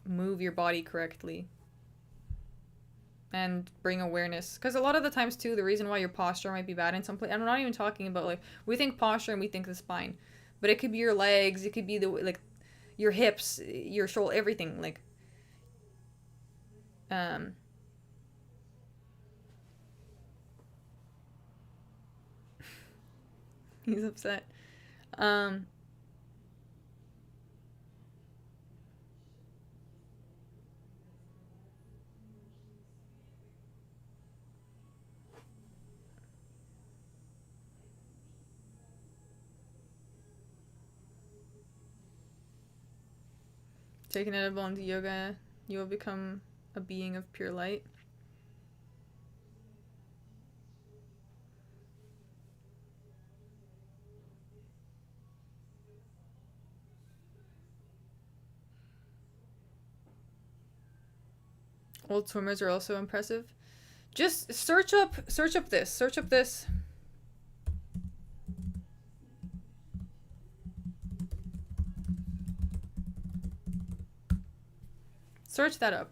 move your body correctly and bring awareness, because a lot of the times too, the reason why your posture might be bad in some place, I'm not even talking about like, we think posture and we think the spine, but it could be your legs, it could be the like your hips, your shoulder, everything. Like um he's upset. um Take an edible into yoga, you will become a being of pure light. Old swimmers are also impressive. Just search up this. Search up this. Search that up.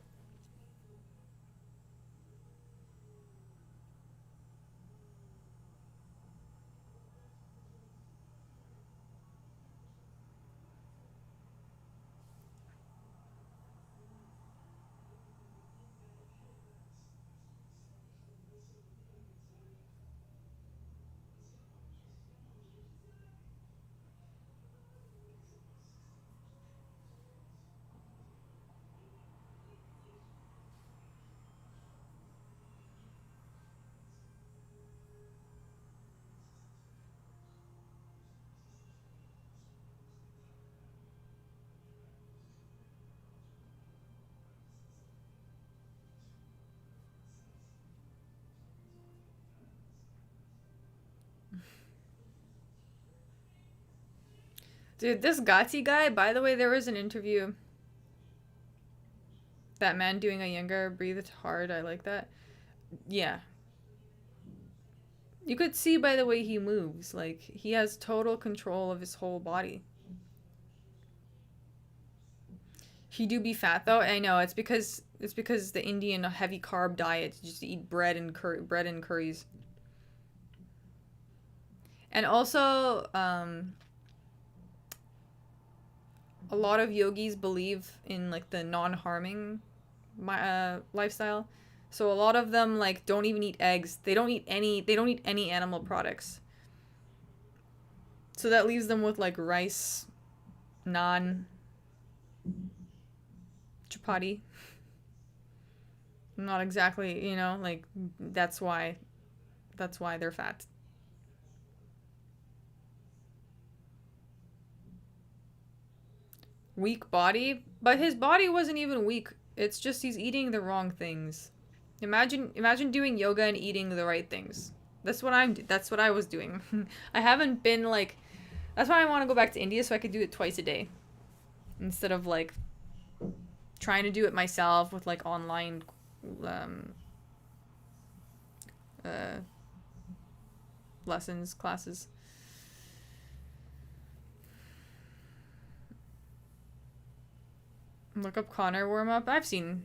Dude, this Gati guy, by the way, there was an interview. That man doing Iyengar, breathe hard, I like that. Yeah. You could see by the way he moves, like, he has total control of his whole body. He do be fat though. I know, it's because the Indian heavy carb diet, just eat bread and curries. And also, a lot of yogis believe in like the non-harming lifestyle. So a lot of them like don't even eat eggs. They don't eat any animal products. So that leaves them with like rice, naan, chapati. Not exactly, like that's why they're fat. Weak body, but his body wasn't even weak. It's just he's eating the wrong things. Imagine doing yoga and eating the right things. That's what I was doing. I haven't been like That's why I want to go back to India so I could do it twice a day instead of like trying to do it myself with like online uh lessons, classes. Look up Connor warm up. I've seen.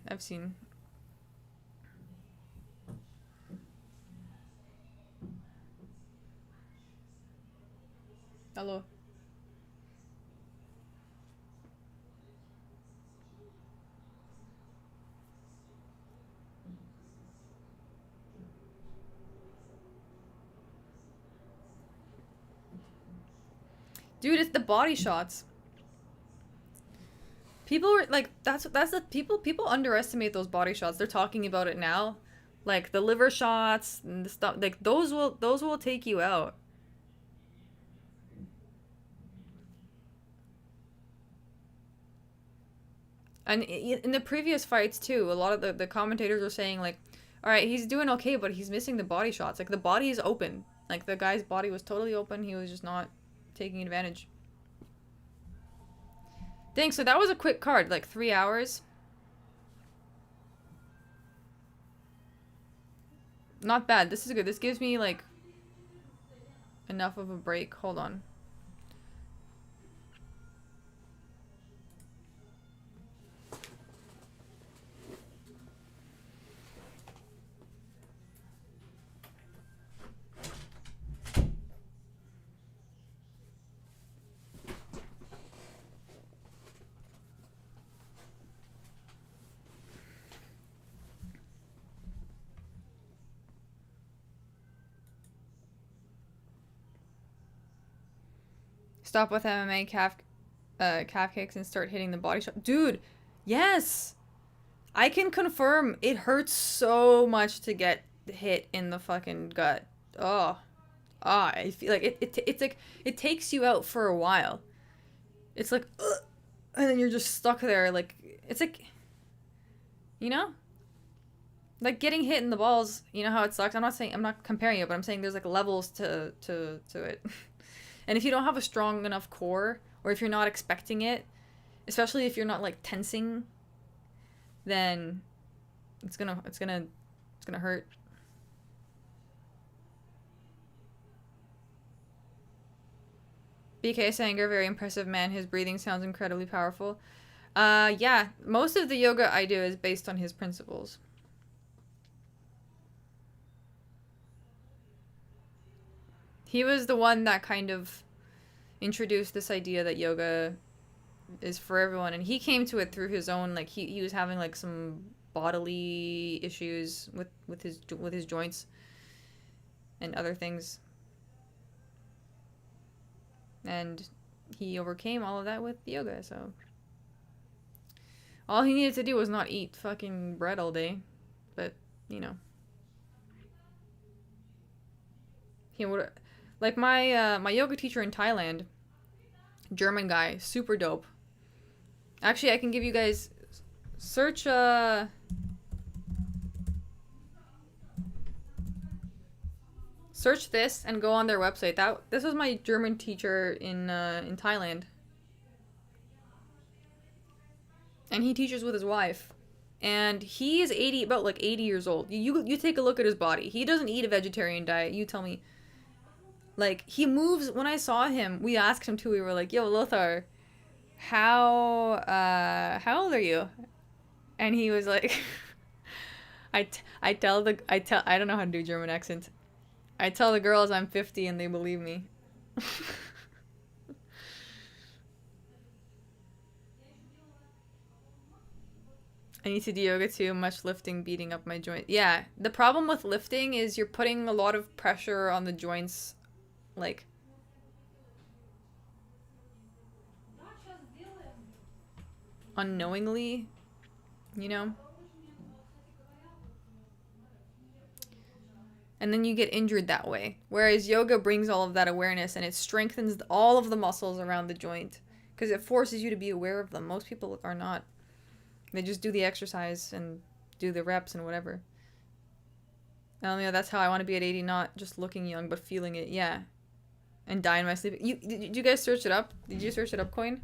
Hello. Dude, it's the body shots. People were like, that's the people underestimate those body shots. They're talking about it now, like the liver shots and the stuff. Like those will take you out. And in the previous fights too, a lot of the commentators were saying like, all right, he's doing okay, but he's missing the body shots. Like the body is open. Like the guy's body was totally open. He was just not taking advantage. Dang, so that was a quick card, like 3 hours. Not bad. This is good. This gives me like enough of a break. Hold on. Stop with MMA calf kicks and start hitting the body shot. Dude, yes! I can confirm it hurts so much to get hit in the fucking gut. Oh. Ah, I feel like it's like it takes you out for a while. It's like ugh, and then you're just stuck there like it's like you know? Like getting hit in the balls, you know how it sucks? I'm not comparing it, but I'm saying there's like levels to it. And if you don't have a strong enough core, or if you're not expecting it, especially if you're not like tensing, then it's gonna hurt. BK Sanger, very impressive man. His breathing sounds incredibly powerful. Yeah, most of the yoga I do is based on his principles. He was the one that kind of introduced this idea that yoga is for everyone, and he came to it through his own, like he was having like some bodily issues with his joints and other things, and he overcame all of that with yoga. So all he needed to do was not eat fucking bread all day, but you know, he would like my yoga teacher in Thailand, German guy, super dope. Actually, I can give you guys search this and go on their website. This was my German teacher in Thailand. And he teaches with his wife. And he is about like 80 years old. You take a look at his body. He doesn't eat a vegetarian diet. You tell me. Like, he moves. When I saw him, we asked him too. We were like, yo, Lothar, how old are you? And he was like, I don't know how to do German accent. I tell the girls I'm 50 and they believe me. I need to do yoga too. Much lifting, beating up my joint. Yeah, the problem with lifting is you're putting a lot of pressure on the joints, like unknowingly, you know? And then you get injured that way. Whereas yoga brings all of that awareness and it strengthens all of the muscles around the joint because it forces you to be aware of them. Most people are not. They just do the exercise and do the reps and whatever. Yeah, that's how I want to be at 80, not just looking young, but feeling it. Yeah. And die in my sleep. Did you guys search it up? Did you search it up, Coin?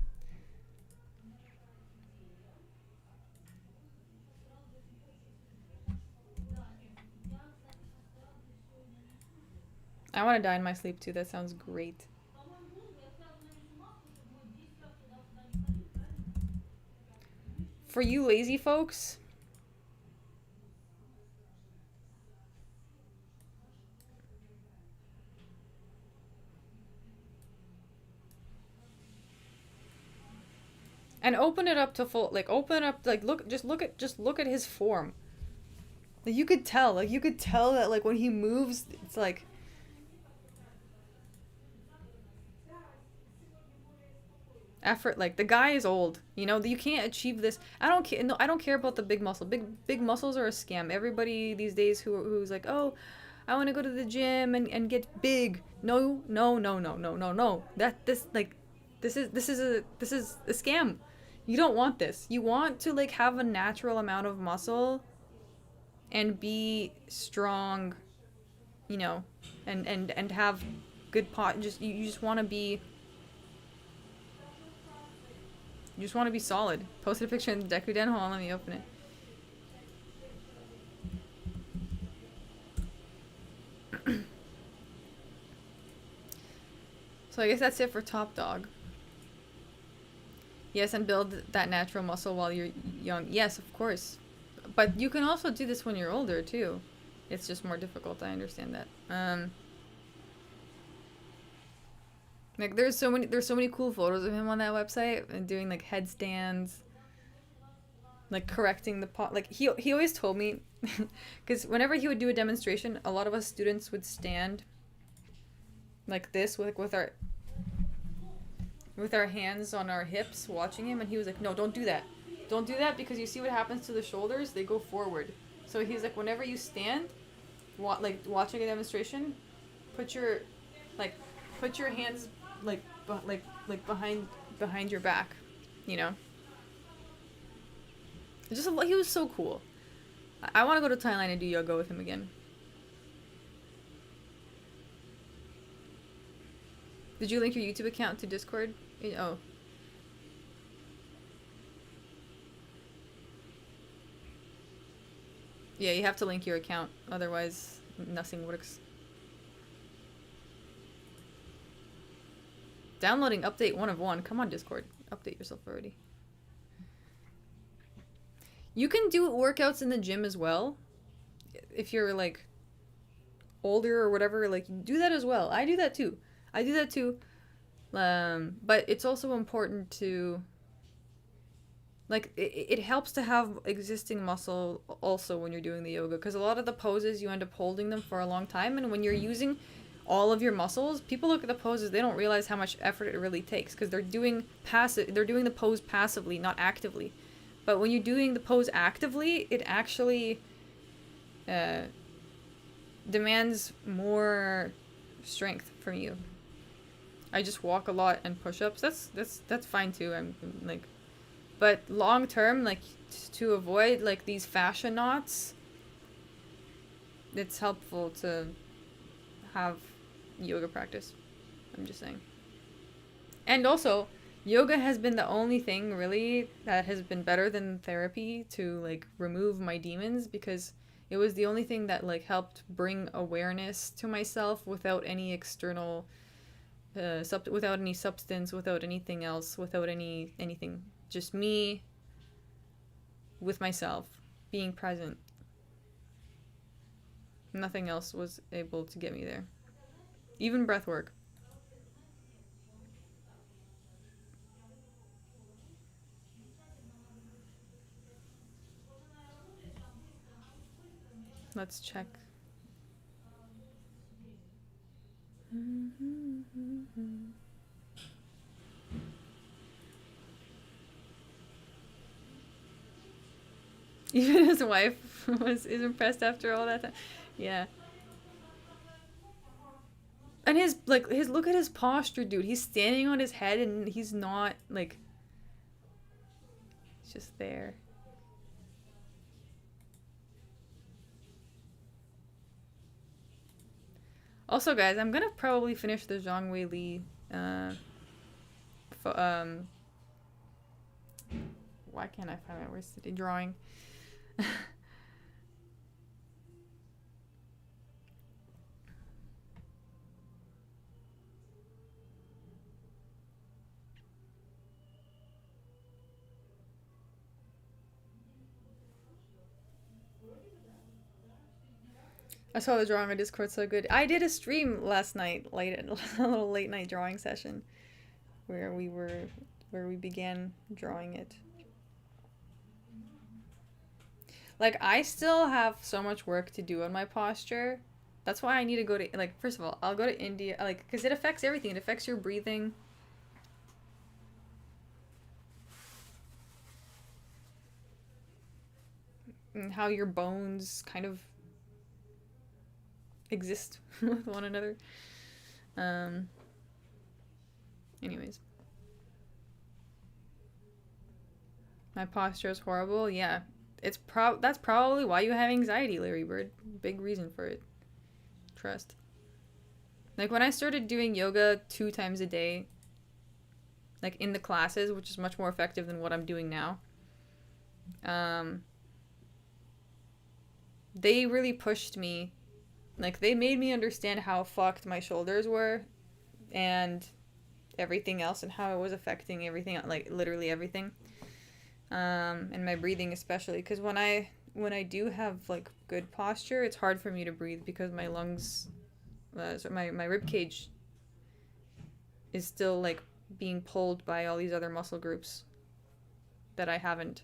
I want to die in my sleep too. That sounds great. For you lazy folks, and open it up to full, like open up, like just look at his form. Like you could tell that like when he moves, it's like effort. Like, the guy is old, you know, you can't achieve this. I don't care. No, I don't care about the big muscle. Big muscles are a scam. Everybody these days who's like, oh, I want to go to the gym and get big. No, no, no, no, no, no, no. This is a scam. You don't want this. You want to like have a natural amount of muscle and be strong, you know, and have good pot. Just you just want to be. You just want to be solid. Posted a picture in the Deku Den. Hold on, let me open it. So I guess that's it for Top Dog. Yes, and build that natural muscle while you're young. Yes, of course. But you can also do this when you're older too. It's just more difficult. I understand that. Like there's so many cool photos of him on that website and doing like headstands, like correcting the pot. Like he always told me, because whenever he would do a demonstration, a lot of us students would stand like this with our hands on our hips watching him, and he was like, no, don't do that. Don't do that, because you see what happens to the shoulders? They go forward. So he's like, whenever you stand, like watching a demonstration, put your hands like behind your back, you know? Just he was so cool. I want to go to Thailand and do yoga with him again. Did you link your YouTube account to Discord? Oh. Yeah, you have to link your account, otherwise nothing works. Downloading update 1 of 1. Come on, Discord. Update yourself already. You can do workouts in the gym as well. If you're like older or whatever, like do that as well. I do that too. But it's also important to like it helps to have existing muscle also when you're doing the yoga, because a lot of the poses you end up holding them for a long time, and when you're using all of your muscles, people look at the poses, they don't realize how much effort it really takes, because they're doing the pose passively, not actively. But when you're doing the pose actively, it actually demands more strength from you. I just walk a lot and push-ups. That's fine too. I'm like, but long term, like to avoid like these fascia knots, it's helpful to have yoga practice. I'm just saying. And also, yoga has been the only thing really that has been better than therapy to like remove my demons, because it was the only thing that like helped bring awareness to myself without any external without any substance, without anything else, without anything, just me with myself being present. Nothing else was able to get me there, even breath work. Let's check. Even his wife is impressed after all that time. Yeah. And his look at his posture, dude. He's standing on his head and he's not like, he's just there. Also, guys, I'm gonna probably finish the Zhang Wei Li why can't I find it? Where's the drawing? I saw the drawing on Discord, so good. I did a stream last night, a little late night drawing session, where we began drawing it. Like, I still have so much work to do on my posture. That's why I need to go to, like, first of all, I'll go to India, like, because it affects everything. It affects your breathing. and how your bones kind of exist with one another. Anyways. My posture is horrible. Yeah. That's probably why you have anxiety, Larry Bird. Big reason for it. Trust. Like when I started doing yoga 2 times a day, like in the classes, which is much more effective than what I'm doing now. They really pushed me. Like they made me understand how fucked my shoulders were and everything else and how it was affecting everything, like literally everything. And my breathing especially, because when I do have like good posture, it's hard for me to breathe because my lungs, my rib cage is still like being pulled by all these other muscle groups that I haven't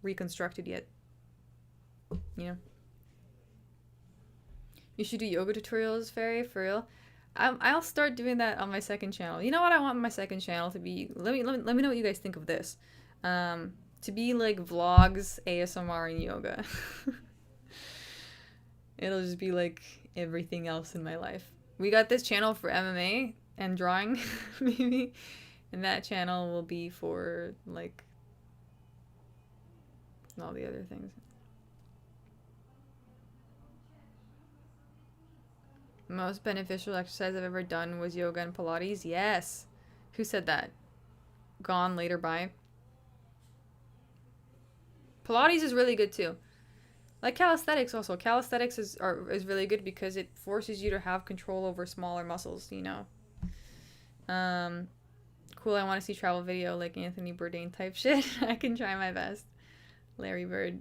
reconstructed yet. You know, you should do yoga tutorials, Fairy, for real. I'll start doing that on my second channel. You know what I want my second channel to be? Let me know what you guys think of this. To be like vlogs, ASMR, and yoga. It'll just be like everything else in my life. We got this channel for MMA and drawing, maybe, and that channel will be for like all the other things. Most beneficial exercise I've ever done was yoga and Pilates. Yes. Who said that? Gone later by. Pilates is really good too. Like calisthenics also. Calisthenics is really good because it forces you to have control over smaller muscles, you know. Cool, I want to see travel video like Anthony Bourdain type shit. I can try my best. Larry Bird.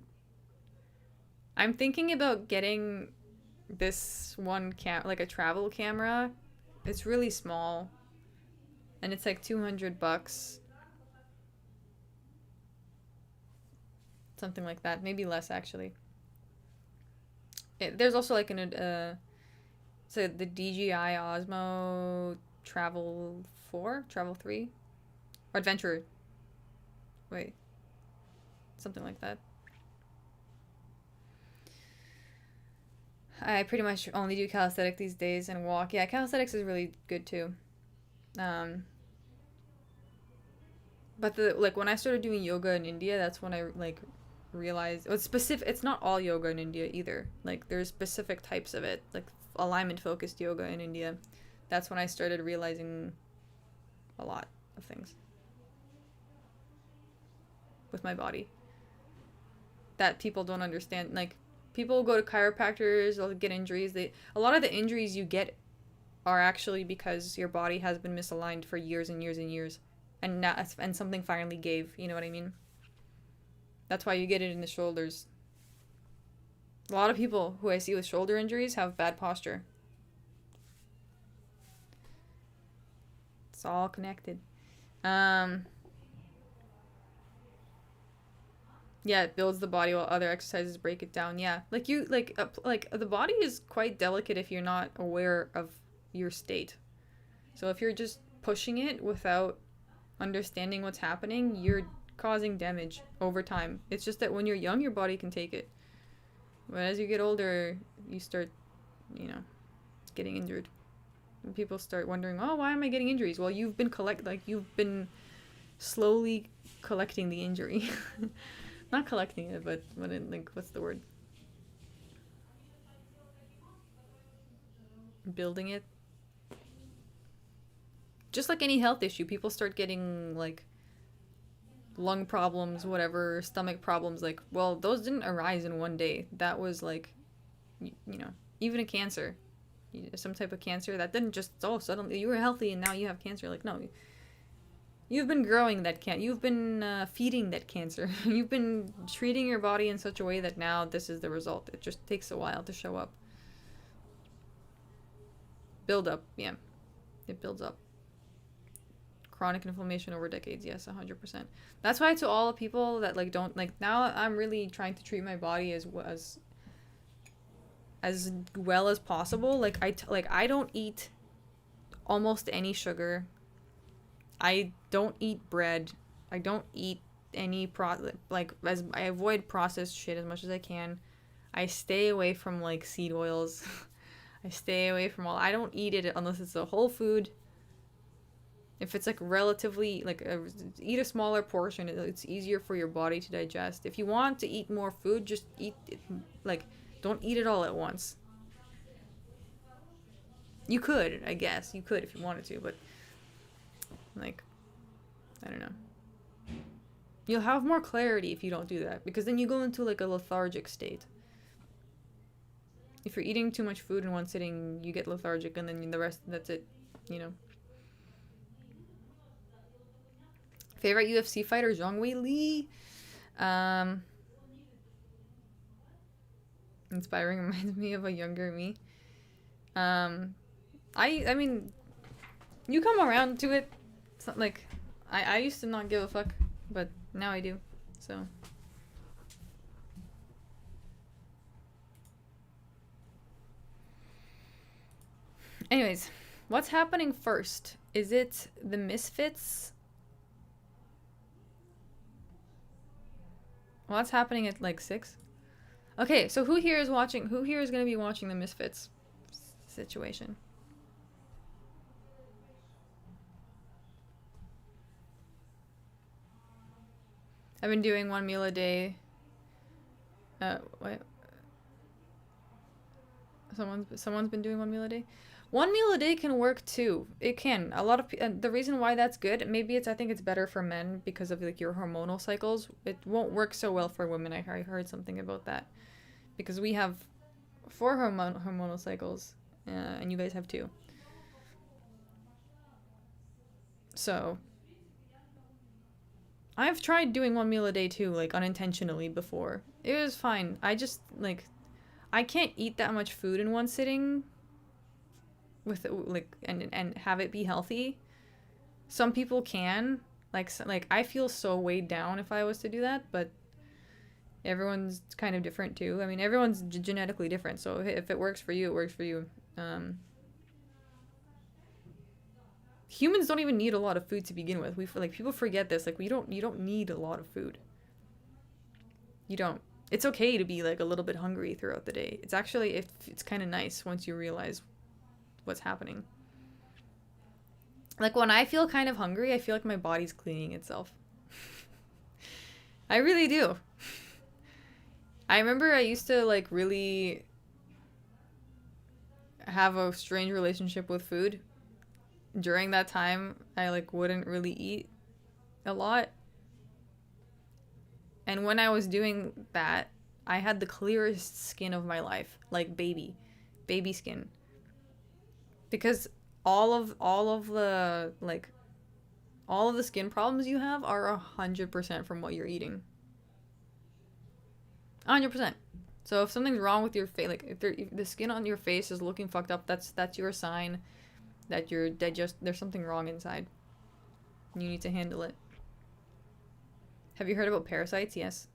I'm thinking about getting this one like a travel camera. It's really small. And it's like $200. Something like that. Maybe less, actually. There's also like so the DJI Osmo Travel 4? Travel 3? Or Adventure. Wait. Something like that. I pretty much only do calisthenics these days and walk. Yeah, calisthenics is really good too. But like when I started doing yoga in India, that's when I like realized it's not all yoga in India either. Like there's specific types of it, like alignment focused yoga in India. That's when I started realizing a lot of things with my body that people don't understand. Like people go to chiropractors, they'll get injuries. A lot of the injuries you get are actually because your body has been misaligned for years and years and years, and something finally gave. You know what I mean? That's why you get it in the shoulders. A lot of people who I see with shoulder injuries have bad posture. It's all connected. Yeah, it builds the body while other exercises break it down. Yeah, like the body is quite delicate if you're not aware of your state. So if you're just pushing it without understanding what's happening, you're causing damage over time. It's just that when you're young, your body can take it. But as you get older, you start, getting injured. And people start wondering, oh, why am I getting injuries? Well, you've been slowly collecting the injury. Not collecting it, but what's the word? Building it. Just like any health issue, people start getting like lung problems, whatever, stomach problems. Like, well, those didn't arise in one day. That was like, even a cancer, some type of cancer that didn't just suddenly you were healthy and now you have cancer. Like, no. You've been growing that you've been feeding that cancer. You've been treating your body in such a way that now this is the result. It just takes a while to show up. Build up, yeah. It builds up. Chronic inflammation over decades, yes, 100%. That's why to all people that don't now I'm really trying to treat my body as well as possible. I don't eat almost any sugar. I don't eat bread. I don't eat any like, as I avoid processed shit as much as I can. I stay away from like seed oils. I stay away from I don't eat it unless it's a whole food. If it's like relatively like eat a smaller portion, it's easier for your body to digest. If you want to eat more food, just eat it, like, don't eat it all at once. You could, I guess, you could if you wanted to, but like, I don't know. You'll have more clarity if you don't do that, because then you go into like a lethargic state. If you're eating too much food in one sitting, you get lethargic, and then the rest, that's it, you know. Favorite UFC fighter, Zhang Wei Li. Inspiring, reminds me of a younger me. I mean, you come around to it. It's not like, I used to not give a fuck, but now I do, so. Anyways, what's happening first? Is it the Misfits? What's happening at like 6? Okay, so who here is gonna be watching the Misfits situation? I've been doing 1 meal a day. What? Someone's been doing 1 meal a day. 1 meal a day can work too. It can. A lot of the reason why that's good, maybe I think it's better for men because of like your hormonal cycles. It won't work so well for women. I heard something about that, because we have 4 hormonal cycles, and you guys have 2. So I've tried doing 1 meal a day too, like unintentionally before. It was fine. I just like, I can't eat that much food in one sitting with like and have it be healthy. Some people can, like I feel so weighed down if I was to do that, but everyone's kind of different too. I mean, everyone's genetically different, so if it works for you, it works for you. Humans don't even need a lot of food to begin with. People forget this. Like, you don't need a lot of food. You don't. It's okay to be like a little bit hungry throughout the day. It's actually, it's kind of nice once you realize what's happening. Like, when I feel kind of hungry, I feel like my body's cleaning itself. I really do. I remember I used to like really have a strange relationship with food. During that time, I like wouldn't really eat a lot. And when I was doing that, I had the clearest skin of my life, like baby skin. Because all of the skin problems you have are 100% from what you're eating. 100%. So if something's wrong with your face, like if the skin on your face is looking fucked up, that's your sign that there's something wrong inside. You need to handle it. Have you heard about parasites? Yes.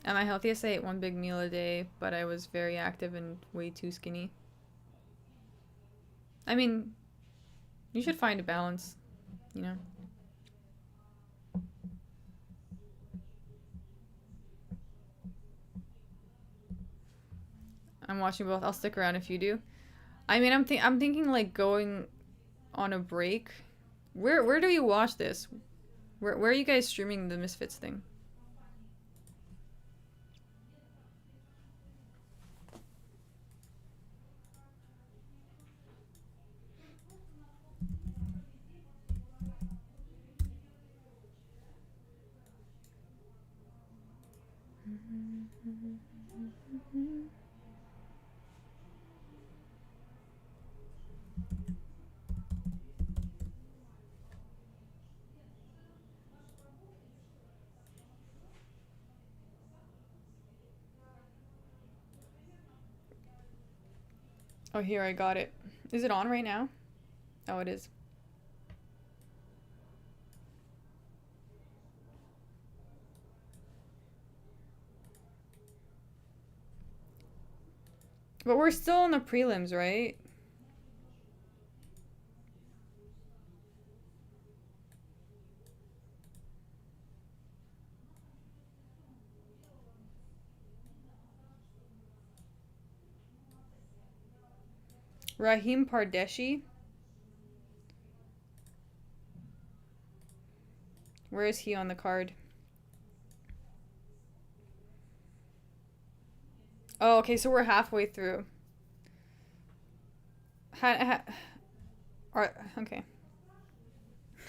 At my healthiest, I ate 1 big meal a day, but I was very active and way too skinny. I mean, you should find a balance, you know? I'm watching both. I'll stick around if you do. I mean, I'm thinking like going on a break. Where do you watch this? Where are you guys streaming the Misfits thing? Oh, here, I got it. Is it on right now? Oh, it is. But we're still in the prelims, right? Raheem Pardeshi. Where is he on the card? Oh, okay, so we're halfway through. Okay.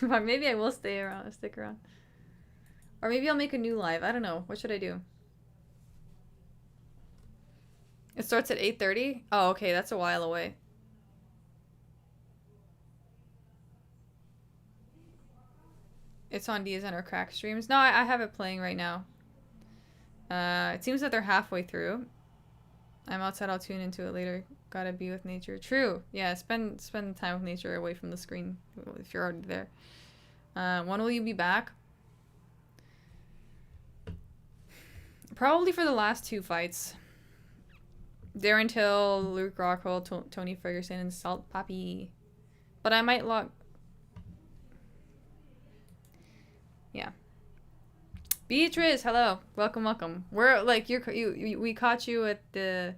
Maybe I will stick around. Or maybe I'll make a new live. I don't know. What should I do? It starts at 8:30? Oh, okay, that's a while away. It's on DSN or Crack streams. No, I have it playing right now. It seems that they're halfway through. I'm outside, I'll tune into it later. Gotta be with nature. True. Yeah, spend time with nature away from the screen if you're already there. When will you be back? Probably for the last two fights. Darren Till, Luke Rockhold, Tony Ferguson, and Salt Papi. But I might log... Yeah. Beatrice, hello. Welcome, welcome. We're like we caught you at the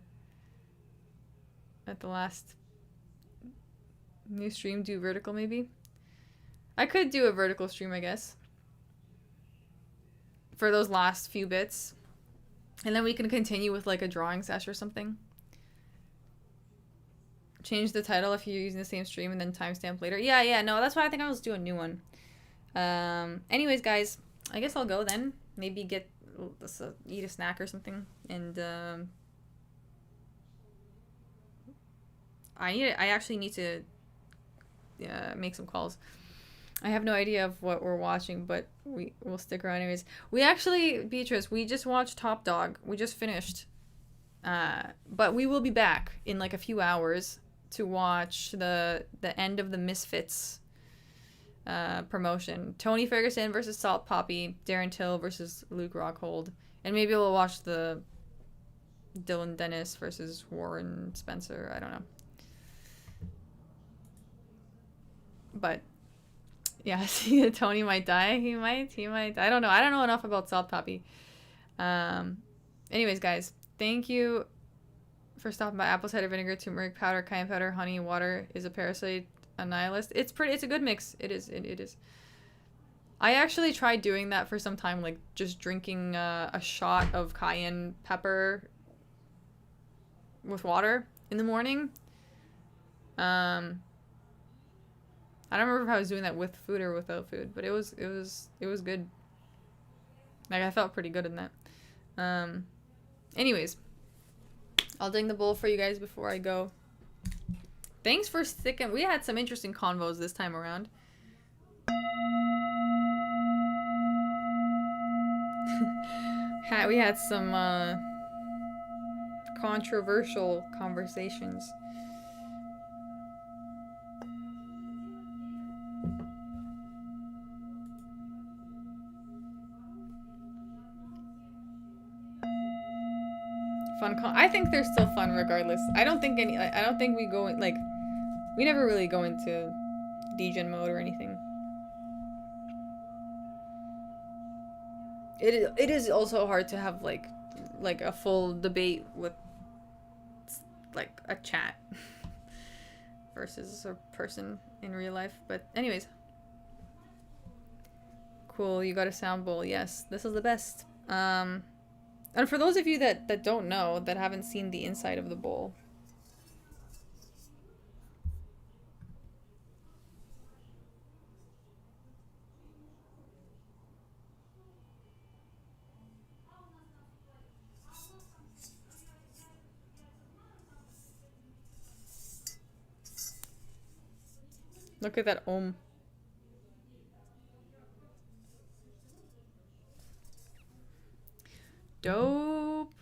last new stream. Do vertical maybe. I could do a vertical stream, I guess, for those last few bits, and then we can continue with like a drawing sesh or something. Change the title if you're using the same stream and then timestamp later. Yeah, no, that's why I think I'll just do a new one. Anyways, guys, I guess I'll go then. Maybe eat a snack or something, and I actually need to make some calls. I have no idea of what we're watching, but we'll stick around anyways. We actually, Beatrice, we just watched Top Dog. We just finished, but we will be back in like a few hours to watch the end of the Misfits promotion. Tony Ferguson versus Salt Papi, Darren Till versus Luke Rockhold, and maybe we'll watch the Dylan Dennis versus Warren Spencer. I don't know, but yeah, see, Tony might die. He might. I don't know. I don't know enough about Salt Papi. Anyways, guys, thank you for stopping by. Apple cider vinegar, turmeric powder, cayenne powder, honey, water is a parasite. A nihilist. It's a good mix. It is. I actually tried doing that for some time, like just drinking a shot of cayenne pepper with water in the morning. I don't remember if I was doing that with food or without food, but it was good. Like I felt pretty good in that. Anyways, I'll ding the bowl for you guys before I go. Thanks for sticking. We had some interesting convos this time around. We had some controversial conversations. I think they're still fun regardless. I don't think we go like. We never really go into degen mode or anything. It is also hard to have like a full debate with like a chat versus a person in real life. But anyways, cool. You got a sound bowl. Yes, this is the best. And for those of you that don't know, that haven't seen the inside of the bowl. Look at that om. Dope.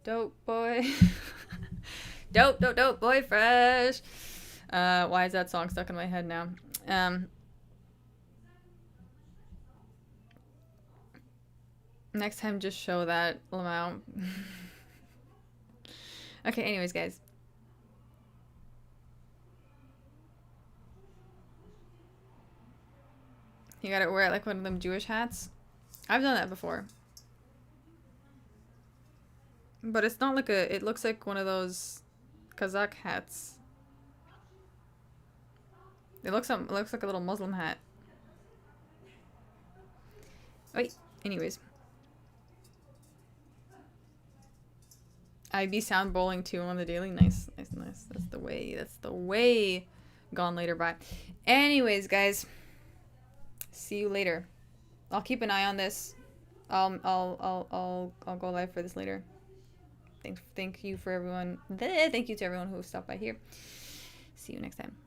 Dope boy. dope boy fresh. Why is that song stuck in my head now? Next time, just show that amount. Okay, anyways, guys. You gotta wear like one of them Jewish hats. I've done that before. But it's not like a, it looks like one of those Kazakh hats. It looks like a little Muslim hat. Wait, anyways. I'd be sound bowling too on the daily. Nice, nice, nice. That's the way. That's the way. Gone later. Bye. Anyways, guys. See you later. I'll keep an eye on this. I'll go live for this later. Thank you for everyone. Thank you to everyone who stopped by here. See you next time.